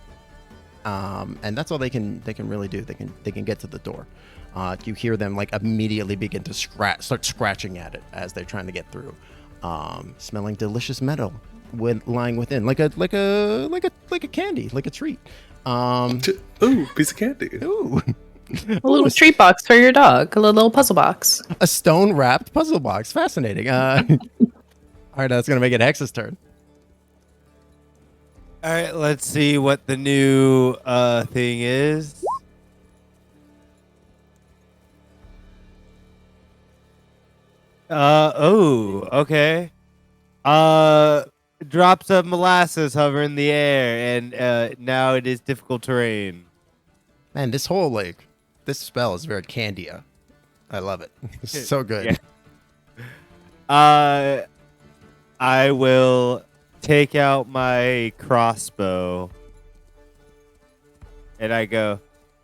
and that's all they can really do. They can get to the door. You hear them like immediately begin to start scratching at it as they're trying to get through, smelling delicious metal lying within, like a candy, like a treat. Ooh, piece of candy. Ooh. A little treat box for your dog. A little puzzle box. A stone wrapped puzzle box. Fascinating. All right, that's gonna make it Hex's turn. All right, let's see what the new thing is. Okay. Drops of molasses hover in the air, and now it is difficult terrain. Man, this spell is very Candia. I love it. It's so good. Yeah. I will take out my crossbow, and I go,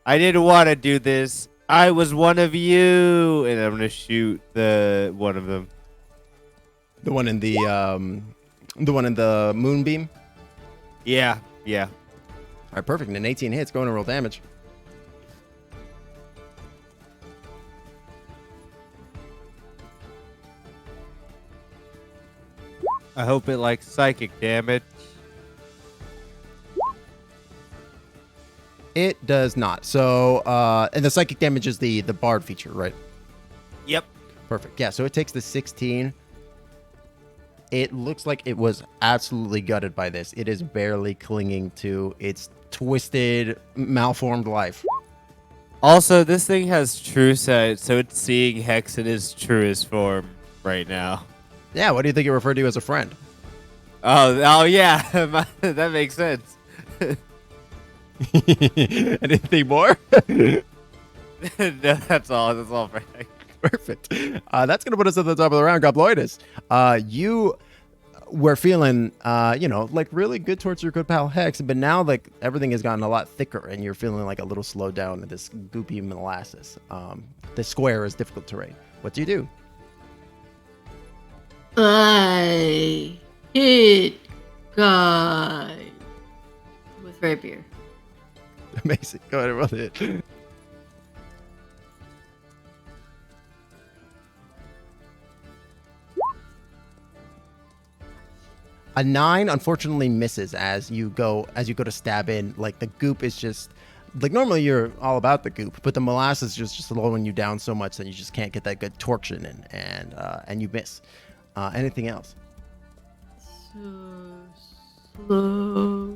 I didn't want to do this. I was one of you, and I'm gonna shoot one of them. The one in the moonbeam. Yeah. All right, perfect. And 18 hits. Going to roll damage. I hope it likes psychic damage. It does not. So, and the psychic damage is the bard feature, right? Yep. Perfect. Yeah. So it takes the 16. It looks like it was absolutely gutted by this. It is barely clinging to its twisted, malformed life. Also, this thing has true sight, so it's seeing Hex in his truest form right now. Yeah. What do you think it referred to as a friend? Oh yeah, that makes sense. Anything more? No, that's all for Hex. Perfect. That's going to put us at the top of the round. Gobloidus, you were feeling, like really good towards your good pal Hex, but now like everything has gotten a lot thicker and you're feeling like a little slowed down in this goopy molasses. The square is difficult terrain. What do you do? I hit guy with rapier. Amazing. Go ahead and roll it. A 9 unfortunately misses as you go to stab in. Like the goop is just like normally you're all about the goop, but the molasses is just slowing you down so much that you just can't get that good torsion in, and you miss. Anything else? So slow.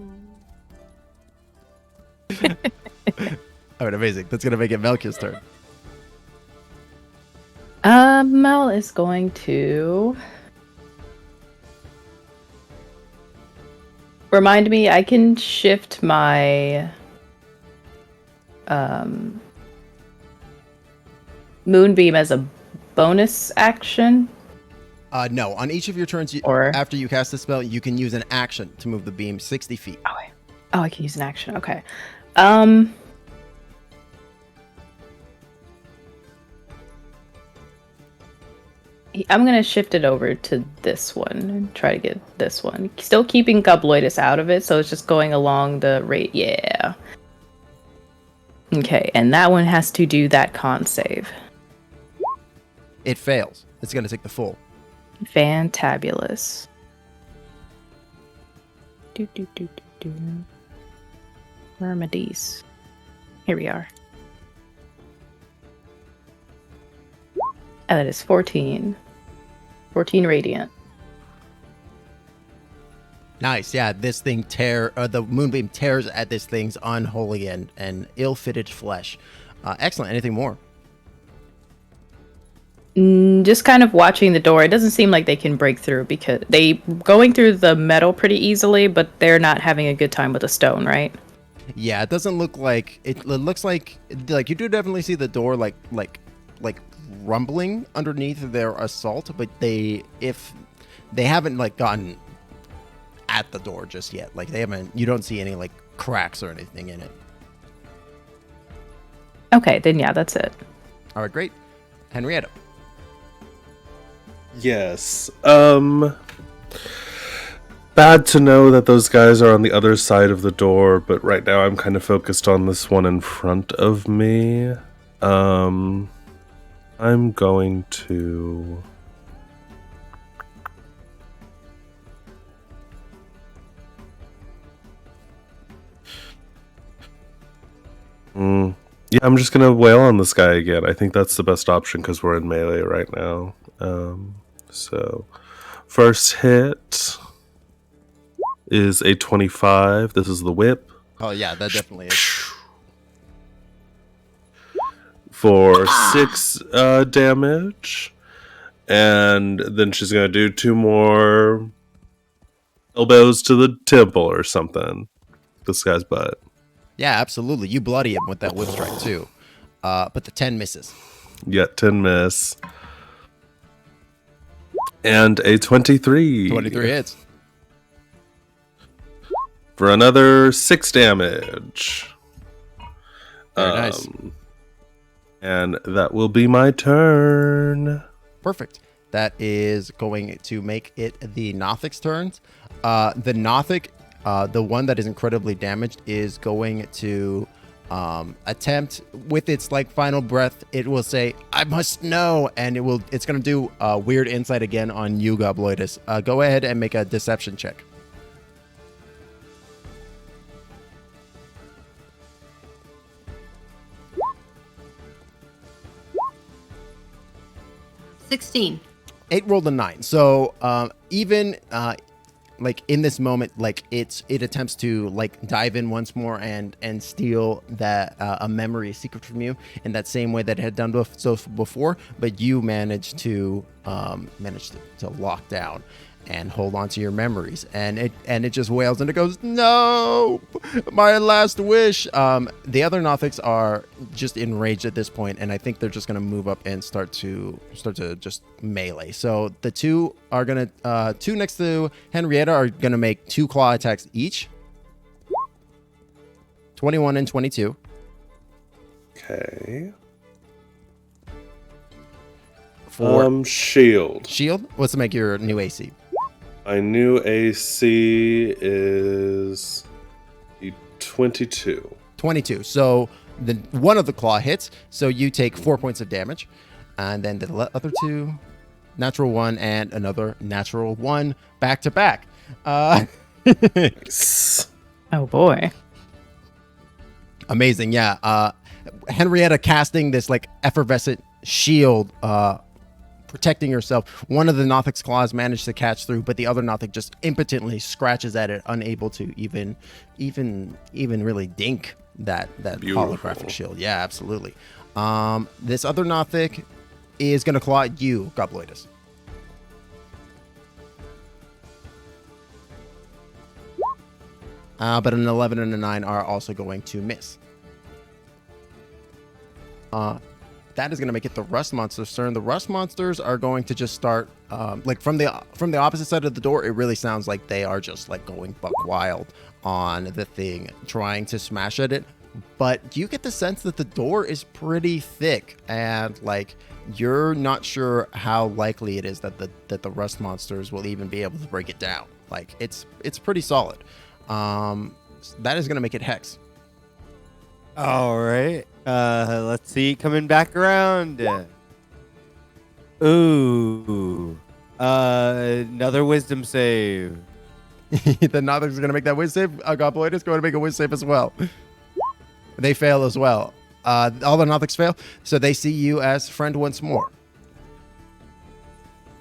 All right, amazing. That's gonna make it Melkiel's turn. Mel is going to remind me. I can shift my moonbeam as a bonus action. No, on each of your turns, Or- after you cast the spell, you can use an action to move the beam 60 feet. Oh, I can use an action. Okay. I'm gonna shift it over to this one and try to get this one. Still keeping Gobloidus out of it, so it's just going along the rate. Yeah. Okay, and that one has to do that con save. It fails. It's going to take the full. Fantabulous. Where are my D's? Here we are. That is 14. 14 radiant. Nice. Yeah, this thing the moonbeam tears at this thing's unholy and ill-fitted flesh. Excellent. Anything more? Just kind of watching the door. It doesn't seem like they can break through because they going through the metal pretty easily, but they're not having a good time with the stone, right? Yeah, it doesn't look like it looks like you do definitely see the door like rumbling underneath their assault, but they haven't like gotten at the door just yet. Like you don't see any like cracks or anything in it. Okay, then yeah, that's it. All right, great. Henrietta. Yes. Bad to know that those guys are on the other side of the door, but right now I'm kind of focused on this one in front of me. I'm going to... Yeah, I'm just gonna wail on this guy again. I think that's the best option because we're in melee right now. So, first hit is a 25. This is the whip. Oh yeah, that definitely is. For 6 damage. And then she's gonna do 2 more elbows to the temple or something. This guy's butt. Yeah, absolutely. You bloody him with that whip strike too. But the 10 misses. Yet 10 miss. And a 23. 23 hits. For another 6 damage. Very nice. And that will be my turn. Perfect. That is going to make it the Nothic's turns. The Nothic, the one that is incredibly damaged, is going to attempt with its like final breath. It will say, "I must know," and it's going to do weird insight again on you, Gobloidus. Go ahead and make a deception check. It rolled a 9. So even like in this moment, like it attempts to like dive in once more and steal that a memory secret from you in that same way that it had done so before, but you managed to lock down and hold on to your memories, and it just wails and it goes, "No, my last wish." The other Nothics are just enraged at this point, and I think they're just gonna move up and start to just melee. So the two are gonna two next to Henrietta are gonna make 2 claw attacks each. 21 and 22. Okay. For shield. shield, what's to make your new AC? My new AC is 22. 22. So the one of the claw hits, so you take 4 points of damage, and then the other 2, natural 1 and another natural 1 back to back. Nice. Oh boy. Amazing, yeah. Henrietta casting this like effervescent shield, protecting herself. One of the Nothic's claws managed to catch through, but the other Nothic just impotently scratches at it, unable to even really dink that Beautiful. holographic shield. Yeah, absolutely. This other Nothic is going to claw at you, Gobloidus. But an 11 and a 9 are also going to miss. That is going to make it the Rust Monster's turn. The Rust Monsters are going to just start, like from the opposite side of the door. It really sounds like they are just like going buck wild on the thing, trying to smash at it. But you get the sense that the door is pretty thick, and like you're not sure how likely it is that the Rust Monsters will even be able to break it down. Like it's pretty solid. That is going to make it Hex. All right. Let's see. Coming back around. Ooh. Another wisdom save. The Nothic's going to make that wisdom save. Gobloidus is going to make a wisdom save as well. They fail as well. All the Nothics fail, so they see you as friend once more.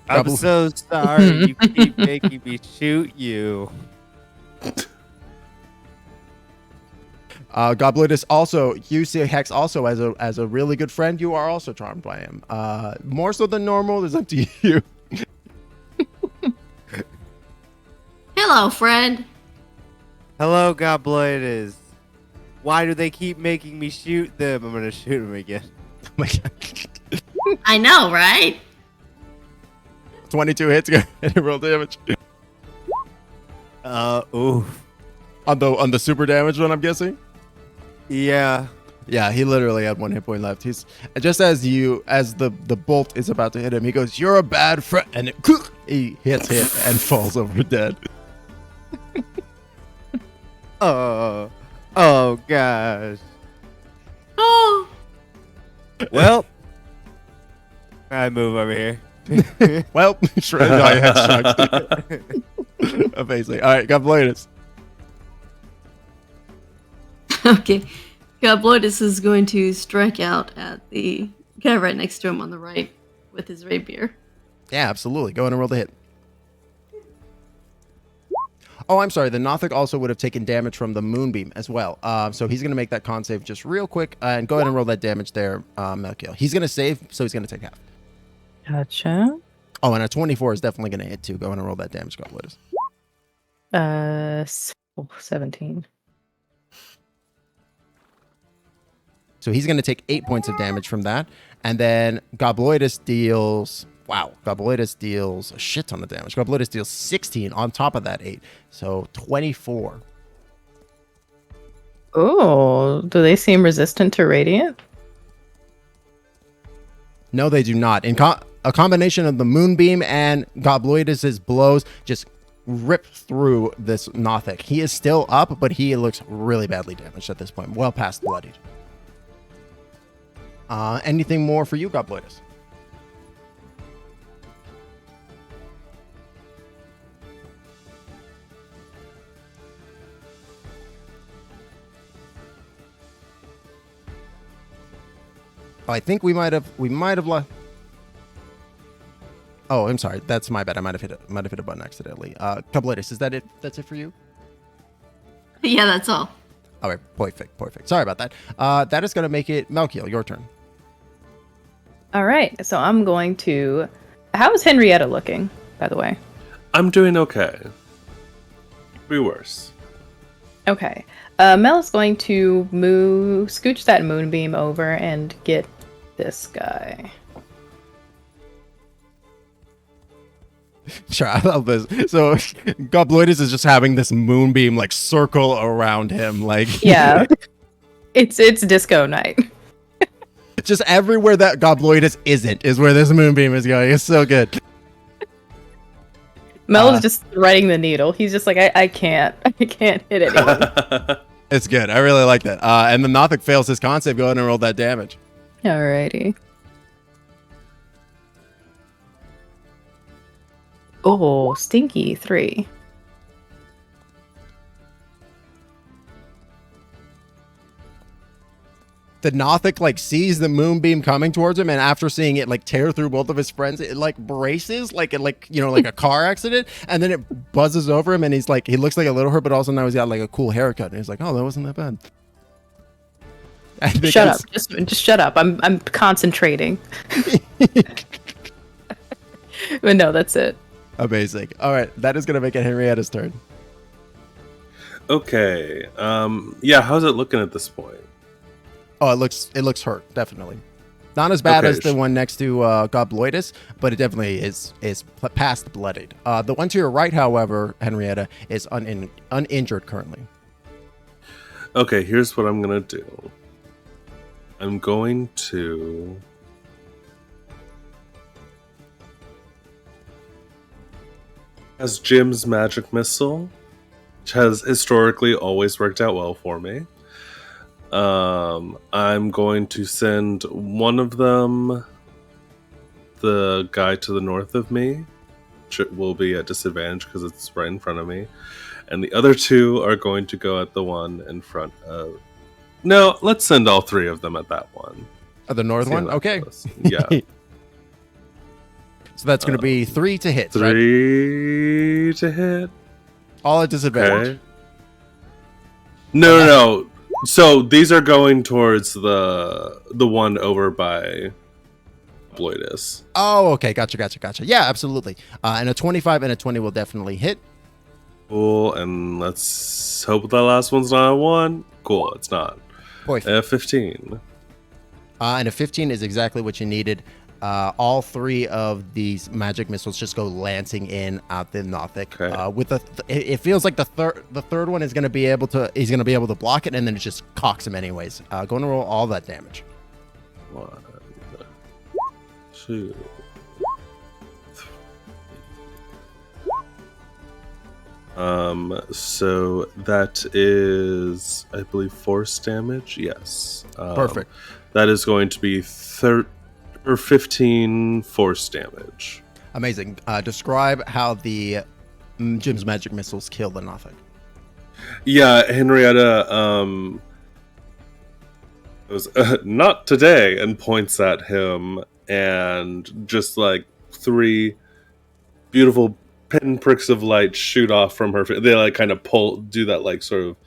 I'm so sorry. You keep making me shoot you. Gobloidus also, you see Hex also as a really good friend. You are also charmed by him. More so than normal is up to you. Hello, friend. Hello, Gobloidus. Why do they keep making me shoot them? I'm gonna shoot him again. Oh my god. I know, right? 22 hits, go ahead and roll damage. Oof. On the super damage one, I'm guessing? Yeah. Yeah, he literally had 1 hit point left. He's just as the bolt is about to hit him, he goes, "You're a bad friend," and he hits him and falls over dead. Oh gosh. Oh. Well, I move over here. Well, sure, no, I have struck. Amazing. All right, Gobloidus. Okay. Gobloidus is going to strike out at the guy right next to him on the right with his rapier. Yeah, absolutely. Go ahead and roll the hit. Oh, I'm sorry. The Nothic also would have taken damage from the Moonbeam as well. So he's going to make that con save just real quick. And go ahead and roll that damage there, Melkiel. He's going to save, so he's going to take half. Gotcha. Oh, and a 24 is definitely going to hit too. Go ahead and roll that damage, Gobloidus. 17. So he's going to take 8 points of damage from that. And then Gobloidus deals... Wow, Gobloidus deals a shit ton of damage. Gobloidus deals 16 on top of that 8. So 24. Oh, do they seem resistant to radiant? No, they do not. A combination of the Moonbeam and Gobloidus's blows just rip through this Nothic. He is still up, but he looks really badly damaged at this point. Well past bloodied. Anything more for you, Gobloidus? I think we might have lost. Oh, I'm sorry. That's my bad. I might have hit a button accidentally. Gobloidus, is that it? That's it for you? Yeah, that's all. All right, perfect. Sorry about that. That is going to make it Melkiel, your turn. All right, so I'm going to... How is Henrietta looking, by the way? I'm doing okay. Be worse. Okay. Mel is going to scooch that moonbeam over and get this guy. Sure, I love this. So Gobloidus is just having this moonbeam like circle around him, like Yeah. It's disco night. just everywhere that Gobloidus isn't is where this moonbeam is going. It's so good. Mel is just threading the needle. He's just like, I can't hit anyone. It's good. I really like that. And the Nothic fails his concept. Go ahead and roll that damage. Alrighty. Oh, stinky 3. The Nothic like sees the moonbeam coming towards him, and after seeing it like tear through both of his friends, it like braces like a car accident, and then it buzzes over him, and he looks like a little hurt, but also now he's got like a cool haircut, and he's like, oh, that wasn't that bad. Shut up. Just shut up. I'm concentrating. But no, that's it. Amazing. All right, that is going to make it Henrietta's turn. Okay. Yeah. How's it looking at this point? Oh, it looks hurt, definitely. Not as bad Okay, as the one next to Gobloidus, but it definitely is past bloodied. The one to your right, however, Henrietta, is uninjured currently. Okay. Here's what I'm gonna do. I'm going to. As Jim's magic missile, which has historically always worked out well for me. I'm going to send one of them, the guy to the north of me, which will be at disadvantage because it's right in front of me, and the other two are going to go at the one in front of. No, let's send all three of them at that one. The north See one? how that Okay. goes. Yeah. So that's going to be 3 to hit, right? 3 to hit. All at disadvantage. Okay. No. So these are going towards the one over by Gobloidus. Oh, okay. Gotcha. Yeah, absolutely. And a 25 and a 20 will definitely hit. Cool. And let's hope the last one's not a 1. Cool, it's not. Boy, 15. and a 15 is exactly what you needed. All 3 of these magic missiles just go lancing in at the Nothic. Okay. With it feels like the third one is going to be able to block it, and then it just cocks him anyways. Going to roll all that damage. 1, 2, 3. So that is, I believe, force damage. Yes. Perfect. That is going to be 15 force damage. Amazing. Describe how the Jim's magic missiles kill the Nothic. Yeah, Henrietta goes, not today, and points at him, and just like 3 beautiful pinpricks of light shoot off from her. They like kind of do that like sort of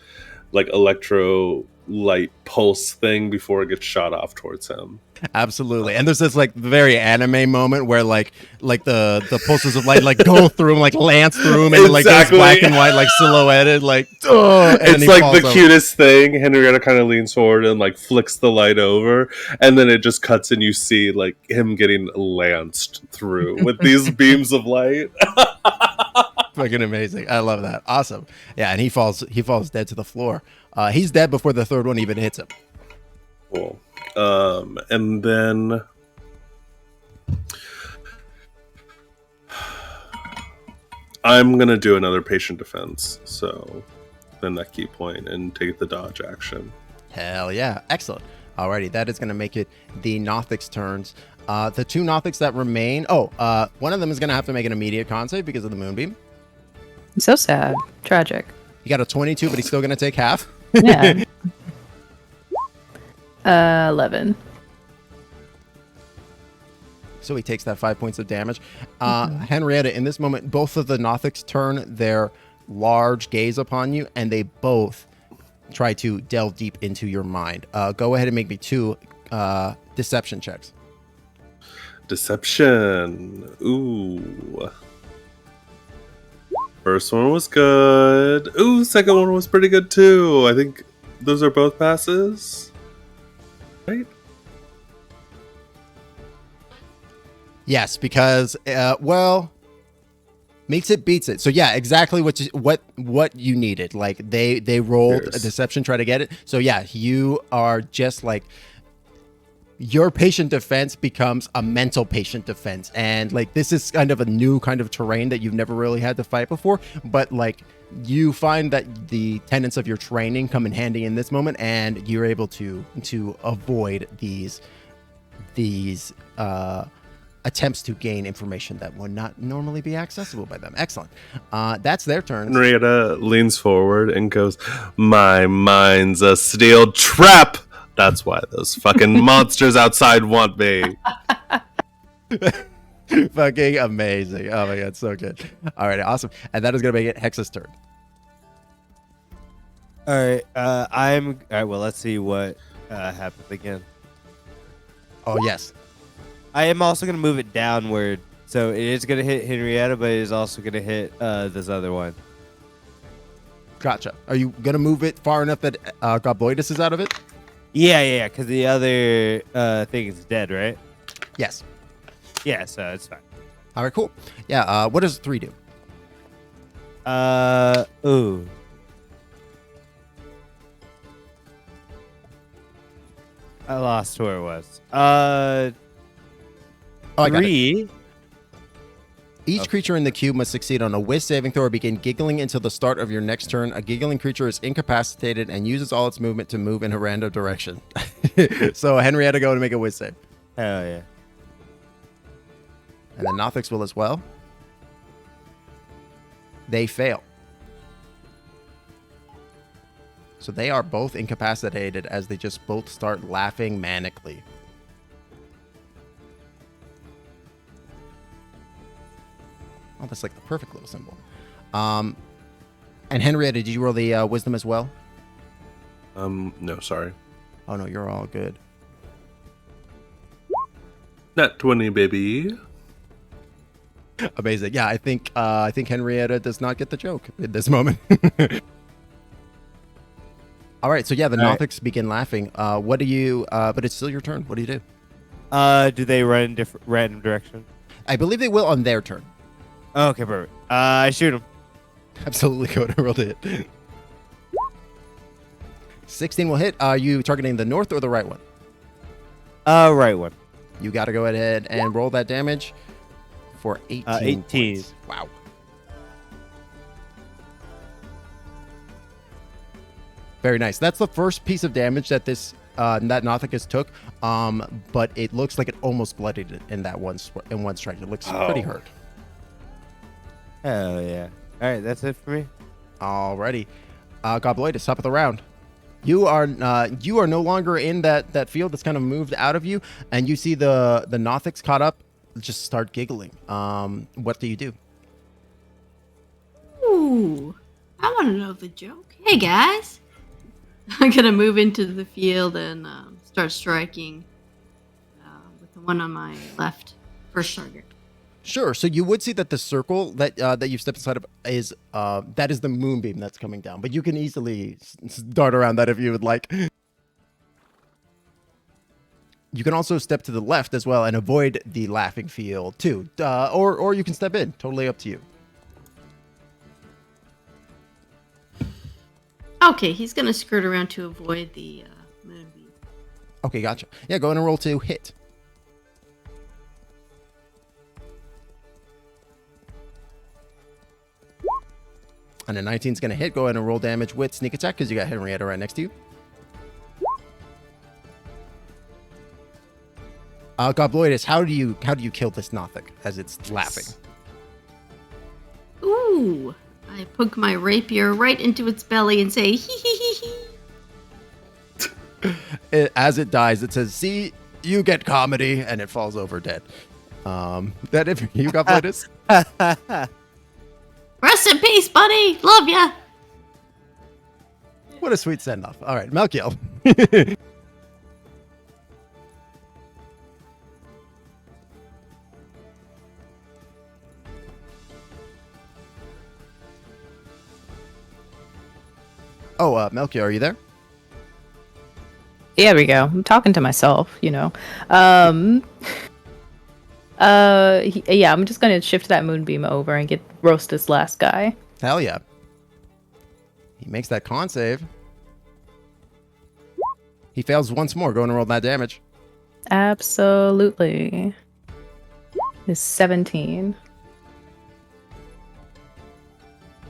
like electro light pulse thing before it gets shot off towards him. Absolutely. And there's this like very anime moment where like the pulses of light like go through him, like lance through him, and like goes black and white, like silhouetted, like and it's like the cutest thing. Henrietta kind of leans forward and like flicks the light over, and then it just cuts and you see like him getting lanced through with these beams of light. Fucking amazing. I love that. Awesome. Yeah, and he falls dead to the floor. He's dead before the third one even hits him. Cool. And then I'm gonna do another patient defense, so then that key point and take the dodge action. Hell yeah. Excellent. Alrighty, that is gonna make it the Nothic's turns. The 2 Nothics that remain, one of them is gonna have to make an immediate con save because of the moonbeam. So sad. Tragic. He got a 22, but he's still gonna take half. Yeah. 11. So he takes that 5 points of damage. Henrietta, in this moment, both of the Nothics turn their large gaze upon you, and they both try to delve deep into your mind. Go ahead and make me 2 deception checks. Deception. Ooh. First one was good. Ooh, second one was pretty good too. I think those are both passes. Right? Yes, because makes it beats it. So yeah, exactly what you needed. Like they rolled a deception, try to get it. So yeah, you are just like your patient defense becomes a mental patient defense, and like this is kind of a new kind of terrain that you've never really had to fight before. But like you find that the tenets of your training come in handy in this moment, and you're able to avoid these attempts to gain information that would not normally be accessible by them. Excellent. That's their turn. Henrietta leans forward and goes, "My mind's a steel trap. That's why those fucking monsters outside want me." Fucking amazing. Oh my god, so good. All right, awesome. And that is going to make it Hex's turn. All right. All right. Well, let's see what happens again. Oh, yes. I am also going to move it downward. So it is going to hit Henrietta, but it is also going to hit this other one. Gotcha. Are you going to move it far enough that Gobloidus is out of it? Yeah, because the other thing is dead, right? Yes. Yeah, so it's fine. All right, cool. Yeah, what does 3 do? Ooh. I lost where it was. Oh, I got it. 3. Each creature in the cube must succeed on a whiz saving throw or begin giggling until the start of your next turn. A giggling creature is incapacitated and uses all its movement to move in a random direction. So Henrietta, go and make a whiz save. Hell yeah. And the Nothics will as well. They fail. So they are both incapacitated as they just both start laughing manically. Oh, that's like the perfect little symbol. And Henrietta, did you roll the wisdom as well? No, sorry. Oh no, you're all good. Nat 20, baby. Amazing. Yeah, I think Henrietta does not get the joke in this moment. All right, so yeah, the Nothics begin laughing. What do you? But it's still your turn. What do you do? Do they run in different random direction? I believe they will on their turn. Oh, okay, perfect. I shoot them. Absolutely, go to roll to hit. 16 will hit. Are you targeting the north or the right one? Right one. You got to go ahead and roll that damage for 18. 18. Points. Wow. Very nice. That's the first piece of damage that that Nothicus took. But it looks like it almost bloodied it in that one strike. It looks pretty hurt. Hell yeah. All right, that's it for me. Alrighty. Gobloidus, top of the round. You are no longer in that field that's kind of moved out of you, and you see the Nothics caught up just start giggling. What do you do? Ooh, I want to know the joke. Hey guys, I'm gonna move into the field and start striking with the one on my left, first target. Sure. So you would see that the circle that you've stepped inside of is that is the moonbeam that's coming down, but you can easily dart around that if you would like. You can also step to the left as well and avoid the laughing field too, or you can step in. Totally up to you. Okay, he's gonna skirt around to avoid the moonbeam. Okay, gotcha. Yeah, go ahead and roll to hit. And a 19 is going to hit. Go ahead and roll damage with sneak attack because you got Henrietta right next to you. Gobloidus, how do you kill this Nothic as it's laughing? Ooh, I poke my rapier right into its belly and say hee hee hee hee. As it dies, it says, "See, you get comedy," and it falls over dead. That it for you, Gobloidus? Rest in peace, buddy. Love ya. What a sweet send-off. All right, Melkiel. Melkiel, are you there? There we go. I'm talking to myself, you know. Yeah, I'm just gonna shift that moonbeam over and roast this last guy. Hell yeah. He makes that con save. He fails once more. Go and roll that damage. Absolutely. Is 17.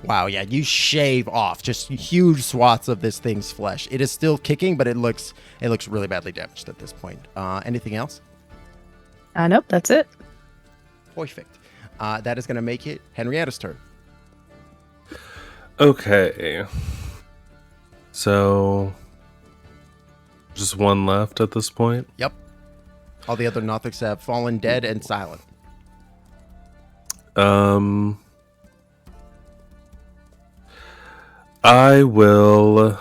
Wow, yeah, you shave off just huge swaths of this thing's flesh. It is still kicking, but it looks really badly damaged at this point. Anything else? Nope, that's it. Perfect. That is going to make it Henrietta's turn. Okay. So, just one left at this point? Yep. All the other Nothics have fallen dead and silent. I will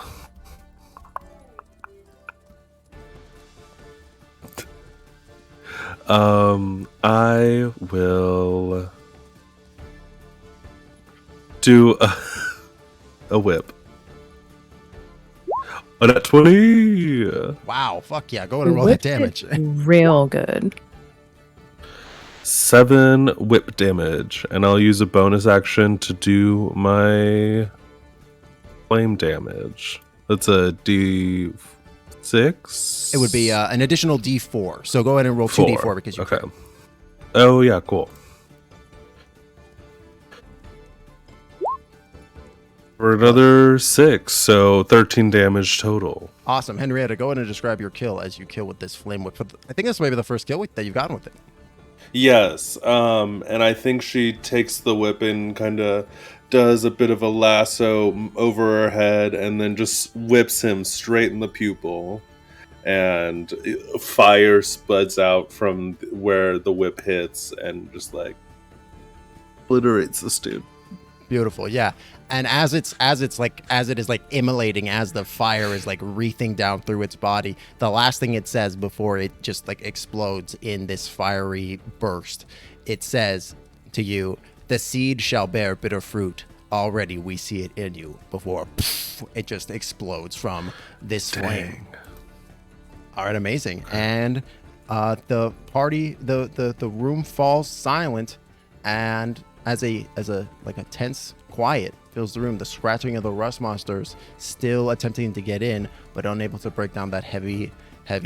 I will do a whip. On at 20. Wow, fuck yeah. Go ahead and roll that damage. Real good. 7 whip damage, and I'll use a bonus action to do my flame damage. That's a D6. It would be an additional D4. So go ahead and roll 2D4 because you okay. Oh yeah, cool. For another 6, so 13 damage total. Awesome. Henrietta, go ahead and describe your kill as you kill with this flame whip. I think this may be the first kill that you've gotten with it. Yes, and I think she takes the whip and kind of does a bit of a lasso over her head and then just whips him straight in the pupil. And fire spuds out from where the whip hits and just like obliterates this dude. Beautiful, yeah. And as it is like immolating, as the fire is like wreathing down through its body, the last thing it says before it just like explodes in this fiery burst, it says to you, "The seed shall bear bitter fruit. Already we see it in you." Before it just explodes from this flame. All right, amazing. And the party, the room falls silent, and as a tense quiet fills the room, the scratching of the rust monsters still attempting to get in, but unable to break down that heavy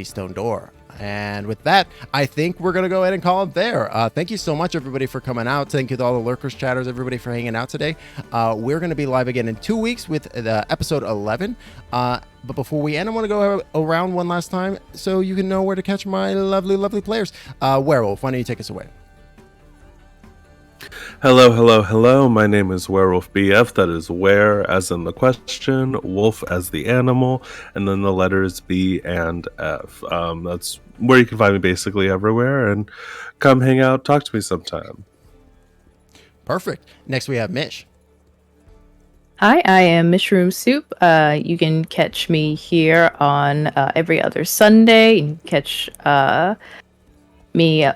stone door. And with that, I think we're gonna go ahead and call it there. Thank you so much, everybody, for coming out. Thank you to all the lurkers, chatters, everybody for hanging out today. We're gonna be live again in 2 weeks with the episode 11. But before we end, I want to go around one last time so you can know where to catch my lovely players. Werewolf, why don't you take us away? Hello. My name is Wherewolfbf. That is where as in the question, wolf as the animal, and then the letters B and F. That's where you can find me basically everywhere, and come hang out, talk to me sometime. Perfect. Next we have Mish. Hi, I am MishroomSoup. You can catch me here on every other Sunday. You can catch me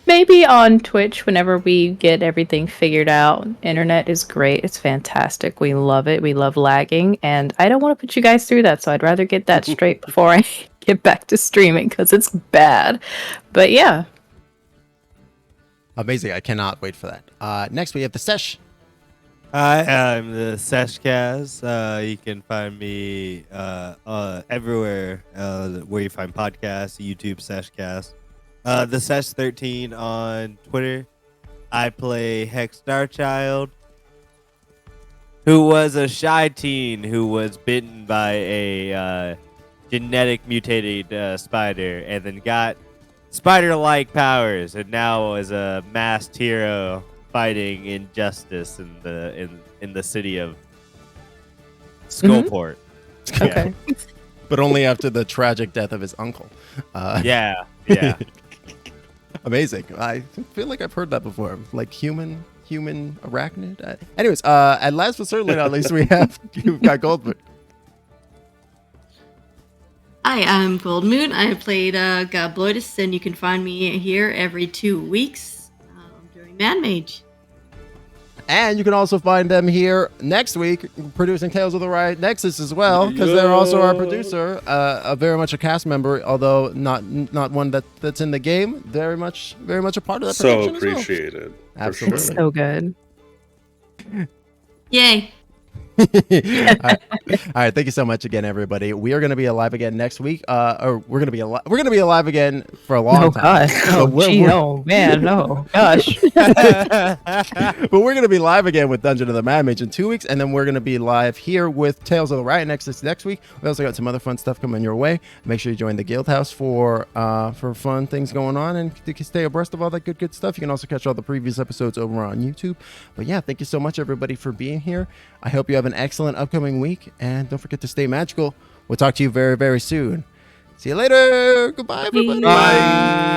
maybe on Twitch whenever we get everything figured out. Internet is great. It's fantastic. We love it. We love lagging. And I don't want to put you guys through that, so I'd rather get that straight before I get back to streaming, because it's bad. But yeah. Amazing. I cannot wait for that. Next we have TheSesh. Hi, I'm the TheSeshCast. You can find me everywhere where you find podcasts, YouTube, TheSeshCast. The Sesh13 on Twitter. I play Hex Starchild, who was a shy teen who was bitten by a genetic mutated spider and then got spider-like powers, and now is a masked hero fighting injustice in the city of Skullport. Mm-hmm. Okay. But only after the tragic death of his uncle. Yeah. Amazing. I feel like I've heard that before. Like human arachnid. Anyways, and last but certainly not least, we've got Goldmoonster. Hi, I'm Goldmoon. I played Gobloidus, and you can find me here every 2 weeks during Mage. And you can also find them here next week producing Tales of the Riot Nexus as well, because they're also our producer, very much a cast member, although not one that's in the game. Very much a part of that production. So appreciated. Absolutely. It's so good. Yay. All right, thank you so much again, everybody. We are going to be alive again next week, or we're going to be alive again for a long time. Oh man, no, gosh. But we're going to be live again with Dungeon of the Mad Mage in 2 weeks, and then we're going to be live here with Tales of the Riot Nexus next week. We also got some other fun stuff coming your way. Make sure you join the Guild House for fun things going on, and you can stay abreast of all that good stuff. You can also catch all the previous episodes over on YouTube. But yeah, thank you so much, everybody, for being here. I hope you have an excellent upcoming week, and don't forget to stay magical. We'll talk to you very, very soon. See you later. Goodbye, everybody. Bye.